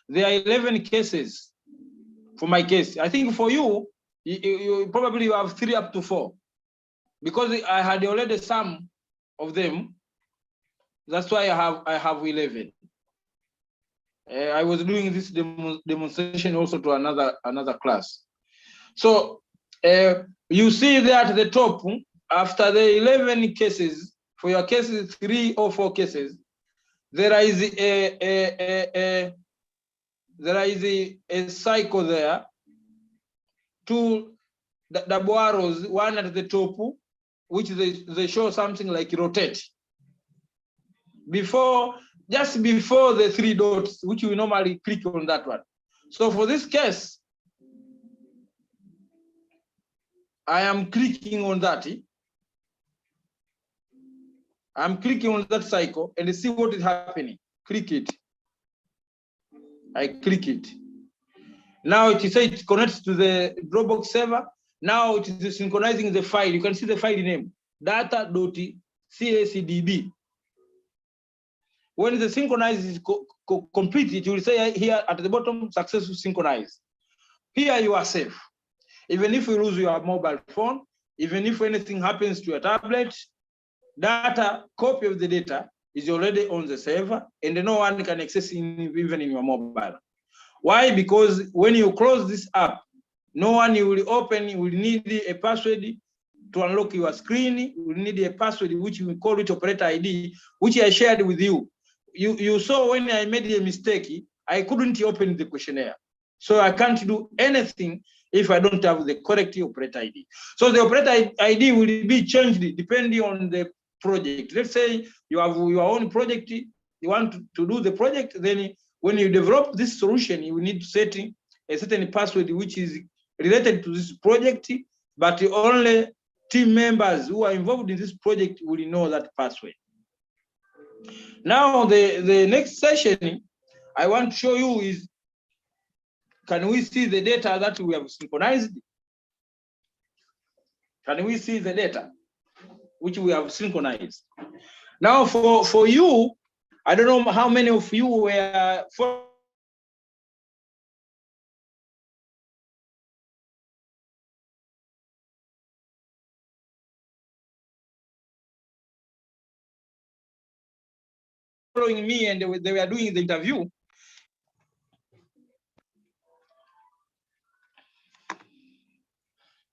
There are 11 cases for my case. I think for you, you probably have 3 up to 4, because I had already some of them. That's why I have 11. I was doing this demonstration also to another class. So you see there at the top, after the 11 cases, for your cases 3 or 4 cases, there is a cycle there, 2 double arrows, one at the top, which they show something like rotate. Just before the 3 dots, which we normally click on that one. So for this case, I am clicking on that. I'm clicking on that cycle and see what is happening. Click it. I click it. Now it says it connects to the Dropbox server. Now it is synchronizing the file. You can see the file name, data.csdb. When the synchronize is complete, it will say here at the bottom, successful synchronize. Here you are safe. Even if you lose your mobile phone, even if anything happens to your tablet, copy of the data is already on the server and no one can access it even in your mobile. Why? Because when you close this app, no one you will open, you will need a password to unlock your screen. You will need a password, which we call it operator ID, which I shared with you. You saw when I made a mistake, I couldn't open the questionnaire. So I can't do anything if I don't have the correct operator ID. So the operator ID will be changed depending on the project. Let's say you have your own project, you want to do the project, then when you develop this solution, you will need to set a certain password which is related to this project, but only team members who are involved in this project will know that password. Now, the next session I want to show you is, can we see the data that we have synchronized? Can we see the data which we have synchronized? Now, for you, I don't know how many of you were following me and they were doing the interview.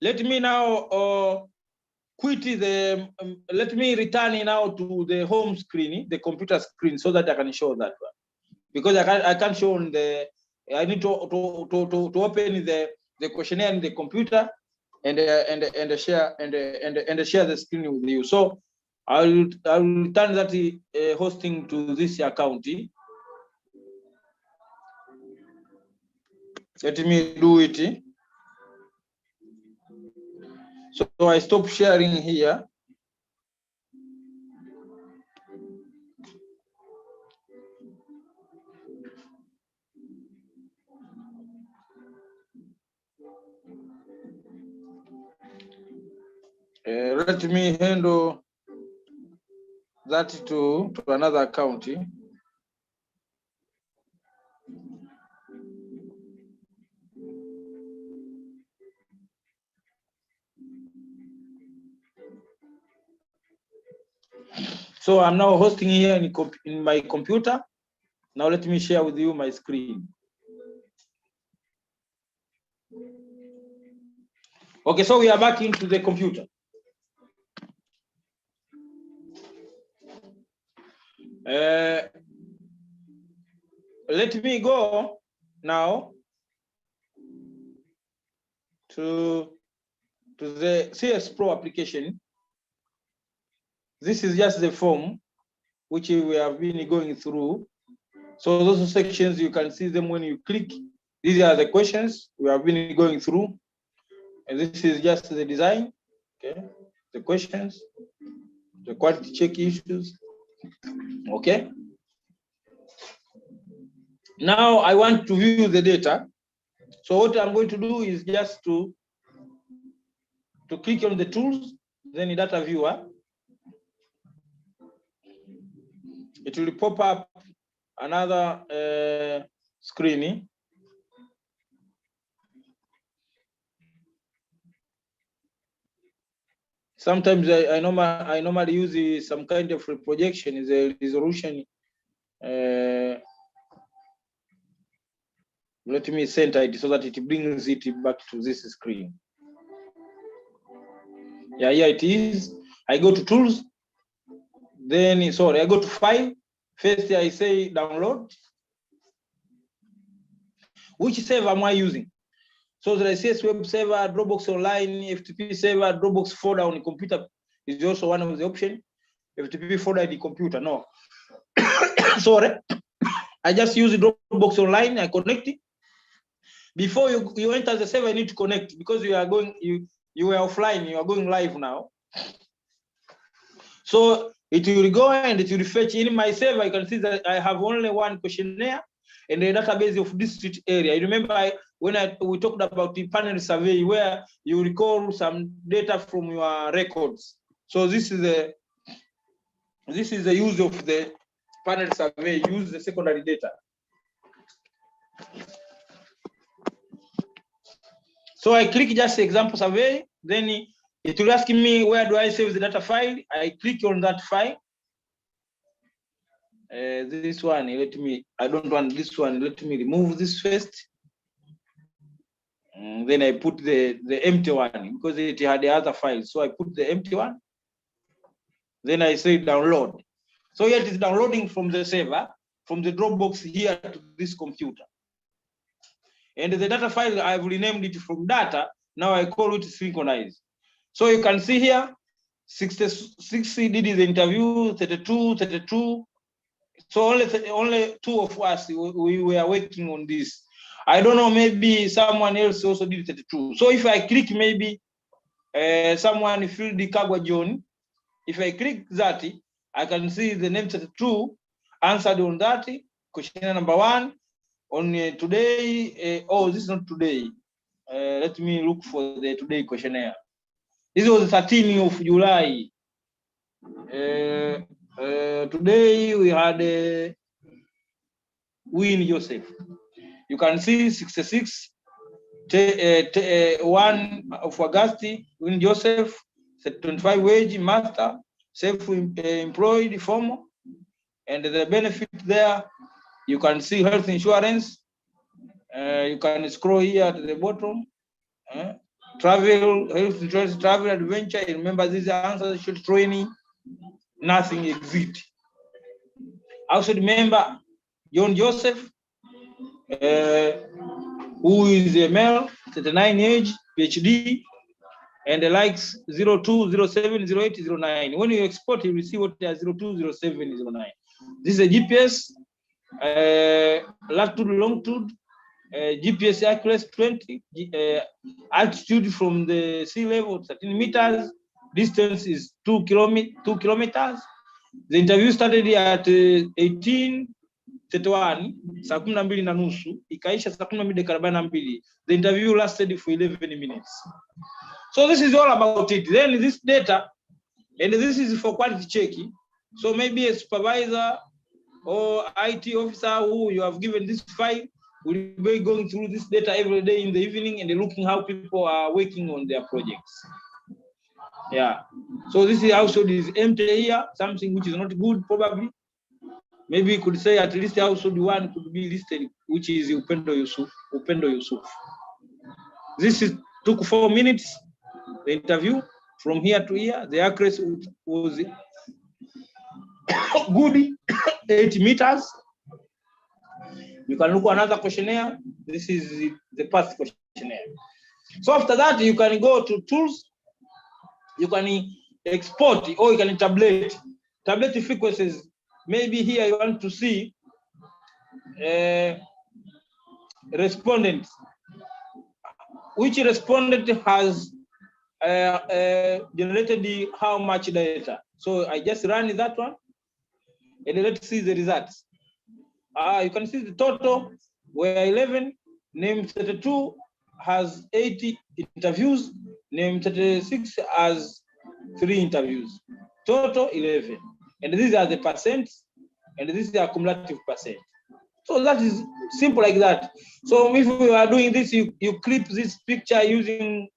Let me now quit the, let me return now to the home screen, the computer screen, so that I can show that one. Because I can't show on the, I need to open the questionnaire in the computer and share the screen with you. So I will return that hosting to this account. Let me do it. So I stop sharing here. Let me handle that to another account. So I'm now hosting here in my computer. Now let me share with you my screen. Okay, so we are back into the computer. Let me go now to the CSPro application. This is just the form which we have been going through. So those sections, you can see them when you click. These are the questions we have been going through. And this is just the design, okay? The questions, the quality check issues, okay? Now I want to view the data. So what I'm going to do is just to click on the tools, then the data viewer. It will pop up another screen. Sometimes I normally use some kind of projection, is a resolution. Let me center it so that it brings it back to this screen. Yeah, here it is. I go to tools, then sorry, I go to file. First I say download. Which server am I using? So the CS web server, Dropbox online, FTP server, Dropbox folder on the computer is also one of the options. FTP folder in the computer, no. Sorry, I just use Dropbox online. I connect it. Before you enter the server, you need to connect because you are going, you were offline, you are going live now. So it will go and it will fetch in my server. You can see that I have only one questionnaire and a database of district area. You remember when we talked about the panel survey where you recall some data from your records. So this is the use of the panel survey, use the secondary data. So I click just example survey, then it will ask me where do I save the data file. I click on that file. This one, I don't want this one, let me remove this first. And then I put the empty one because it had the other file. So I put the empty one. Then I say download. So here it is downloading from the server, from the Dropbox here to this computer. And the data file, I've renamed it from data. Now I call it synchronize. So you can see here, 66 did the interview, 32. So only 2 of us, we were working on this. I don't know, maybe someone else also did 32. So if I click maybe someone filled the Kagwa John, if I click that, I can see the name 32 answered on that. Questionnaire number 1 on today. Oh, this is not today. Let me look for the today questionnaire. This was 13th of July. Today we had Win Joseph. You can see 66, 1 of August, Win Joseph, 25 wage, master, self-employed, formal, and the benefit there, you can see health insurance. You can scroll here at the bottom. Travel, health insurance, travel, adventure. Remember these answers, should training, nothing exit. Also remember John Joseph, who is a male, 39 age, PhD, and the likes 02, 07, 08, 09. When you export, you will see what they are 02, 07, 09. This is a GPS, latitude, longitude, GPS accuracy 20, altitude from the sea level 13 meters, distance is 2 kilometers. The interview started at 18:31, saa 12:30, ikaisha saa 12:42. The interview lasted for 11 minutes. So this is all about it. Then this data, and this is for quality checking. So maybe a supervisor or IT officer who you have given this file will be going through this data every day in the evening and looking how people are working on their projects. Yeah. So this is household is empty here, something which is not good probably. Maybe you could say at least household 1 could be listed, which is Upendo Yusuf. This is took 4 minutes, the interview from here to here. The accuracy was good, 8 meters. You can look at another questionnaire. This is the past questionnaire. So after that, you can go to tools. You can export or you can tablet frequencies. Maybe here you want to see respondents. Which respondent has generated how much data? So I just run that one, and let's see the results. You can see the total were 11. Name 32 has 80 interviews. Name 36 has 3 interviews. Total 11. And these are the percents, and this is the cumulative percent. So that is simple like that. So if we are doing this, you clip this picture using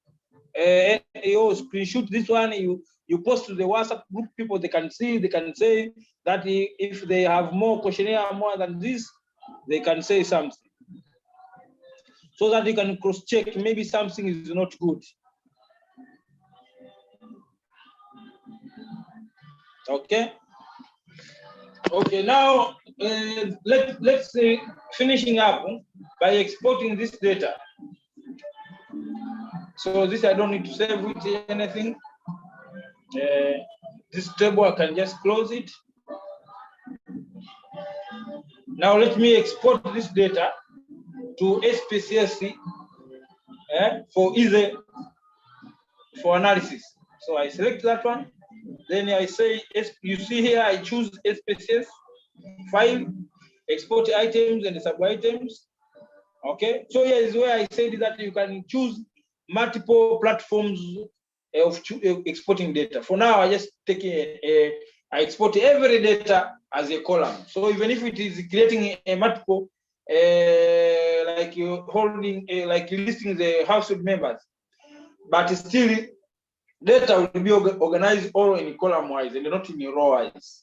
screenshot this one, you post to the WhatsApp group, people they can see, they can say that if they have more questionnaire more than this, they can say something. So that you can cross-check, maybe something is not good. Okay. Okay, now let's say finishing up by exporting this data. So this I don't need to save with anything. This table I can just close it. Now let me export this data to SPCS for analysis. So I select that one. Then I say, you see here, I choose SPCS, file, export items and sub-items. Okay, so here is where I said that you can choose multiple platforms of exporting data. For now, I just take I export every data as a column. So even if it is creating a multiple, like you holding, like listing the household members, but still data will be organized all in column wise and not in row wise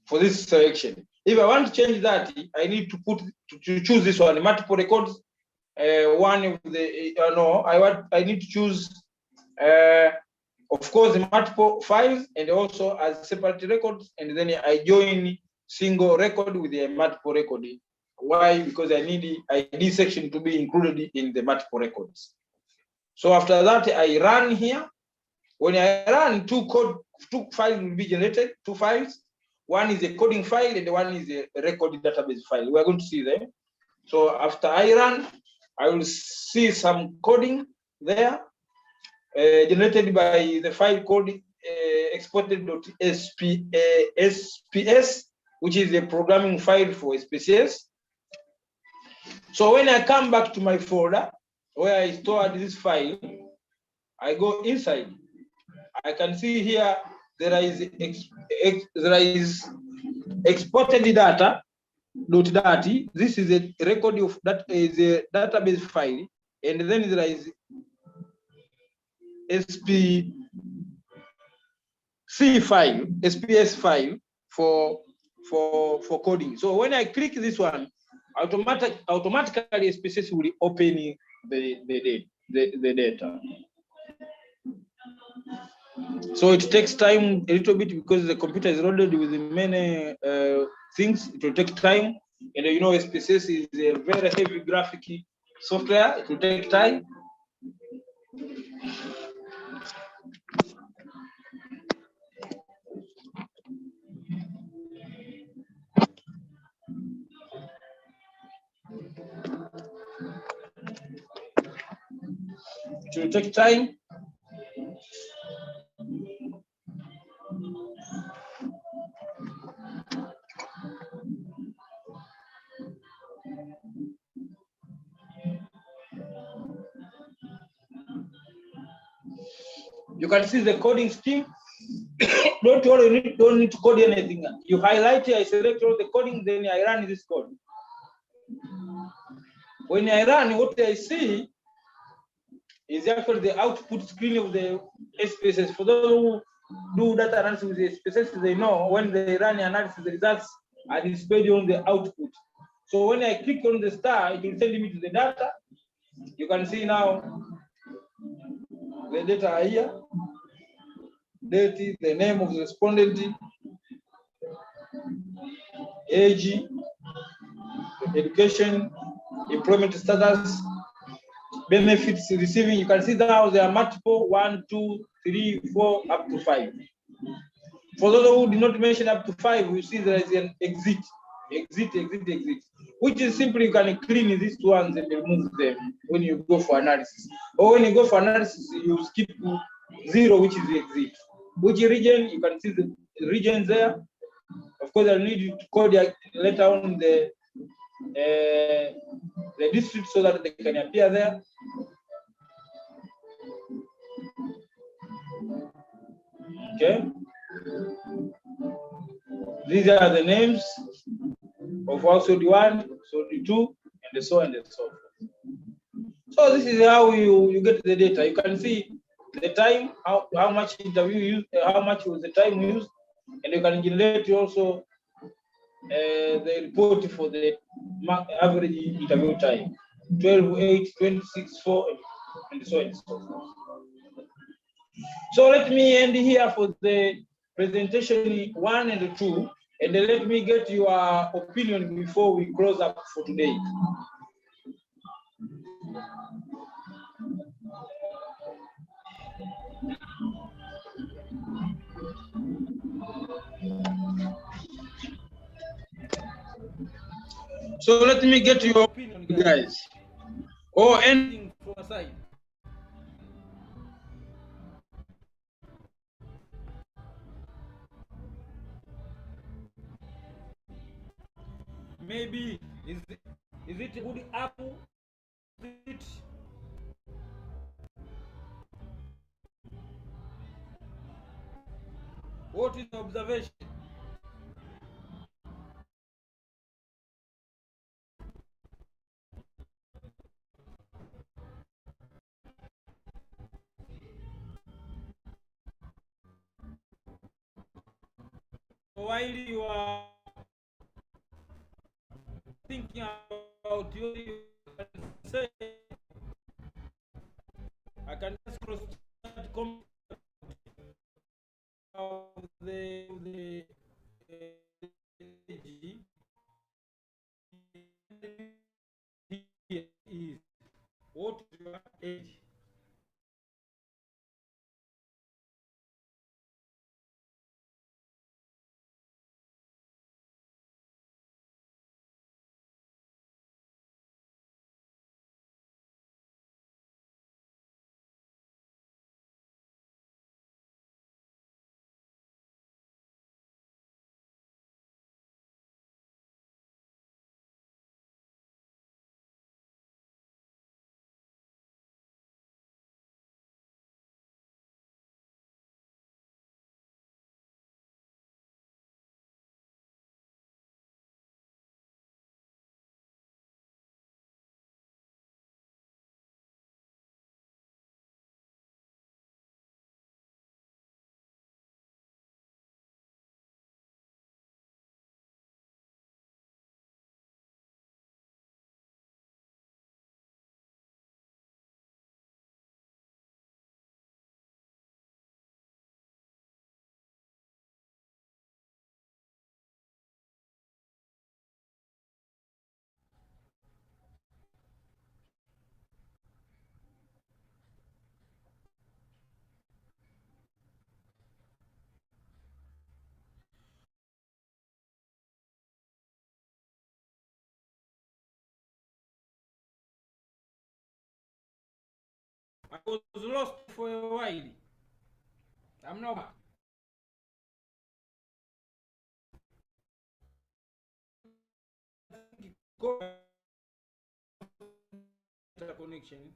for this selection. If I want to change that, I need to choose this one, multiple records. One of the I need to choose of course multiple files and also as separate records, and then I join single record with a multiple record. Why? Because I need the ID section to be included in the multiple records. So after that, I run here. When I run, two files will be generated, 2 files. One is a coding file and one is a record database file. We are going to see them. So after I run, I will see some coding there generated by the file called exported.sps, which is a programming file for SPSS. So when I come back to my folder where I stored this file, I go inside. I can see here there is exported data. This is a record of that is a database file, and then there is SPS file for coding. So when I click this one, automatically SPSS will open the data. So it takes time a little bit because the computer is loaded with many things. It will take time, and you know SPSS is a very heavy graphic software. It will take time. It will take time. You can see the coding scheme. Don't worry, you don't need to code anything. You highlight it, I select all the coding, then I run this code. When I run, what I see is actually the output screen of the SPSS. For those who do data analysis with the SPSS, they know when they run the analysis, the results are displayed on the output. So when I click on the star, it will send me to the data. You can see now the data are here. Date, the name of the respondent, age, education, employment status, benefits receiving. You can see now there are multiple 1, 2, 3, 4, up to 5. For those who did not mention up to 5, you see there is an exit, which is simply you can clean these ones and remove them when you go for analysis. Or when you go for analysis, you skip 0, which is the exit. Which region? You can see the regions there. Of course, I need you to code later on the district so that they can appear there. Okay. These are the names of household 1, household 2, and so on and so forth. So this is how you get the data. You can see the time, how much interview used, how much was the time used, and you can generate also the report for the average interview time, 12, 8, 26, 4, and so on and so forth. So let me end here for the presentation 1 and 2, and then let me get your opinion before we close up for today. So let me get your opinion, guys, or anything from a side. Maybe is it a good app? What is the observation? while you are thinking about your say, I can just cross chat comment of the is what is your age? I was lost for a while. I'm now back. Connection.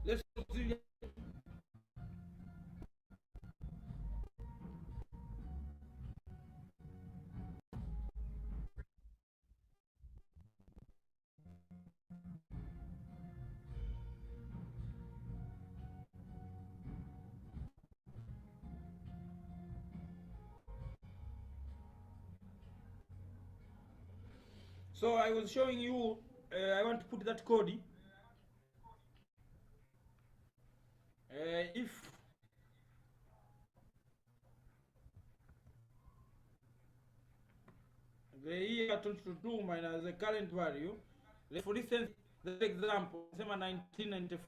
Let's continue. So I was showing you, I want to put that code. If the year 2022 minus the current value, for instance, the example, 1995,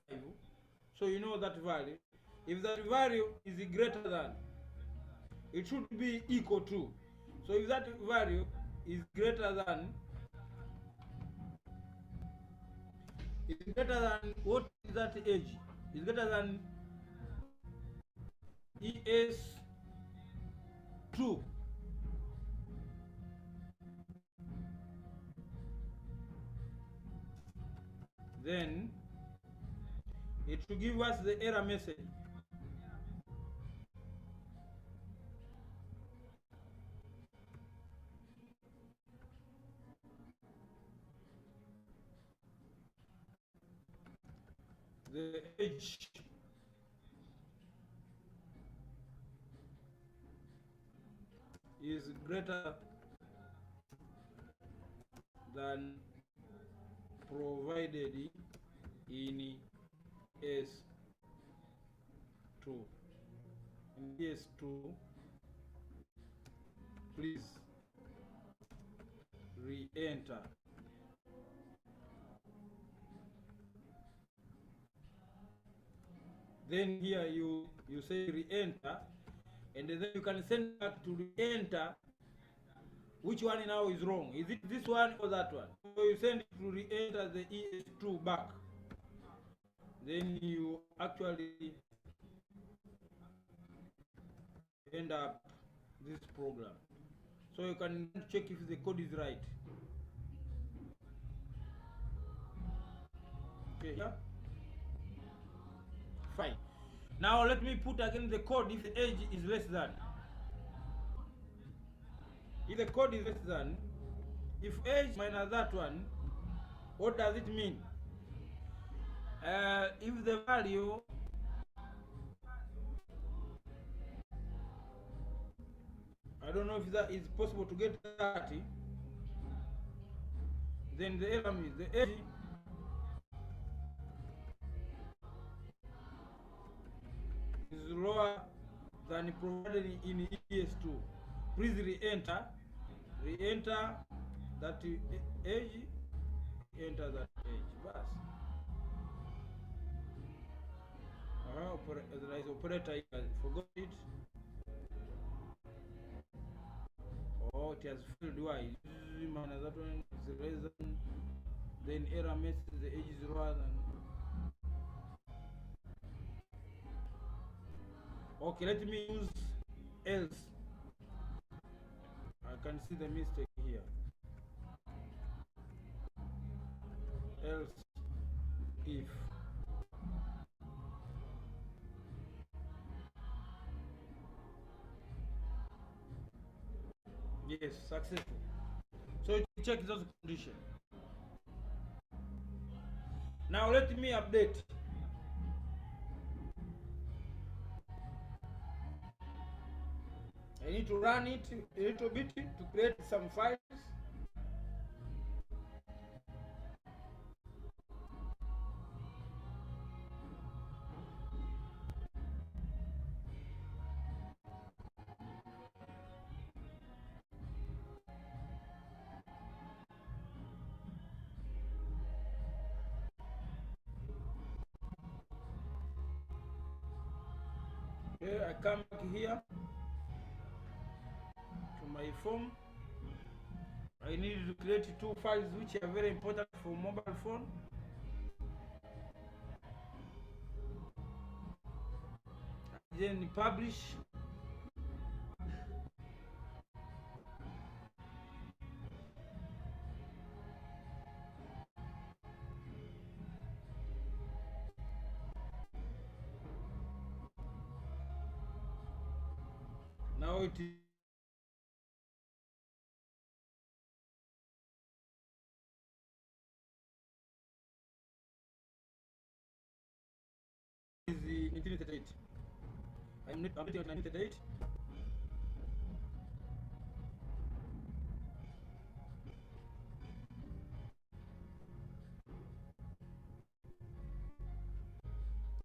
so you know that value. If that value is greater than, it should be equal to. So if that value is greater than, what is that age? Is greater than ES2. Then it will give us the error message. The age is greater than provided in S2. In S2, please re-enter. Then here you say re-enter, and then you can send back to re-enter. Which one now is wrong? Is it this one or that one? So you send it to re-enter the ES2 back. Then you actually end up this program. So you can check if the code is right. Okay, yeah. Fine. Now let me put again the code if the age is less than. If the code is less than, if age minus that one, what does it mean? If the value I don't know if that is possible to get 30, then the error is the age is lower than provided in ES2. Please re-enter that age, enter that age. Bas. There is operator, I forgot it. Oh, it has failed. Why? Minus that one is less than. Then error message the age is lower than. Okay, let me use else. I can see the mistake here. Else if yes, successful. So check those conditions. Now let me update. I need to run it a little bit to create some files. Okay, I come back here to my form. I need to create two files which are very important for mobile phone. Then publish. Now it is the 1938. I'm not updating on 1938.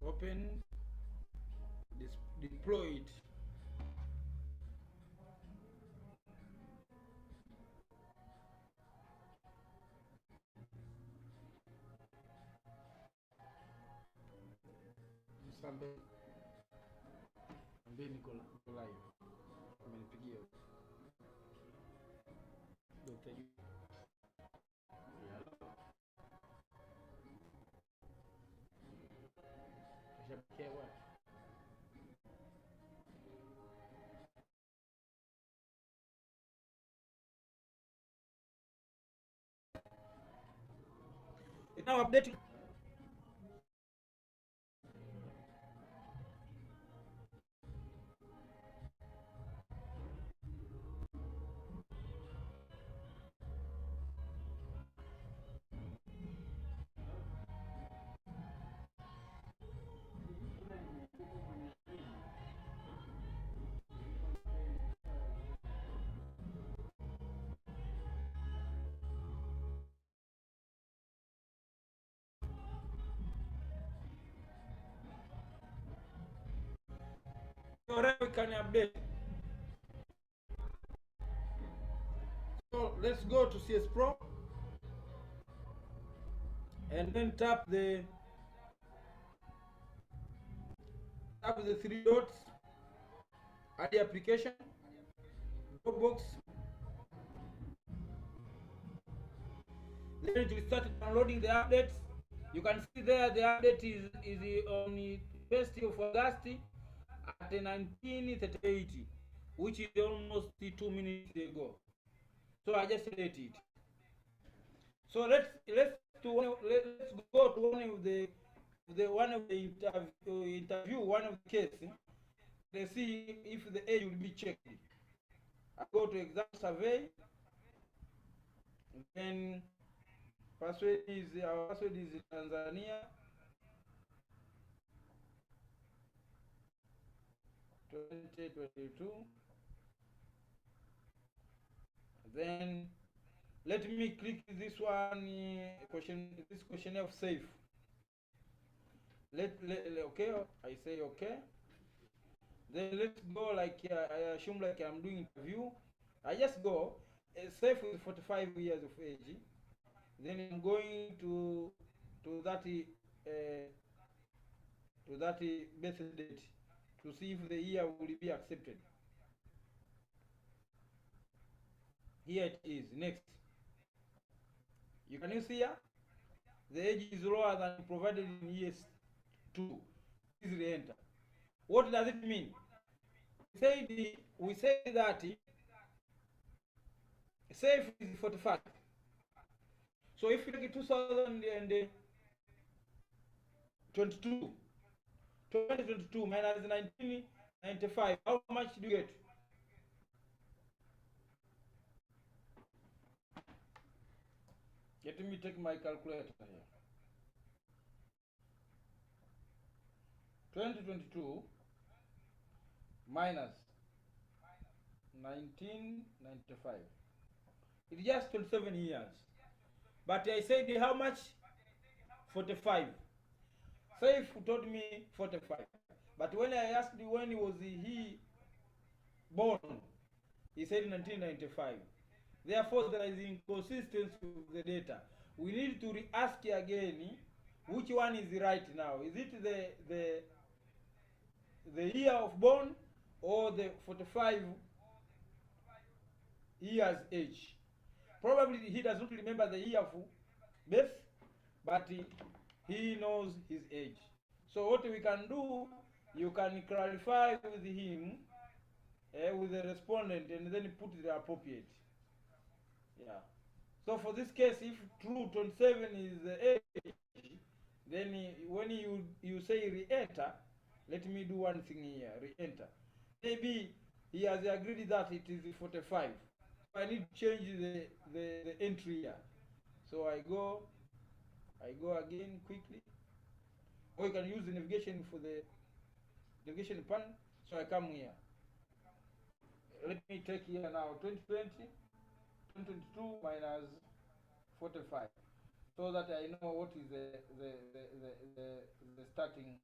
Open, deploy it. Something. Ambaye niko live. Amenipigia. Dr. Yu. Kishapikia wapi? Now updating. So we can update. So So let's go to CSPro and then tap the three dots, add the application, Dropbox. Then it will start downloading the updates. You can see there the update is on the 1st of August at 19:38, which is almost 2 minutes ago. So I just let it. So let's go to one of the interview, one of the cases. Let's see if the age will be checked. I go to exam survey, then our password is Tanzania 2022. Then let me click this one this questionnaire of safe. Okay, I say okay. Then let's go like I assume like I'm doing interview. I just go safe with 45 years of age. Then I'm going to that birth date to see if the year will be accepted. Here it is. Next, you can see here the age is lower than provided in ES2. Please re-enter. What does it mean? We say that safe is 45. So if you take 2022 minus 1995, how much do you get? Let me take my calculator here. 2022 minus 1995. It's just 27 years. But I said how much? 45. Safe told me 45. But when I asked when was he born, he said 1995. Therefore, there is inconsistency with the data. We need to re-ask again which one is right now. Is it the year of born or the 45 years age? Probably he does not remember the year of birth, but he knows his age. So what we can do, you can clarify with him, with the respondent, and then put the appropriate. Yeah. So for this case, if true 27 is the age, then when you say re-enter, let me do one thing here, re-enter. Maybe he has agreed that it is 45. I need to change the entry here. So I go again quickly. Or you can use the navigation for the navigation panel. So I come here. Let me take here now 2020, 2022 minus 45, so that I know what is the starting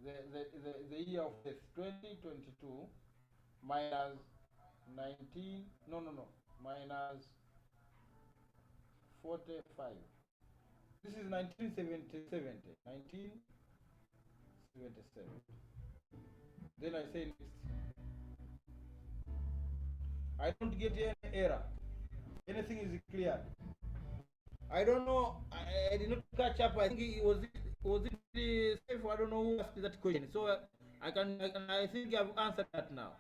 the year of this 2022 minus 19 minus 45. This is 1977. Then I say next. I don't get any error. Anything is clear. I don't know. I did not catch up. I think it was safe. I don't know who asked that question. So I think I've answered that now.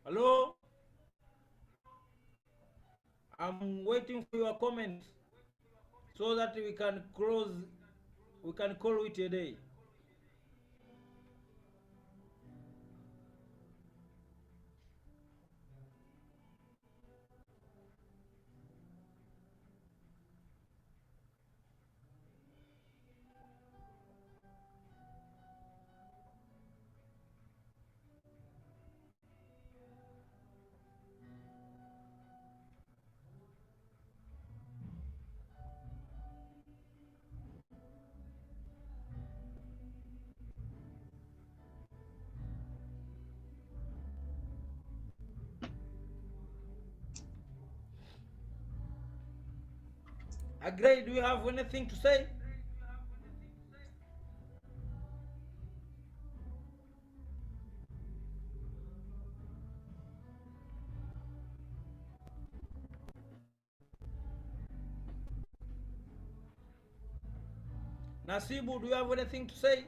Hello? I'm waiting for your comments so that we can call it a day. Agree, do you have anything to say? Nasibu, do you have anything to say?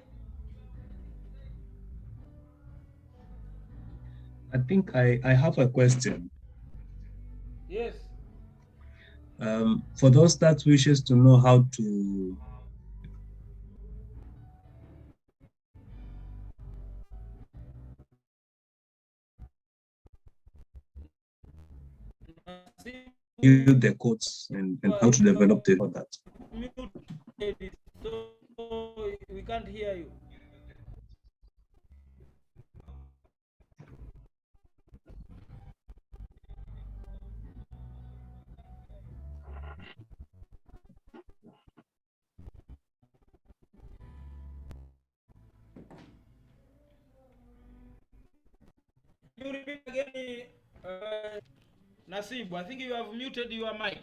I think I have a question. Yes. For those that wishes to know how to use the codes and how to develop the for that. So we can't hear you. You repeat again, Nasibu. I think you have muted your mic.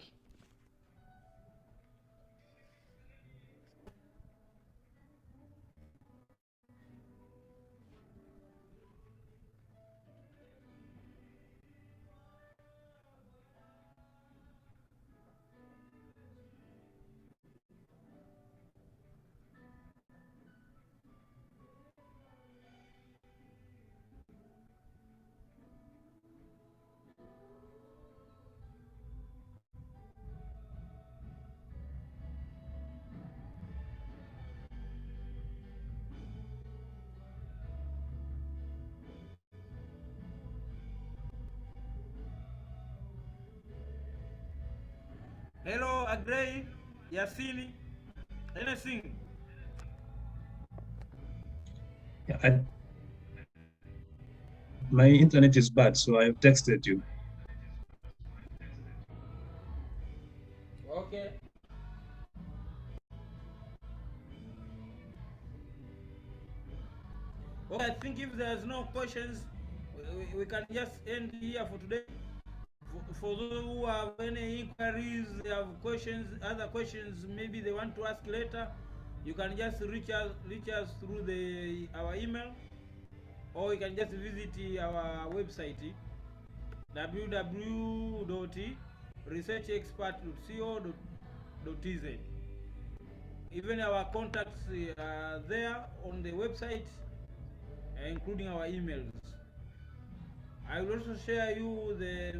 Hello, Agrey, Yasini, anything? Yeah, my internet is bad, so I've texted you. Okay. Okay, I think if there's no questions, we can just end here for today. For those who have any inquiries, they have questions, other questions, maybe they want to ask later, you can just reach us through our email, or you can just visit our website www.researchexpert.co.tz. Even our contacts are there on the website, including our emails. I will also share you the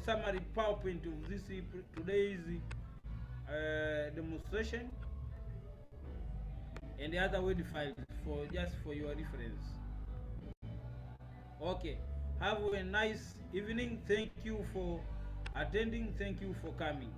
summary PowerPoint of this today's demonstration and the other word files for just for your reference. Okay, have a nice evening. Thank you for attending. Thank you for coming.